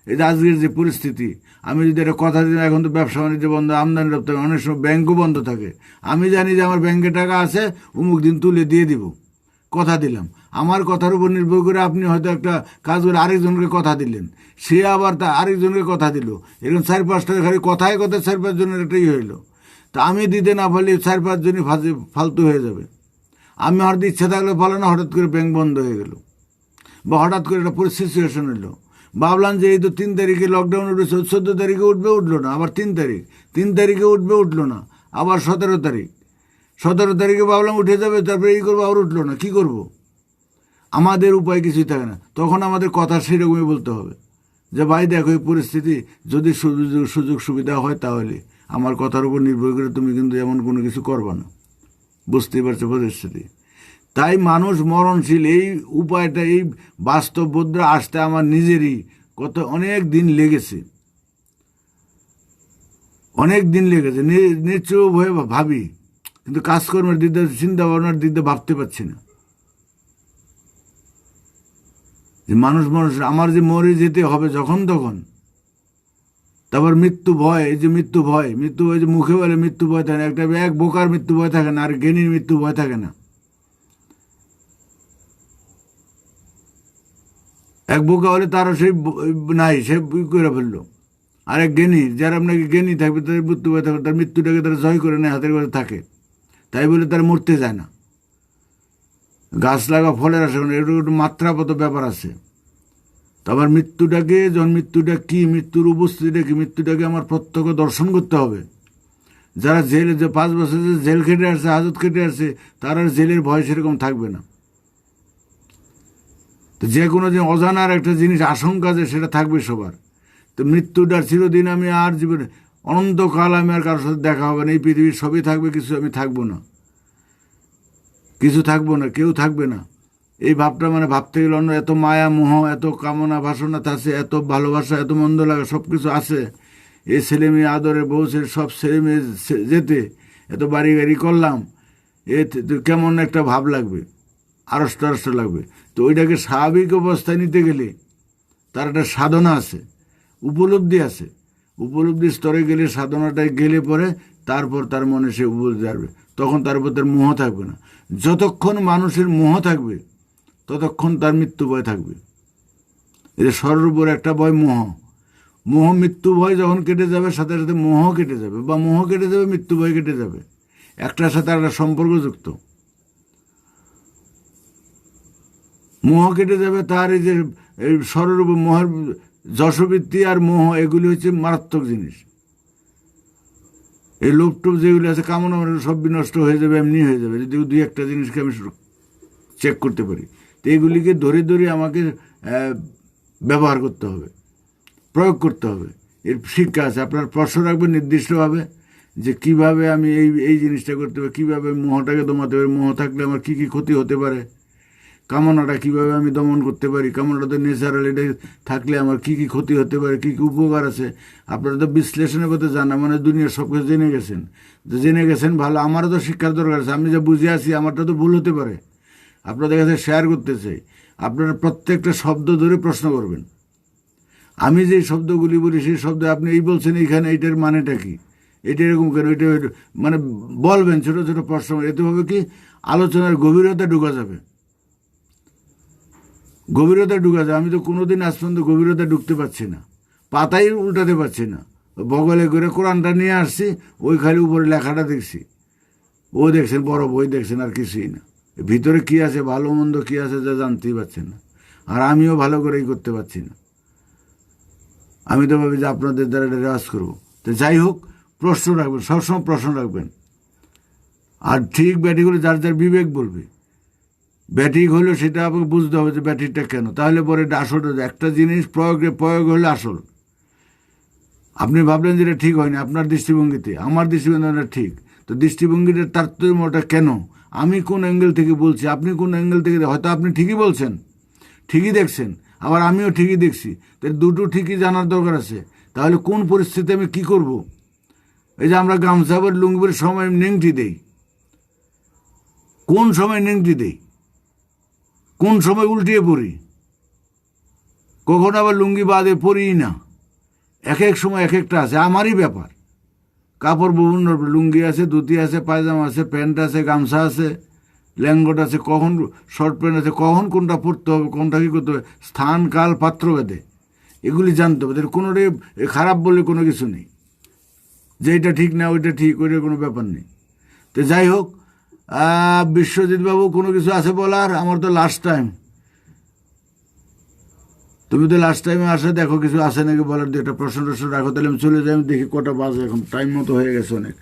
এই যে আজকের যে পরিস্থিতি, আমি যদি একটা কথা দিই, এখন তো ব্যবসা বাণিজ্য বন্ধ, আমদানি রপ্তানি, অনেক সময় ব্যাংকও বন্ধ থাকে। আমি জানি যে আমার ব্যাংকে টাকা আছে, অমুক দিন তুলে দিয়ে দিব, কথা দিলাম। আমার কথার উপর নির্ভর করে আপনি হয়তো একটা কাজ করে আরেকজনকে কথা দিলেন, সে আবার তা আরেকজনকে কথা দিল, এরকম 4-5টা খালি কথায় 4-5 জনের একটাই হইল। তা আমি দিতে না পারলে 4-5 জনই ফালতু হয়ে যাবে। আমি হয়তো ইচ্ছা থাকলে ফলে না, হঠাৎ করে ব্যাংক বন্ধ হয়ে গেল, বা হঠাৎ করে একটা সিচুয়েশন হইলো। ভাবলাম যে এই তো 3 তারিখে লকডাউন উঠবে, 14 তারিখে উঠবে, উঠলো না। আবার 3 তারিখে উঠবে, উঠলো না। আবার 17 তারিখে ভাবলাম উঠে যাবে, তারপরে এই করবো, আবার উঠলো না। কি করব? আমাদের উপায় কিছুই থাকে না। তখন আমাদের কথা সেরকমই বলতে হবে যে ভাই দেখো এই পরিস্থিতি, যদি সুযোগ সুবিধা হয় তাহলে আমার কথার উপর নির্ভর করে তুমি কিন্তু এমন কোনো কিছু করবা না। বুঝতেই পারছো পরিস্থিতি? তাই মানুষ মরণশীল, এই উপায়টা, এই বাস্তব বোধটা আসতে আমার নিজেরই অনেক দিন লেগেছে, নিশ্চয় হয়ে ভাবি, কিন্তু কাজকর্মের দিক দিয়ে, চিন্তা ভাবনার দিক দিয়ে ভাবতে পারছি না যে মানুষ আমার যে মরে যেতে হবে যখন তখন। তারপর মৃত্যু ভয়, এই যে মৃত্যু ভয় যে মুখে বলে মৃত্যু ভয় থাকে না, একটা এক বোকার মৃত্যু ভয় থাকে না, আর জ্ঞানীর মৃত্যু ভয় থাকে না। এক বোকা হলে তারও সেই নাই, সে করে ফেললো। আর এক জ্ঞানী, যারা আপনাকে জ্ঞানী থাকবে, তাদের মৃত্যু ভয় থাকবে, তার মৃত্যুটাকে তারা জয় করে নেয়, হাতের কাছে থাকে, তাই বলে তারা মরতে যায় না। গাছ লাগা ফলের আসে, একটু একটু মাত্রাগত ব্যাপার আছে। তো আবার মৃত্যুটাকে, যখন মৃত্যুটা কি, মৃত্যুর উপস্থিতিটা কি, মৃত্যুটাকে আমার প্রত্যক্ষ দর্শন করতে হবে। যারা জেলে, যে 5 বছর যে জেল খেটে আসছে, হাজত খেটে আসছে, তার আর জেলের ভয় সেরকম থাকবে না। তো যে কোনো যে অজানার একটা জিনিস, আশঙ্কা যে সেটা থাকবে সবার। তো মৃত্যুটার চিরদিন আমি আর জীবনে অনন্তকাল আমি আর কারোর সাথে দেখা হবে না, এই পৃথিবীর সবই থাকবে, কিছু আমি থাকবো না, কেউ থাকবে না। এই ভাবটা মানে ভাবতে গেলে অন্য এত মায়া মোহ, এত কামনা বাসনা আছে, এত ভালোবাসা, এত মন্দ লাগা সব কিছু আছে। এই ছেলে মেয়ে আদরে বউ ছেলে সব ছেলে মেয়ে যেতে এত বাড়ি গাড়ি করলাম, এ কেমন একটা ভাব লাগবে, আড়ষ্ট আড়ষ্ট লাগবে। তো ওইটাকে স্বাভাবিক অবস্থায় নিতে গেলে তার একটা সাধনা আছে, উপলব্ধি আছে। উপলব্ধি স্তরে গেলে, সাধনাটায় গেলে পরে তারপর তার মনে সে উপলব্ধি আসবে, তখন তার উপর তার মোহ থাকবে না। যতক্ষণ মানুষের মোহ থাকবে ততক্ষণ তার মৃত্যু ভয় থাকবে। এটা সর্বোপর একটা ভয় মোহ। মোহ মৃত্যু ভয় যখন কেটে যাবে সাথে সাথে মোহ কেটে যাবে, বা মোহ কেটে যাবে মৃত্যু ভয় কেটে যাবে, একটার সাথে একটা সম্পর্কযুক্ত। মোহ কেটে যাবে তার এই যে এই সর্বরূপ মোহের যশবৃত্তি আর মোহ, এগুলি হচ্ছে মারাত্মক জিনিস। এই লোভটোপ যেগুলি আছে কামনা সব বিনষ্ট হয়ে যাবে, এমনি হয়ে যাবে যদি দুই একটা জিনিসকে আমি চেক করতে পারি। তো এইগুলিকে ধরে ধরে আমাকে ব্যবহার করতে হবে, প্রয়োগ করতে হবে। এর শিক্ষা আছে, আপনার প্রশ্ন রাখবেন নির্দিষ্টভাবে যে কিভাবে আমি এই জিনিসটা করতে পারি, কীভাবে মোহটাকে দমাতে পারি, মোহ থাকলে আমার কী কী ক্ষতি হতে পারে, কামনাটা কীভাবে আমি দমন করতে পারি, কামনাটা তো ন্যাচারাল, এটা থাকলে আমার কী কী ক্ষতি হতে পারে, কী কী উপকার আছে। আপনারা তো বিশ্লেষণের কথা জানা মানে দুনিয়ার সব কিছু জেনে গেছেন, তো জেনে গেছেন ভালো। আমারও তো শিক্ষার দরকার আছে, আমি যা বুঝে আছি আমারটা তো ভুল হতে পারে, আপনাদের কাছে শেয়ার করতে চাই। আপনারা প্রত্যেকটা শব্দ ধরে প্রশ্ন করবেন। আমি যে শব্দগুলি বলি সেই শব্দ আপনি এই বলছেন এইখানে এইটার মানেটা কি, এটা এরকম কেন, এটা মানে বলবেন ছোটো ছোটো প্রশ্ন। এতে হবে কি আলোচনার গভীরতা ঢুকা যাবে, গভীরতা ঢুকা যাবে। আমি তো কোনোদিন আজ পর্যন্ত গভীরতা ঢুকতে পারছি না, পাতাই উল্টাতে পারছি না। বগলে করে কোরআনটা নিয়ে আসছি, ওই খালি উপরে লেখাটা দেখছি, ও দেখছেন বড় বই দেখছেন, আর কিছুই না। ভিতরে কি আছে, ভালো মন্দ কি আছে যা জানতেই পারছেন না, আর আমিও ভালো করেই করতে পারছি না। আমি তো ভাবি যে আপনাদের দ্বারা এটা রেওয়াজ করবো। তো যাই হোক, প্রশ্ন রাখবেন, সবসময় প্রশ্ন রাখবেন। আর ঠিক ব্যাটিগুলো যার যার বিবেক বলবে, ব্যাটিক হলেও সেটা আপনাকে বুঝতে হবে যে ব্যাটিকটা কেন, তাহলে পরে এটা আসল। একটা জিনিস প্রয়োগ হলে আসল। আপনি ভাবলেন যে এটা ঠিক হয়নি আপনার দৃষ্টিভঙ্গিতে, আমার দৃষ্টিভঙ্গিটা ঠিক, তো দৃষ্টিভঙ্গিটার তারতম্যটা কেন, আমি কোন অ্যাঙ্গেল থেকে বলছি, আপনি কোন অ্যাঙ্গেল থেকে, হয়তো আপনি ঠিকই বলছেন, ঠিকই দেখছেন, আবার আমিও ঠিকই দেখছি, তাই দুটো ঠিকই জানার দরকার আছে। তাহলে কোন পরিস্থিতি আমি কি করব? এই যে আমরা গামছাবার লুঙ্গির সময় নেংটি দেই, কোন সময় নেংটি দেই, কোন সময় উল্টিয়ে পড়ি, কখন আবার লুঙ্গি বাদে পরিই না। এক এক সময় এক একটা আছে, আমারই ব্যাপার। কাপড় বিভিন্ন লুঙ্গি আছে, ধুতি আছে, পায়জামা আছে, প্যান্ট আছে, গামছা আছে, ল্যাঙ্গট আছে, কখন শর্ট প্যান্ট আছে, কখন কোনটা পরতে হবে, কোনটা কী করতে হবে, স্থান কাল পাত্র ভেদে এগুলি জানতে হবে। কোনোটাই খারাপ বলে কোনো কিছু নেই যে এটা ঠিক না ওইটা ঠিক, ওইটার কোনো ব্যাপার নেই। তো যাই হোক, বিশ্বজিৎবাবু কোনো কিছু আছে বলার? আমার তো লাস্ট টাইম, তুমি তো লাস্ট টাইমে আসে, দেখো কিছু আছে নাকি বলার, দিয়ে একটা প্রশ্ন টশ্ন রাখো, তাহলে আমি চলে যাই। আমি দেখি কটা বাজে, এখন টাইম মতো হয়ে গেছে অনেক।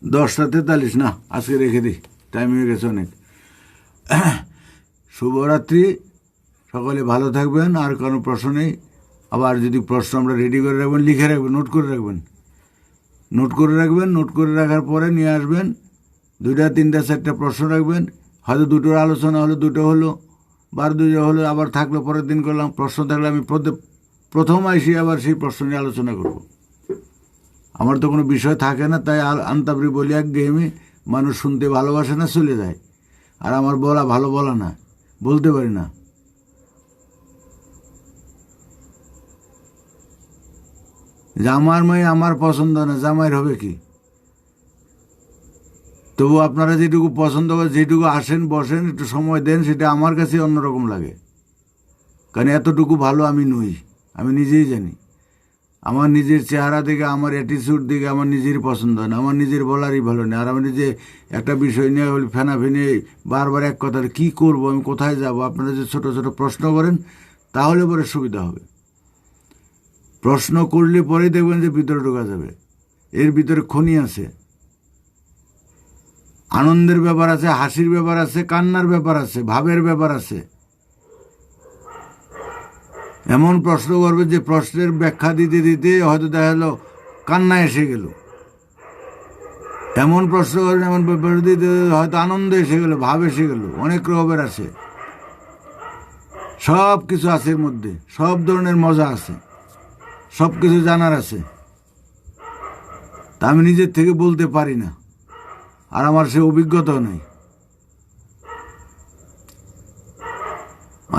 10:43 না, আজকে রেখে দিই, টাইম হয়ে গেছে অনেক। শুভরাত্রি, সকলে ভালো থাকবেন। আর কোনো প্রশ্ন নেই। আবার যদি প্রশ্ন আমরা রেডি করে রাখবেন, লিখে রাখবেন, নোট করে রাখবেন, নোট করে রাখবেন। নোট করে রাখার পরে নিয়ে আসবেন, 2টা 3টা 4টা প্রশ্ন রাখবেন। হয়তো দুটোর আলোচনা হলো, দুটো হলো, 2টা হলো, আবার থাকলো পরের দিন করলাম। প্রশ্ন থাকলে আমি প্রথম আইসি আবার সেই প্রশ্ন নিয়ে আলোচনা করব। আমার তো কোনো বিষয় থাকে না, তাই আন্তাবরি বলি একঘেয়েমি, মানুষ শুনতে ভালোবাসে না, চলে যায়। আর আমার বলা ভালো বলা না, বলতে পারি না। জামার মেয়ে আমার পছন্দ না, জামাইয়ের হবে কি? তবু আপনারা যেটুকু পছন্দ করেন, যেটুকু আসেন বসেন একটু সময় দেন, সেটা আমার কাছে অন্যরকম লাগে। কারণ এতটুকু ভালো আমি নই, আমি নিজেই জানি। আমার নিজের চেহারা দেখে, আমার অ্যাটিটিউড দেখে আমার নিজের পছন্দ হয় না, আমার নিজের বলারই ভালো নেই। আর আমি নিজে একটা বিষয় নিয়ে ফেনাফেনে বারবার এক কথা, কী করবো, আমি কোথায় যাব? আপনারা যে ছোট ছোট প্রশ্ন করেন, তাহলে পরে সুবিধা হবে। প্রশ্ন করলে পরেই দেখবেন যে ভিতরে ঢোকা যাবে। এর ভিতরে খনি আছে, আনন্দের ব্যাপার আছে, হাসির ব্যাপার আছে, কান্নার ব্যাপার আছে, ভাবের ব্যাপার আছে। এমন প্রশ্ন করবে যে প্রশ্নের ব্যাখ্যা দিতে দিতে হয়তো দেখা গেল কান্না এসে গেল। এমন প্রশ্ন করেন, এমন বিরোধীতে হয়তো আনন্দ এসে গেল, ভাব এসে গেল, অনেক রকমের আছে, সব কিছু আছে এর মধ্যে, সব ধরনের মজা আছে, সব কিছু জানার আছে। তা আমি নিজের থেকে বলতে পারি না, আর আমার সে অভিজ্ঞতাও নেই।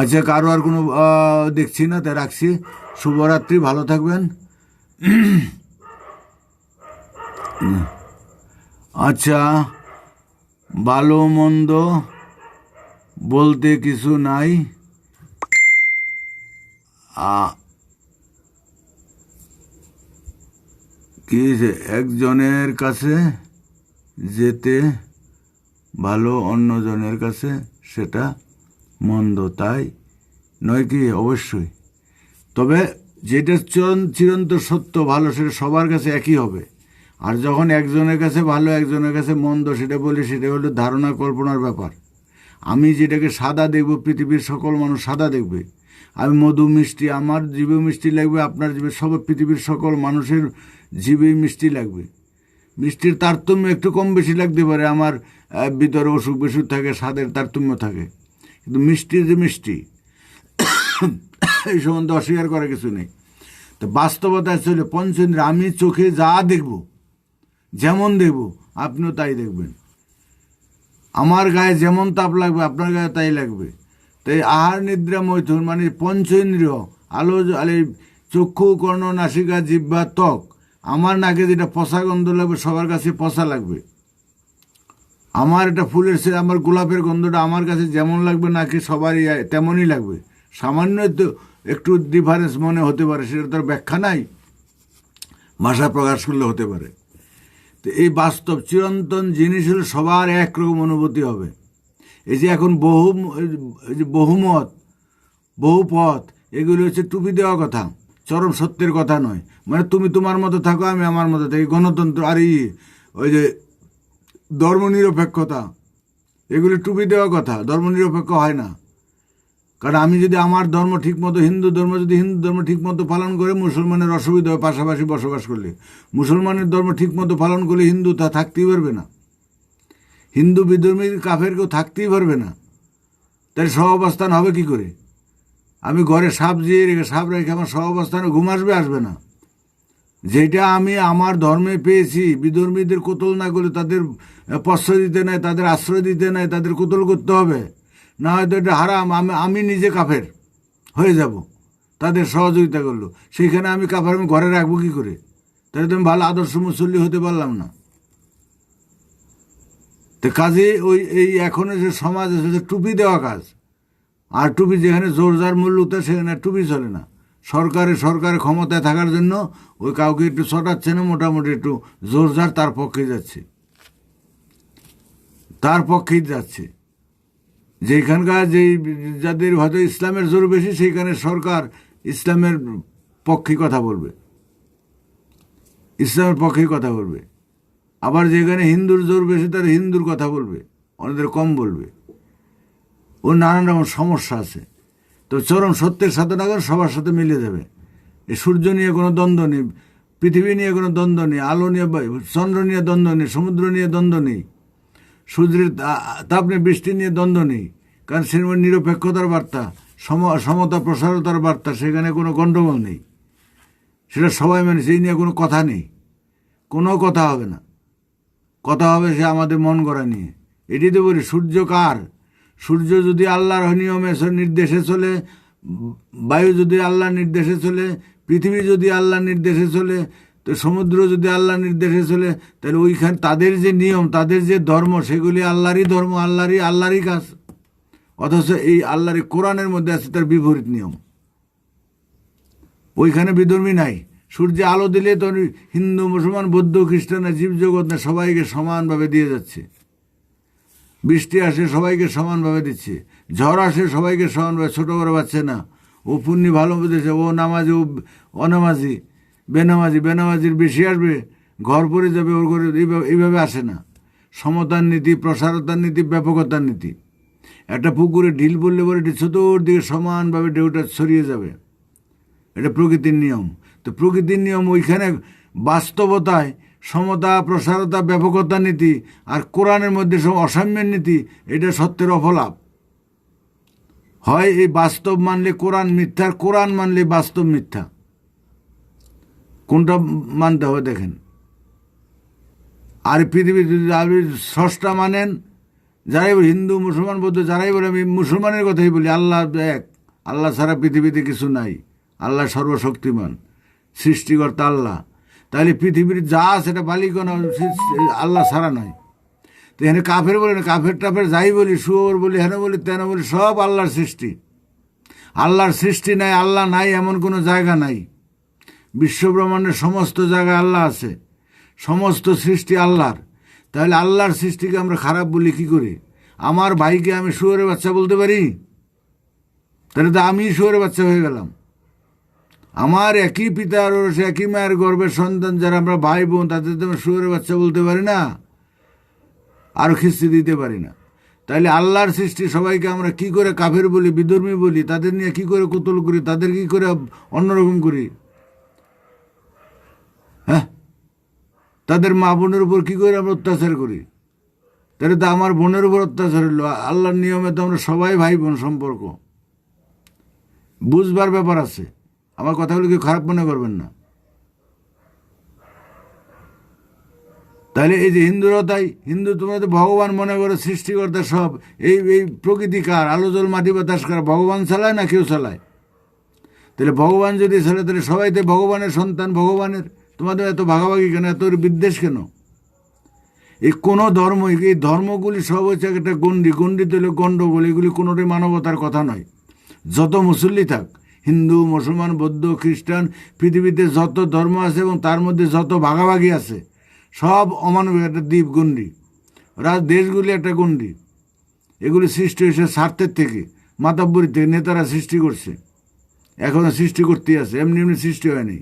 আচ্ছা, কারো আর কোনো দেখছি না, তাই রাখছি। শুভরাত্রি, ভালো থাকবেন। আচ্ছা, ভালো মন্দ বলতে কিছু নাই, কি একজনের কাছে যেতে ভালো, অন্যজনের কাছে সেটা মন্দ, তাই নয় কি? অবশ্যই। তবে যেটা চিরন্ত সত্য ভালো, সেটা সবার কাছে একই হবে। আর যখন একজনের কাছে ভালো, একজনের কাছে মন্দ সেটা বলি, সেটা হলো ধারণা কল্পনার ব্যাপার। আমি যেটাকে সাদা দেখব, পৃথিবীর সকল মানুষ সাদা দেখবে। আমি মধু মিষ্টি, আমার জিভে মিষ্টি লাগবে, আপনার জিভে, সব পৃথিবীর সকল মানুষের জিভেই মিষ্টি লাগবে। মিষ্টির তারতম্য একটু কম বেশি লাগতে পারে, আমার ভিতরে অসুখ বিসুখ থাকে, স্বাদের তারতম্য থাকে, কিন্তু মিষ্টির যে মিষ্টি এই সম্বন্ধে অস্বীকার করার কিছু নেই। তো বাস্তবতা চলে পঞ্চেন্দ্রিয়, আমি চোখে যা দেখব, যেমন দেখব আপনিও তাই দেখবেন। আমার গায়ে যেমন তাপ লাগবে আপনার গায়ে তাই লাগবে। তাই আহার নিদ্রা মৈথুন মানে পঞ্চেন্দ্রিয়, আলো আলে, চক্ষু কর্ণ নাসিকা জিহ্বা ত্বক, আমার নাকে যেটা পচা গন্ধ লাগবে সবার কাছে পচা লাগবে। আমার এটা ফুলের সে, আমার গোলাপের গন্ধটা আমার কাছে যেমন লাগবে নাকি সবারই তেমনই লাগবে। সামান্য তো একটু ডিফারেন্স মনে হতে পারে, সেটা তো ব্যাখ্যা নাই, ভাষা প্রকাশ করলে হতে পারে। তো এই বাস্তব চিরন্তন জিনিস হলে সবার একরকম অনুভূতি হবে। এই যে এখন বহুমত, বহুপথ, এগুলি হচ্ছে টুপি দেওয়া কথা, চরম সত্যের কথা নয়। মানে তুমি তোমার মতো থাকো, আমি আমার মতো থাকি, গণতন্ত্র আর ওই যে ধর্মনিরপেক্ষতা, এগুলি টুপি দেওয়া কথা, ধর্মনিরপেক্ষ হয় না। কারণ আমি যদি আমার ধর্ম ঠিকমতো, হিন্দু ধর্ম যদি হিন্দু ধর্ম ঠিকমতো পালন করে, মুসলমানের অসুবিধা হয় পাশাপাশি বসবাস করলে। মুসলমানের ধর্ম ঠিকমতো পালন করলে হিন্দু তা থাকতেই পারবে না, হিন্দু বিধর্মী কাফের কেউ থাকতেই পারবে না। তাই সহাবস্থান হবে কি করে? আমি ঘরে সাপ জিয়ে রেখে, সাপ রেখে আমার সহাবস্থানে ঘুম আসবে? আসবে না। যেটা আমি আমার ধর্মে পেয়েছি, বিধর্মীদের কোতল না করলে, তাদের প্রশ্রয় দিতে নাই, তাদের আশ্রয় দিতে নাই, তাদের কোতল করতে হবে, না হয়তো এটা হারাম, আমি নিজে কাফের হয়ে যাব তাদের সহযোগিতা করলো। সেইখানে আমি কাফের, আমি ঘরে রাখবো কী করে? তাহলে তো আমি ভালো আদর্শ মুসল্লি হতে পারলাম না। তো কাজে এই এখনো যে সমাজ আছে, টুপি দেওয়া কাজ, আর টুপি যেখানে জোর যার মূল্য সেখানে টুপি চলে না। সরকারের ক্ষমতায় থাকার জন্য ওই কাউকে একটু ছটাচ্ছে না, মোটামুটি একটু জোর যার তার পক্ষে যাচ্ছে, তার পক্ষেই যাচ্ছে। যেখানকার যাদের হয়তো ইসলামের জোর বেশি, সেইখানে সরকার ইসলামের পক্ষে কথা বলবে, ইসলামের পক্ষেই কথা বলবে। আবার যেখানে হিন্দুর জোর বেশি, তারা হিন্দুর কথা বলবে, অন্যদের কম বলবে। ওর নানান রকম সমস্যা আছে। তো চরম সত্যের সাধনা করে সবার সাথে মিলে যাবে। এই সূর্য নিয়ে কোনো দ্বন্দ্ব নেই, পৃথিবী নিয়ে কোনো দ্বন্দ্ব নেই, আলো নিয়ে, চন্দ্র নিয়ে দ্বন্দ্ব নেই, সমুদ্র নিয়ে দ্বন্দ্ব নেই, সূর্যের তাপ নিয়ে, বৃষ্টি নিয়ে দ্বন্দ্ব নেই। কারণ সে নিরপেক্ষতার বার্তা, সমতা প্রসারতার বার্তা, সেখানে কোনো গণ্ডগোল নেই। সেটা সবাই মানে, সেই নিয়ে কোনো কথা নেই, কোনো কথা হবে না। কথা হবে সে আমাদের মন গড়া নিয়ে। এটি তো বলি, সূর্য কার? সূর্য যদি আল্লাহর নিয়মে নির্দেশে চলে, বায়ু যদি আল্লাহর নির্দেশে চলে, পৃথিবী যদি আল্লাহর নির্দেশে চলে, তো সমুদ্র যদি আল্লাহর নির্দেশে চলে, তাহলে ওইখানে তাদের যে নিয়ম, তাদের যে ধর্ম, সেগুলি আল্লাহরই ধর্ম, আল্লাহরই কাজ। অথচ এই আল্লাহরই কোরআনের মধ্যে আছে তার বিপরীত নিয়ম। ওইখানে বিধর্মী নাই। সূর্যে আলো দিলে তো হিন্দু, মুসলমান, বৌদ্ধ, খ্রিস্টান, জীবজগৎ না, সবাইকে সমানভাবে দিয়ে যাচ্ছে। বৃষ্টি আসে সবাইকে সমানভাবে দিচ্ছে, ঝড় আসে সবাইকে সমানভাবে, ছোটো বড় বাচ্চা না। ও পুণ্যি ভালো বুঝেছে, ও নামাজি, ও অনামাজি, বেনামাজির বেশি আসবে, ঘর পড়ে যাবে ওর ঘরে, এইভাবে আসে না। সমতার নীতি, প্রসারতার নীতি, ব্যাপকতার নীতি। একটা পুকুরে ঢিল পড়লে পরে এটি চতুর্দিকে সমানভাবে ঢেউটা ছড়িয়ে যাবে, এটা প্রকৃতির নিয়ম। তো প্রকৃতির নিয়ম ওইখানে বাস্তবতায় সমতা, প্রসারতা, ব্যাপকতা নীতি আর কোরআনের মধ্যে সব অসাম্যের নীতি, এটা সত্যের অফলাপ। হয় এই বাস্তব মানলে কোরআন মিথ্যা, আর কোরআন মানলে বাস্তব মিথ্যা। কোনটা মানতে হবে দেখেন। আর পৃথিবীর যদি স্রষ্টা মানেন, যারাই হিন্দু, মুসলমান, বৌদ্ধ, যারাই বলে, আমি মুসলমানের কথাই বলি, আল্লাহ এক, আল্লাহ ছাড়া পৃথিবীতে কিছু নাই, আল্লাহ সর্বশক্তিমান, সৃষ্টিকর্তা আল্লাহ। তাহলে পৃথিবীর যা সেটা বালিকণা আল্লাহ ছাড়া নয়। তো এখানে কাফের বলি না, কাফের টাফের যাই বলি, শুয়োর বলি, হেন বলি, তেন বলি, সব আল্লাহর সৃষ্টি। আল্লাহর সৃষ্টি নাই, আল্লাহ নাই এমন কোনো জায়গা নাই। বিশ্বব্রহ্মাণ্ডের সমস্ত জায়গায় আল্লাহ আছে, সমস্ত সৃষ্টি আল্লাহর। তাহলে আল্লাহর সৃষ্টিকে আমরা খারাপ বলি কি করে? আমার ভাইকে আমি শুয়োরের বাচ্চা বলতে পারি? তাহলে তো আমি শুয়োরের বাচ্চা হয়ে গেলাম। আমার একই পিতার একই মায়ের গর্ভের সন্তান যারা আমরা ভাই বোন, তাদের তো শুয়োরের বাচ্চা বলতে পারি না, আরও খিস্তি দিতে পারি না। তাইলে আল্লাহর সৃষ্টি সবাইকে আমরা কি করে কাফের বলি, বিধর্মী বলি, তাদের নিয়ে কি করে কোতল করি, তাদের কি করে অন্যরকম করি? হ্যাঁ, তাদের মা বোনের উপর কি করে আমরা অত্যাচার করি? তাহলে তো আমার বোনের উপর অত্যাচার হলো। আল্লাহর নিয়মে তো আমরা সবাই ভাই বোন সম্পর্ক, বুঝবার ব্যাপার আছে। আমার কথাগুলো কেউ খারাপ মনে করবেন না। তাহলে এই যে হিন্দুরাও তাই, হিন্দু তোমরা তো ভগবান মনে করে সৃষ্টিকর্তা সব। এই এই প্রকৃতি কার? আলো জল মাটি বাতাস কার? ভগবান চালায় না কেউ চালায়? তাহলে ভগবান যদি চালায়, তাহলে সবাই তো ভগবানের সন্তান, ভগবানের। তোমাদের এত ভাগাভাগি কেন, এত বিদ্বেষ কেন? এই কোনো ধর্ম, এই ধর্মগুলি সব হচ্ছে একটা গণ্ডি, গণ্ডি তো হলো গণ্ডগোল। এগুলি কোনোটাই মানবতার কথা নয়। যত মুসল্লি থাক, হিন্দু, মুসলমান, বৌদ্ধ, খ্রিস্টান, পৃথিবীতে যত ধর্ম আছে এবং তার মধ্যে যত ভাগাভাগি আছে, সব অমানবিক একটা দ্বীপ, গণ্ডি। দেশগুলি একটা গণ্ডি। এগুলি সৃষ্টি হয়েছে স্বার্থের থেকে, মাতাব্বরি থেকে, নেতারা সৃষ্টি করছে, এখনও সৃষ্টি করতেই আছে, এমনি এমনি সৃষ্টি হয়নি।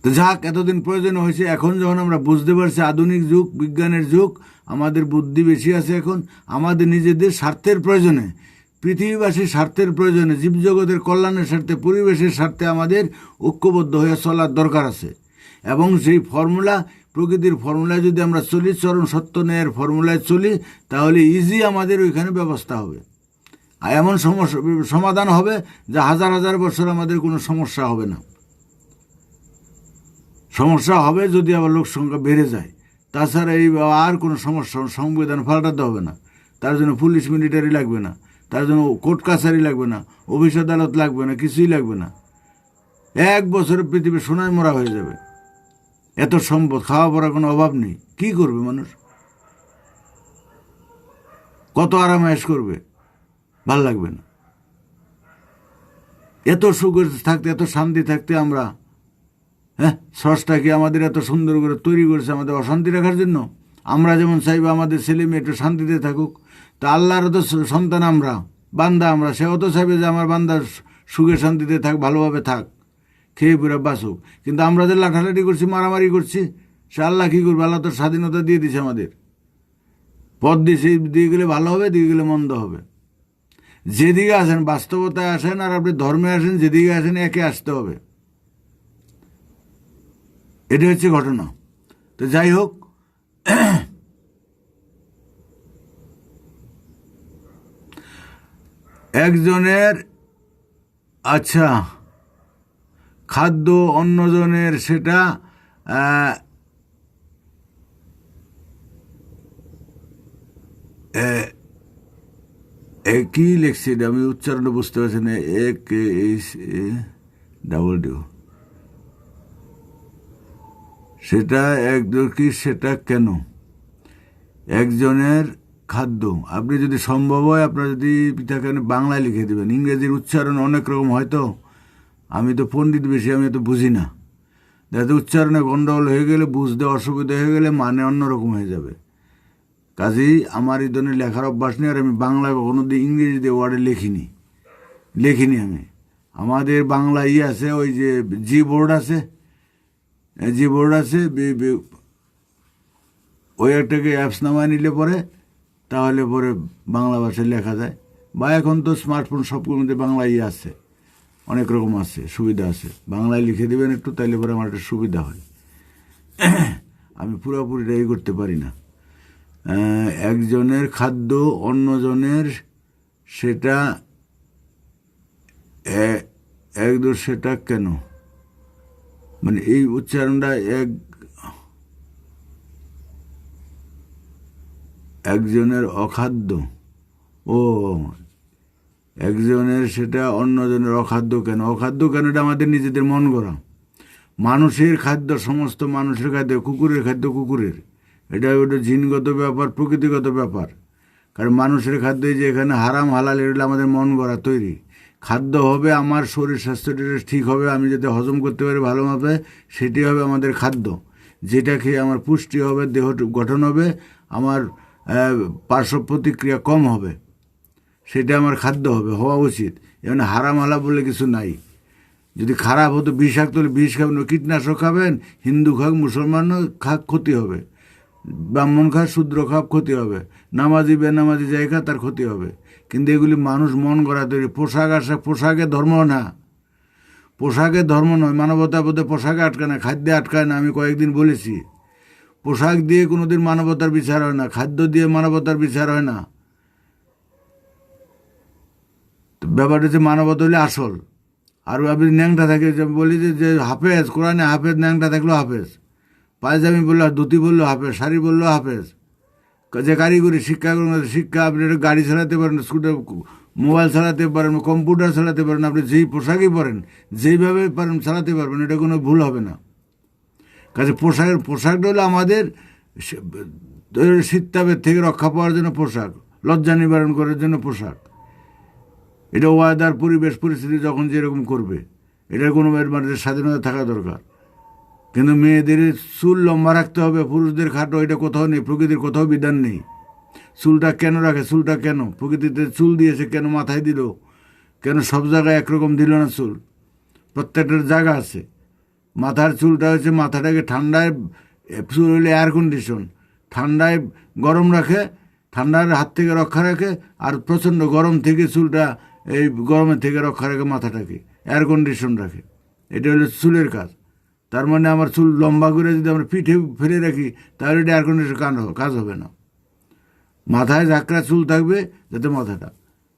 তো যাক, এতদিন প্রয়োজন হয়েছে। এখন যখন আমরা বুঝতে পারছি আধুনিক যুগ, বিজ্ঞানের যুগ, আমাদের বুদ্ধি বেশি আছে, এখন আমাদের নিজেদের স্বার্থের প্রয়োজনে, পৃথিবীবাসীর স্বার্থের প্রয়োজনে, জীবজগতের কল্যাণের স্বার্থে, পরিবেশের স্বার্থে আমাদের ঐক্যবদ্ধ হয়ে চলার দরকার আছে। এবং সেই ফর্মুলা, প্রকৃতির ফর্মুলায় যদি আমরা চলি, চরম সত্য ন্যায়ের ফর্মুলায় চলি, তাহলে ইজি আমাদের ওইখানে ব্যবস্থা হবে। আর এমন সমস্যা সমাধান হবে যা হাজার হাজার বছর আমাদের কোনো সমস্যা হবে না। সমস্যা হবে যদি আবার লোক সংখ্যা বেড়ে যায়। তাছাড়া এই আর কোনো সমস্যা, সংবিধান পাল্টাতে হবে না, তার জন্য পুলিশ মিলিটারি লাগবে না, তার জন্য কোর্ট কাছারি লাগবে না, অফিস আদালত লাগবে না, কিছুই লাগবে না। 1 বছরে পৃথিবী সোনায় মোড়া হয়ে যাবে। এত সম্পদ, খাওয়া পড়ার কোনো অভাব নেই। কি করবে মানুষ? কত আরামায়েশ করবে? ভাল লাগবে না। এত সুখ থাকতে, এত শান্তি থাকতে আমরা, হ্যাঁ, স্রষ্টাকে আমাদের এত সুন্দর করে তৈরি করেছে আমাদের অশান্তি রাখার জন্য। আমরা যেমন চাইবো আমাদের ছেলে মেয়ে একটু শান্তিতে থাকুক, তা আল্লাহরও তো সন্তান আমরা, বান্দা আমরা। সেও তো চাইবে যে আমার বান্দা সুখে শান্তিতে থাক, ভালোভাবে থাক, খেয়ে পুরে বাঁচুক। কিন্তু আমরা যে লাঠালাঠি করছি, মারামারি করছি, সে আল্লাহ কী করবে? আল্লাহ তো স্বাধীনতা দিয়ে দিছে আমাদের, পথ দিয়েছে, দিয়ে গেলে ভালো হবে, দিয়ে গেলে মন্দ হবে। যেদিকে আসেন, বাস্তবতায় আসেন আর আপনি ধর্মে আসেন, যেদিকে আসেন একে আসতে হবে। এটা হচ্ছে ঘটনা। তো যাই হোক, একজনের আচ্ছা খাদ্য অন্যজনের সেটা কি লিখছি এটা আমি উচ্চারণটা বুঝতে পারছি না। ডাবল সেটা একজন কি, সেটা কেন একজনের খাদ্য? আপনি যদি সম্ভব হয়, আপনার যদি পিতাকে বাংলায় লিখে দেবেন। ইংরেজির উচ্চারণ অনেক রকম, হয়তো আমি তো পণ্ডিত বেশি, আমি তো বুঝি না। যাতে উচ্চারণে গণ্ডগোল হয়ে গেলে, বুঝতে অসুবিধা হয়ে গেলে মানে অন্যরকম হয়ে যাবে। কাজেই আমার এই ধরনের লেখার অভ্যাস নেই, আর আমি বাংলায় কখনো দিয়ে ইংরেজিতে ওয়ার্ডে লিখিনি আমি। আমাদের বাংলা আছে, ওই যে জি বোর্ড আছে, ওই একটাকে অ্যাপস নামায় নিলে পরে, তাহলে পরে বাংলা ভাষায় লেখা যায়। বা এখন তো স্মার্টফোন সবগুলোর মধ্যে বাংলা আছে, অনেক রকম আছে, সুবিধা আছে। বাংলায় লিখে দেবেন একটু, তাইলে পরে আমার একটা সুবিধা হয়। আমি পুরোপুরিটা এই করতে পারি না। একজনের খাদ্য অন্যজনের সেটা সেটা কেন, মানে এই উচ্চারণটা একজনের অখাদ্য, ও একজনের সেটা অন্যজনের অখাদ্য কেন? অখাদ্য কেন? এটা আমাদের নিজেদের মন গড়া। মানুষের খাদ্য সমস্ত মানুষের খাদ্য, কুকুরের খাদ্য কুকুরের, এটা ওটা জিনগত ব্যাপার, প্রকৃতিগত ব্যাপার। কারণ মানুষের খাদ্য যে এখানে হারাম হালাল, এটা আমাদের মন গড়া তৈরি। খাদ্য হবে আমার শরীর স্বাস্থ্যটা ঠিক হবে, আমি যাতে হজম করতে পারি ভালোভাবে, সেটি হবে আমাদের খাদ্য। যেটা খেয়ে আমার পুষ্টি হবে, দেহ গঠন হবে, আমার পার্শ্ব প্রতিক্রিয়া কম হবে, সেটা আমার খাদ্য হবে, হওয়া উচিত। এখানে হারাম হালা বলে কিছু নাই। যদি খারাপ হতো, বিষাক্ত হলে বিষ খাবেন, কীটনাশক খাবেন, হিন্দু খাক মুসলমানও খাক ক্ষতি হবে, ব্রাহ্মণ খাক শূদ্র খাক ক্ষতি হবে, নামাজি বেনামাজি যাই খা তার ক্ষতি হবে। কিন্তু এগুলি মানুষ মন গড়া তৈরি। পোশাক আশাক, পোশাকে ধর্ম না, পোশাকে ধর্ম নয়, মানবতা বোধে পোশাকে আটকায় না, খাদ্যে আটকায় না। আমি কয়েকদিন বলেছি, পোশাক দিয়ে কোনোদিন মানবতার বিচার হয় না, খাদ্য দিয়ে মানবতার বিচার হয় না। ব্যাপারটা হচ্ছে মানবতা হলে আসল। আর আপনি ন্যাংটা থাকে, বলি যে হাফেজ, কোরআনে হাফেজ, ন্যাংটা থাকলেও হাফেজ, পায়জামি বললো, ধুতি বললো হাফেজ, শাড়ি বললো হাফেজ। যে কারিগরি শিক্ষা, শিক্ষা আপনি গাড়ি চালাতে পারেন, স্কুটার মোবাইল চালাতে পারেন, কম্পিউটার চালাতে পারেন, আপনি যেই পোশাকই পরেন, যেইভাবে পারেন চালাতে পারবেন, এটা কোনো ভুল হবে না। কাজে পোশাকটা হলো আমাদের শীততাপের থেকে রক্ষা পাওয়ার জন্য পোশাক, লজ্জা নিবারণ করার জন্য পোশাক। এটা ওয়েদার, পরিবেশ পরিস্থিতি যখন যেরকম করবে, এটার কোনো মানে স্বাধীনতা থাকা দরকার। কিন্তু মেয়েদের চুল লম্বা রাখতে হবে, পুরুষদের খাটো, এটা কোথাও নেই, প্রকৃতির কোথাও বিধান নেই। চুলটা কেন রাখে? চুলটা কেন প্রকৃতিতে চুল দিয়েছে, কেন মাথায় দিল, কেন সব জায়গায় একরকম দিল না? চুল প্রত্যেকটার জায়গা আছে। মাথার চুলটা হচ্ছে মাথাটাকে ঠান্ডায়, চুল হলে এয়ার কন্ডিশন, ঠান্ডায় গরম রাখে, ঠান্ডার হাত থেকে রক্ষা রাখে, আর প্রচণ্ড গরম থেকে চুলটা এই গরমের থেকে রক্ষা রাখে, মাথাটাকে এয়ার কন্ডিশন রাখে। এটা হলো চুলের কাজ। তার মানে আমার চুল লম্বা করে যদি আমরা পিঠে ফেলে রাখি, তাহলে এটা এয়ার কন্ডিশন কাজ হবে না। মাথায় ঝাঁকড়া চুল থাকবে, যাতে মাথাটা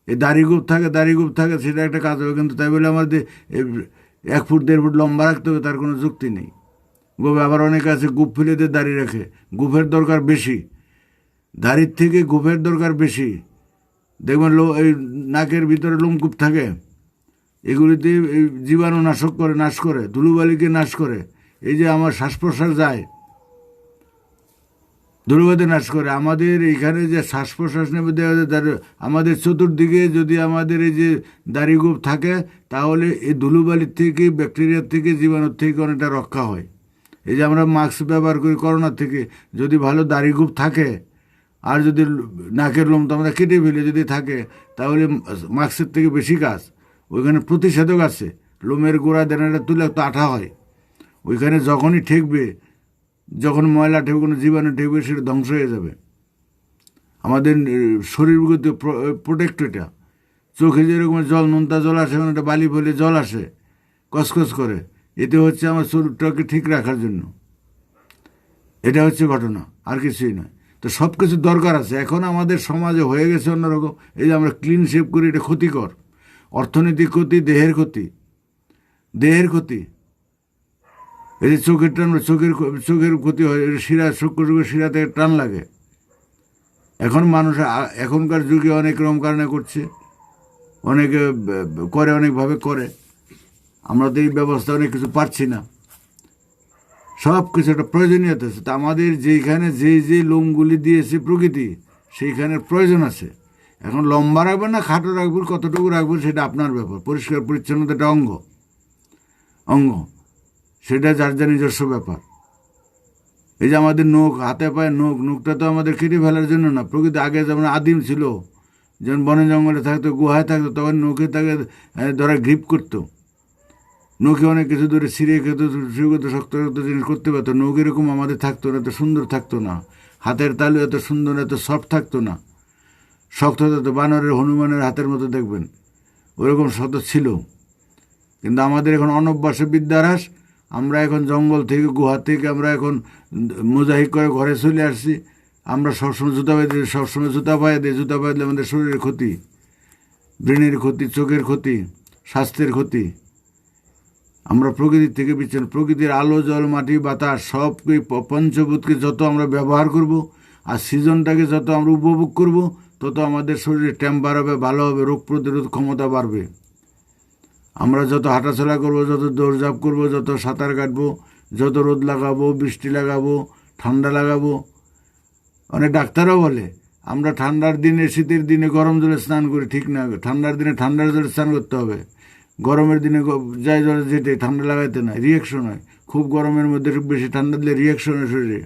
এই দাড়িগোপ থাকে, সেটা একটা কাজ হবে। কিন্তু তাই বলে আমাদের 1 ফুট 1.5 ফুট লম্বা রাখতে হবে, তার কোনো যুক্তি নেই। গোপে আবার অনেকে আছে গুপ ফেলে দিয়ে দাড়ি রাখে, গুপের দরকার বেশি, দাড়ির থেকে গুপের দরকার বেশি। দেখবেন এই নাকের ভিতরে লোমকূপ থাকে, এগুলিতে জীবাণু নাশ করে, ধুলোবালিকে নাশ করে। এই যে আমার শ্বাস প্রশ্বাস যায়, ধুলোবালি নাশ করে। আমাদের এইখানে যে শ্বাস প্রশ্বাস নেবে, আমাদের চতুর্দিকে যদি আমাদের এই যে দাড়িগোপ থাকে, তাহলে এই ধুলোবালির থেকে, ব্যাকটেরিয়ার থেকে, জীবাণুর থেকে অনেকটা রক্ষা হয়। এই যে আমরা মাস্ক ব্যবহার করি করোনার থেকে, যদি ভালো দাড়িগোপ থাকে, আর যদি নাকের লোম তো আমরা কেটে ফেলে যদি থাকে, তাহলে মাস্কের থেকে বেশি কাজ। ওইখানে প্রতিষেধক আছে, লোমের গোড়া দেনাটা তুলে তো আঠা হয়, ওইখানে যখনই ঠেকবে, যখন ময়লা ঠেকবে, কোনো জীবাণু ঠেকবে, সেটা ধ্বংস হয়ে যাবে। আমাদের শরীরগত প্রোটেক্ট এটা। চোখে যেরকম জল, নোনতা জল আসে, একটা বালি ফলে জল আসে, কসকস করে, এতে হচ্ছে আমার শরীরটাকে ঠিক রাখার জন্য। এটা হচ্ছে ঘটনা, আর কিছুই নয়। তো সব কিছু দরকার আছে। এখন আমাদের সমাজে হয়ে গেছে অন্যরকম। এই যে আমরা ক্লিন শেভ করি, এটা ক্ষতিকর, অর্থনৈতিক ক্ষতি, দেহের ক্ষতি। এই যে চোখের টান, চোখের ক্ষতি হয়, শিরা, শিরা থেকে টান লাগে। এখন মানুষ এখনকার যুগে অনেক রকম কারণে করছে, অনেকে করে, অনেকভাবে করে। আমরা তো এই ব্যবস্থা অনেক কিছু পারছি না। সব কিছু একটা প্রয়োজনীয়তা আছে। তা আমাদের যেইখানে যে লোমগুলি দিয়েছে প্রকৃতি, সেইখানের প্রয়োজন আছে। এখন লম্বা রাখবেন না খাটো রাখবেন, কতটুকু রাখবেন, সেটা আপনার ব্যাপার। পরিষ্কার পরিচ্ছন্নতা একটা অঙ্গ, সেটা যার যা নিজস্ব ব্যাপার। এই যে আমাদের নখ, হাতে পায়ে নখটা তো আমাদের কেটে ফেলার জন্য না। প্রকৃতি আগে যেমন আদিম ছিল, যখন বনে জঙ্গলে থাকতো, গুহায় থাকতো, তখন নখে তাকে ধরা গ্রিপ করতো। নখে অনেক কিছু ধরে ছিঁড়ে খেত, শক্ত জিনিস করতে পারতো। নখ এরকম আমাদের থাকতো না, এত সুন্দর থাকতো না। হাতের তালু এত সুন্দর, এত সফট থাকতো না, শক্ত হতো। বানরের, হনুমানের হাতের মতো দেখবেন, ওরকম শত ছিল। কিন্তু আমাদের এখন অনভ্যাসে বিদ্যার হ্রাস। আমরা এখন জঙ্গল থেকে গুহা থেকে আমরা এখন মোজাহিক করে ঘরে চলে আসছি। আমরা সবসময় জুতা পাই দিই, সবসময় জুতা পাই দিই। জুতা পাই দিলে আমাদের শরীরের ক্ষতি, ব্রেনের ক্ষতি, চোখের ক্ষতি, স্বাস্থ্যের ক্ষতি। আমরা প্রকৃতির থেকে বিচ্ছিন্ন। প্রকৃতির আলো, জল, মাটি, বাতাস সবকে, পঞ্চভূতকে যত আমরা ব্যবহার করব আর সিজনটাকে যত আমরা উপভোগ করব, তত আমাদের শরীরে টেম্পার হবে, ভালো হবে, রোগ প্রতিরোধ ক্ষমতা বাড়বে। আমরা যত হাঁটাচলা করব, যত দৌড়ঝাঁপ করব, যত সাঁতার কাটবো, যত রোদ লাগাবো, বৃষ্টি লাগাবো, ঠান্ডা লাগাবো। অনেক ডাক্তারও বলে আমরা ঠান্ডার দিনে, শীতের দিনে গরম জলে স্নান করি, ঠিক না। ঠান্ডার দিনে ঠান্ডার জলে স্নান করতে হবে, গরমের দিনে যাই জলে যেতে, ঠান্ডা লাগাইতে নয়, রিয়াকশন হয়। খুব গরমের মধ্যে বেশি ঠান্ডা দিলে রিয়াকশন হয় শরীরে।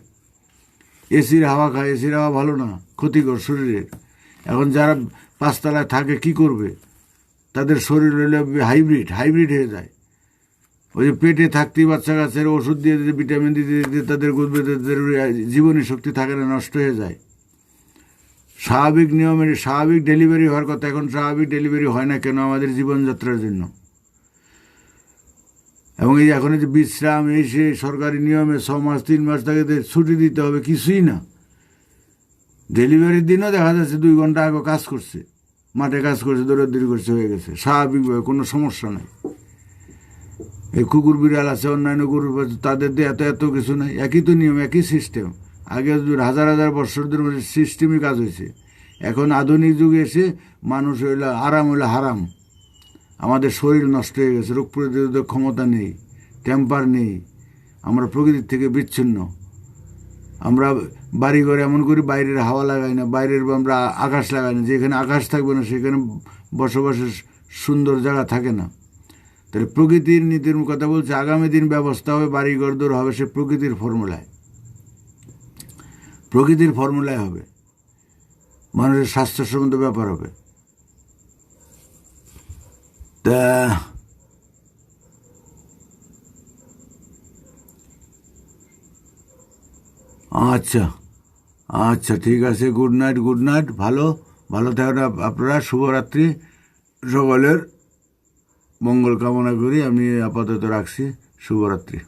এসির হাওয়া খায়, এসির হাওয়া ভালো না, ক্ষতিকর শরীরের। এখন যারা পাঁচতলায় থাকে কি করবে? তাদের শরীর হলে হাইব্রিড হয়ে যায়। ওই যে পেটে থাকতেই বাচ্চা কাচ্চার ওষুধ দিয়ে দিতে, ভিটামিন দিতে দিতে তাদের জীবনী শক্তি থাকে না, নষ্ট হয়ে যায়। স্বাভাবিক নিয়মের স্বাভাবিক ডেলিভারি হওয়ার কথা, এখন স্বাভাবিক ডেলিভারি হয় না কেন? আমাদের জীবনযাত্রার জন্য। এবং এই এখন যে বিশ্রাম, এই সে সরকারি নিয়মে 6 মাস 3 মাস তাকে ছুটি দিতে হবে, কিছুই না। ডেলিভারির দিনও দেখা যাচ্ছে 2 ঘন্টা আগে কাজ করছে, মাঠে কাজ করছে, দৌড়াদৌড়ি করছে, হয়ে গেছে স্বাভাবিকভাবে, কোনো সমস্যা নাই। এই কুকুর বিড়াল আছে, অন্যান্য গরুর, তাদের দিয়ে এত কিছু নাই। একই তো নিয়ম, একই সিস্টেম। আগে হাজার হাজার বছর ধরে সিস্টেমই কাজ হয়েছে। এখন আধুনিক যুগে এসে মানুষ হইলো আরাম, হইলো হারাম। আমাদের শরীর নষ্ট হয়ে গেছে, রোগ প্রতিরোধক ক্ষমতা নেই, টেম্পার নেই। আমরা প্রকৃতির থেকে বিচ্ছিন্ন। আমরা বাড়ি ঘরে এমন করি বাইরের হাওয়া লাগাই না, বাইরের আমরা আকাশ লাগাই না। যেখানে আকাশ থাকবে না সেখানে বসবাসের সুন্দর জায়গা থাকে না। তাহলে প্রকৃতির নীতির কথা বলছে, আগামী দিন ব্যবস্থা হবে, বাড়ি ঘরদোর হবে সে প্রকৃতির ফর্মুলায়, প্রকৃতির ফর্মুলায় হবে। মানুষের স্বাস্থ্যসম্মত ব্যাপার হবে। তা আচ্ছা আচ্ছা, ঠিক আছে। Good night. ভালো থাকুন আপনারা। শুভরাত্রি। সকলের মঙ্গল কামনা করি। আমি আপাতত রাখছি। শুভরাত্রি।